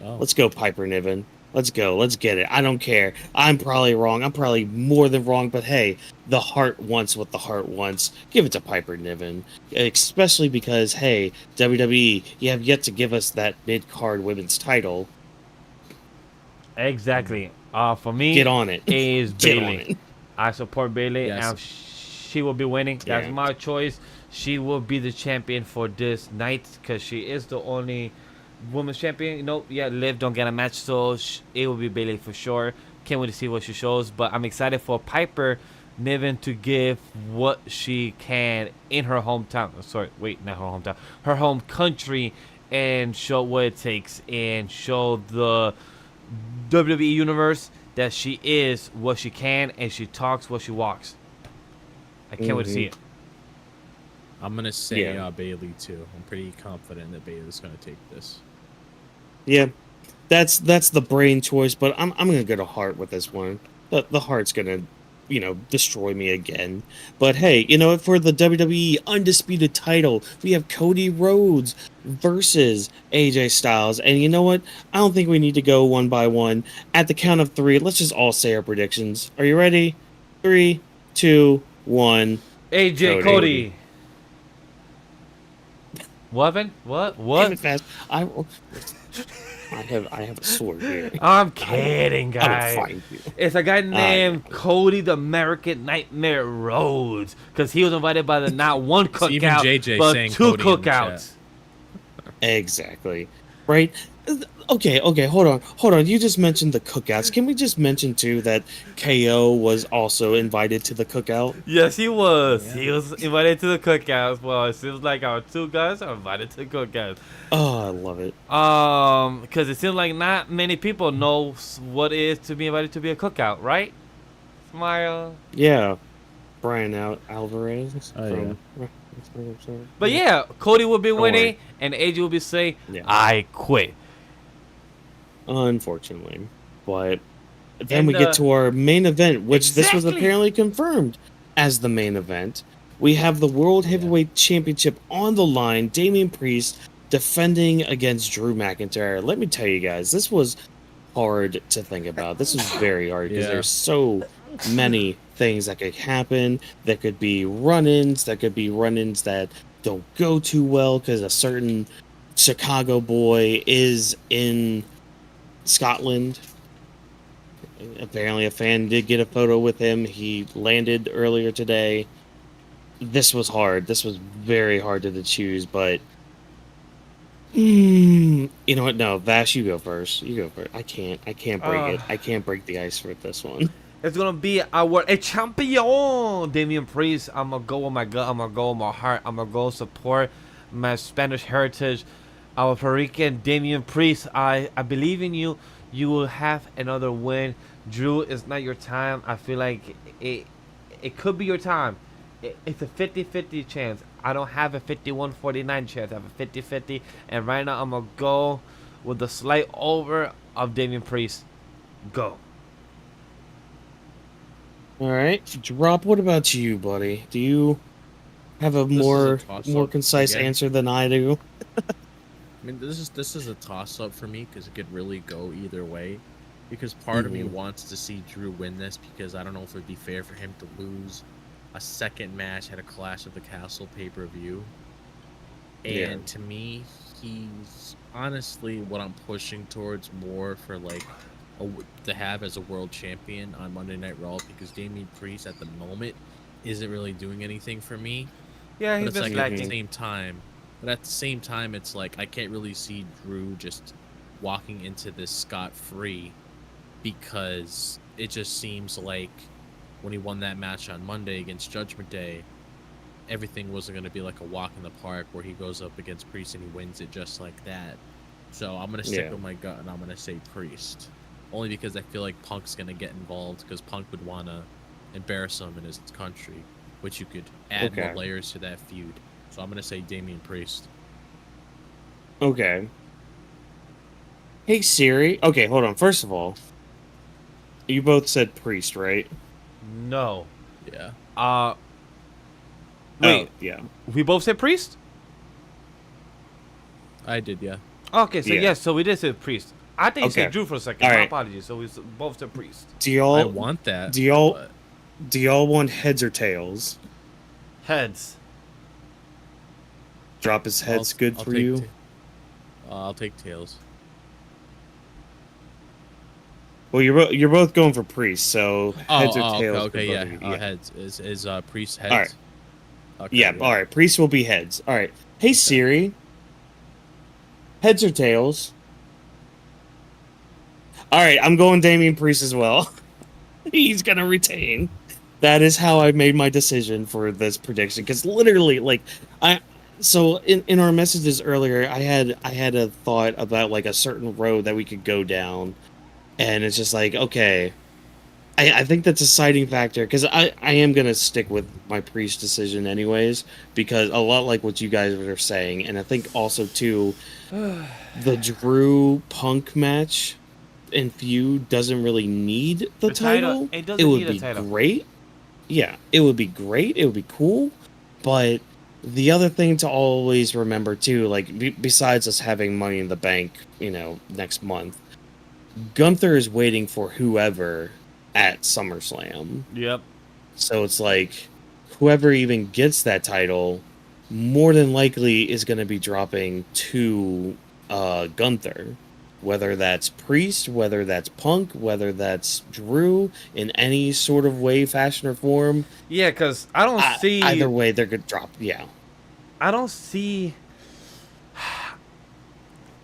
S3: Oh,
S2: Let's go, Piper Niven. Let's go. Let's get it. I don't care. I'm probably wrong. I'm probably more than wrong. But hey, the heart wants what the heart wants. Give it to Piper Niven. Especially because, hey, WWE, you have yet to give us that mid-card women's title.
S1: Exactly. For me,
S2: Get on it.
S1: is
S2: Get on
S1: Bayley.
S2: it.
S1: I support Bayley,
S3: Yes.
S1: and she will be winning. That's
S2: Yeah.
S1: my choice. She will be the champion for this night because she is the only women's champion. Nope, yeah, Liv don't get a match, so it will be Bayley for sure. Can't wait to see what she shows, but I'm excited for Piper Niven to give what she can in her hometown. Sorry, wait, not her hometown, her home country, and show what it takes and show the WWE universe that she is what she can and she talks what she walks. I can't wait to see it.
S3: I'm gonna say
S2: Yeah.
S3: Bayley too. I'm pretty confident that Bayley's gonna take this.
S2: Yeah. That's the brain choice, but I'm going to go to heart with this one. The heart's going to, destroy me again. But hey, for the WWE Undisputed title, we have Cody Rhodes versus AJ Styles. And you know what? I don't think we need to go one by one. At the count of 3, let's just all say our predictions. Are you ready? 3, 2, 1.
S1: AJ Cody. What?
S2: Damn
S1: What?
S2: it, Fast. I have a sword here.
S1: I'm kidding,
S2: I
S1: guys.
S2: will find you.
S1: It's a guy named Cody the American Nightmare Rhodes because he was invited by the not one
S3: It's even
S1: cookout,
S3: JJ
S1: but
S3: saying
S1: 2
S3: Cody in the chat.
S1: cookouts.
S2: Exactly. Right? Okay, hold on. You just mentioned the cookouts. Can we just mention, too, that KO was also invited to the cookout?
S1: Yes, he was.
S3: Yeah.
S1: He was invited to the cookouts. Well, it seems like our 2 guys are invited to the cookouts.
S2: Oh, I love it.
S1: Because it seems like not many people know what it is to be invited to be a cookout, right? Smile.
S2: Yeah. Brian Alvarez.
S3: Oh,
S1: But yeah, Cody will be
S2: Don't
S1: winning,
S2: worry.
S1: and AJ will be saying,
S2: Yeah.
S1: I quit.
S2: Unfortunately. But then
S1: And,
S2: we get to our main event, which this was
S1: Exactly.
S2: apparently confirmed as the main event. We have the World Heavyweight Championship on the line. Damian Priest defending against Drew McIntyre. Let me tell you guys, this was hard to think about. This was very hard because
S3: Yeah.
S2: there's so many things that could happen. There could be run-ins. There could be run-ins that don't go too well because a certain Chicago boy is in Scotland. Apparently a fan did get a photo with him. He landed earlier today. This was hard. This was very hard to choose, but you know what? No, Vash, you go first. You go first. I can't break it. I can't break the ice for this one.
S1: It's gonna be our champion, Damian Priest. I'm gonna go with my gut. I'm gonna go with my heart. I'm gonna go support my Spanish heritage. Our Puerto Rican Damian Priest. I believe in you. You will have another win. Drew, it's not your time. I feel like it could be your time. It's a 50-50 chance. I don't have a 51-49 chance. I have a 50-50. And right now I'm gonna go with the slight over of Damian Priest. Go.
S2: All right, Drop. What about you, buddy? Do you have a
S3: This is a
S2: more
S3: toss-up
S2: concise
S3: again.
S2: answer than I do?
S3: I mean, this is a toss up for me because it could really go either way. Because part of me wants to see Drew win this because I don't know if it'd be fair for him to lose a second match at a Clash of the Castle pay-per-view. And
S2: Yeah.
S3: to me, he's honestly what I'm pushing towards more for like to have as a world champion on Monday Night Raw because Damian Priest at the moment isn't really doing anything for me.
S1: Yeah,
S3: But
S1: he's
S3: it's
S1: been
S3: like at
S1: slacking.
S3: the same time, it's like I can't really see Drew just walking into this scot-free because it just seems like when he won that match on Monday against Judgment Day, everything wasn't going to be like a walk in the park where he goes up against Priest and he wins it just like that. So I'm gonna stick
S2: Yeah.
S3: with my gut, and I'm gonna say Priest, only because I feel like Punk's gonna get involved, because Punk would wanna embarrass him in his country, which you could add more layers to that feud. So I'm gonna say Damian Priest.
S2: Okay. Hey Siri. Okay, hold on. First of all, you both said Priest, right?
S1: No.
S3: Yeah.
S1: Wait.
S2: Oh, yeah.
S1: We both said Priest?
S3: I did, yeah.
S1: Okay, so
S2: Yeah.
S1: yes, so we did say Priest. I think you
S2: Okay.
S1: said Drew for a second.
S2: All
S1: My
S2: right.
S1: apologies. So we both said Priest.
S2: Do y'all
S3: I want that.
S2: Do y'all
S3: but
S2: do y'all want heads or tails?
S1: Heads.
S2: Drop his heads good
S3: I'll
S2: for
S3: take
S2: you.
S3: I'll take tails.
S2: Well, you're both going for Priest, so heads or tails. for
S3: Okay,
S2: both
S3: yeah.
S2: of you.
S3: Heads is Priest heads.
S2: All right.
S3: Okay,
S2: Yeah, all right. Priest will be heads. All right. Hey Siri. Heads or tails? All right, I'm going Damian Priest as well. He's gonna retain. That is how I made my decision for this prediction. Because literally, like, so in our messages earlier, I had a thought about like a certain road that we could go down, and it's just like, okay, I think that's a deciding factor, because I am gonna stick with my Priest decision anyways, because a lot like what you guys were saying, and I think also too, the Drew Punk match and feud doesn't really need the title.
S1: It doesn't
S2: would
S1: need a
S2: be
S1: title.
S2: great. Yeah, it would be great. It would be cool. But the other thing to always remember too, like besides us having Money in the Bank, next month, Gunther is waiting for whoever at SummerSlam.
S1: Yep.
S2: So it's like whoever even gets that title more than likely is going to be dropping to Gunther. Whether that's Priest, whether that's Punk, whether that's Drew, in any sort of way, fashion, or form.
S1: Yeah, because I don't see...
S2: Either way, they're going to drop, yeah.
S1: I don't see...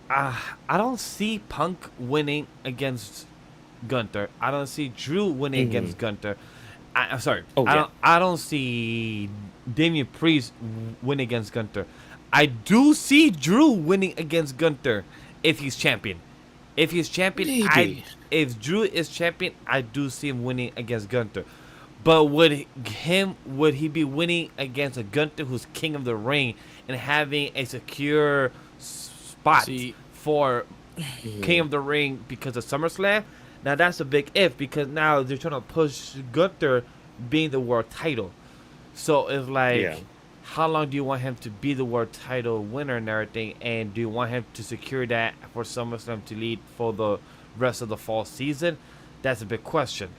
S1: I don't see Punk winning against Gunther. I don't see Drew winning against Gunther. I'm sorry.
S2: Oh, yeah.
S1: I don't see Damian Priest winning against Gunther. I do see Drew winning against Gunther if he's champion. If he's champion, if Drew is champion, I do see him winning against Gunther. But would he be winning against a Gunther who's king of the ring and having a secure spot for king of the ring because of SummerSlam? Now that's a big if, because now they're trying to push Gunther being the world title. So it's like, how long do you want him to be the world title winner and everything? And do you want him to secure that for SummerSlam to lead for the rest of the fall season? That's a big question.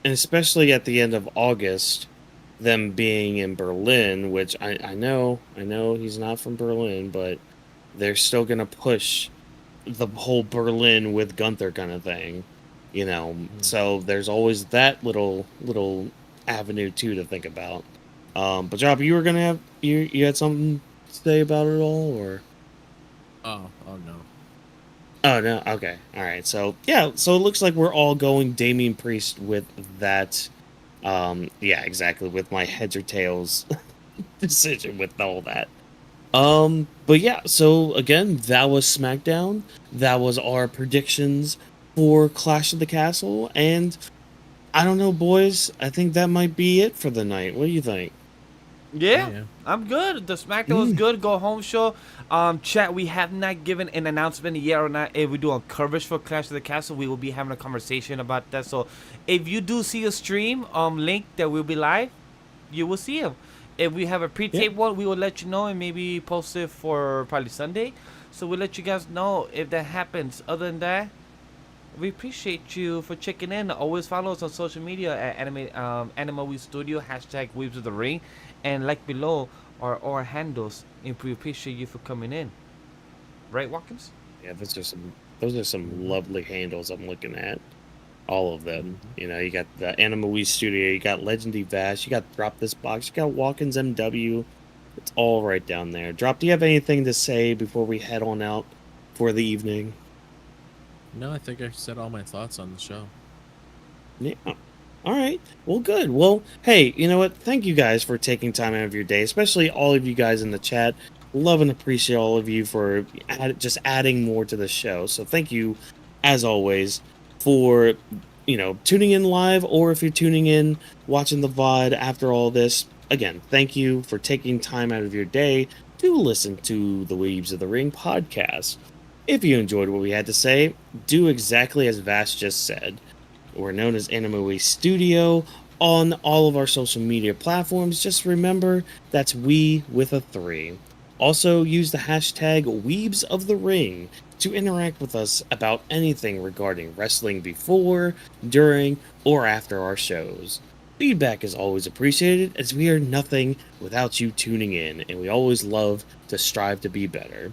S2: And especially at the end of August, them being in Berlin, which I know he's not from Berlin, but they're still going to push the whole Berlin with Gunther kind of thing, So there's always that little avenue too to think about. But Job, you were gonna have you had something to say about it all, or?
S3: Oh no.
S2: Oh no. Okay. All right. So yeah. So it looks like we're all going Damian Priest with that. Yeah, exactly. With my heads or tails decision with all that. But yeah. So again, that was SmackDown. That was our predictions for Clash of the Castle, and I don't know, boys. I think that might be it for the night. What do you think?
S1: Yeah, I'm good. The SmackDown was good. Go home show. Chat, we have not given an announcement yet or not. If we do a coverage for Clash of the Castle, we will be having a conversation about that. So if you do see a stream link that will be live, you will see him. If we have a pre-tape one, we will let you know and maybe post it for probably Sunday. So we'll let you guys know if that happens. Other than that, we appreciate you for checking in. Always follow us on social media at AniMa W3 Studio, #Weebs of the Ring, and like below are our handles. And we appreciate you for coming in. Right, Whawkins?
S2: Yeah, those are some lovely handles I'm looking at. All of them. You got the AniMa W3 Studio, you got Legendary Vash, you got DropThisBox, you got Whawkins MW. It's all right down there. Drop, do you have anything to say before we head on out for the evening?
S3: No, I think I said all my thoughts on the show.
S2: Yeah. All right. Well, good. Well, hey, you know what? Thank you guys for taking time out of your day, especially all of you guys in the chat. love and appreciate all of you for just adding more to the show. So thank you, as always, for tuning in live, or if you're tuning in watching the VOD after all this. Again, thank you for taking time out of your day to listen to the Weebs of the Ring podcast. If you enjoyed what we had to say, do exactly as Vash just said. We're known as AniMa W3 Studio on all of our social media platforms. Just remember, that's we with a 3. Also, use the hashtag Weebs of the Ring to interact with us about anything regarding wrestling before, during, or after our shows. Feedback is always appreciated, as we are nothing without you tuning in, and we always love to strive to be better.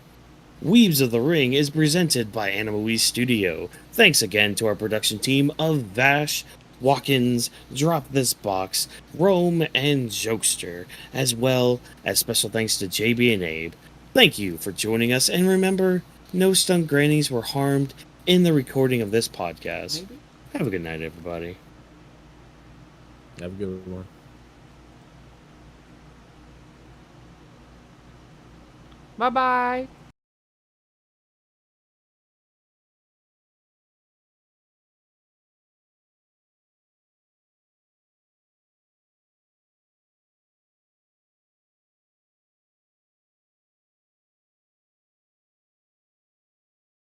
S2: Weebs of the Ring is presented by AniMa W3 Studio. Thanks again to our production team of Vash, Whawkins, DropThisBox, Rome, and Jokester, as well as special thanks to JB and Abe. Thank you for joining us, and remember, no stunt grannies were harmed in the recording of this podcast. Maybe. Have a good night, everybody.
S3: Have a good one.
S1: Bye-bye.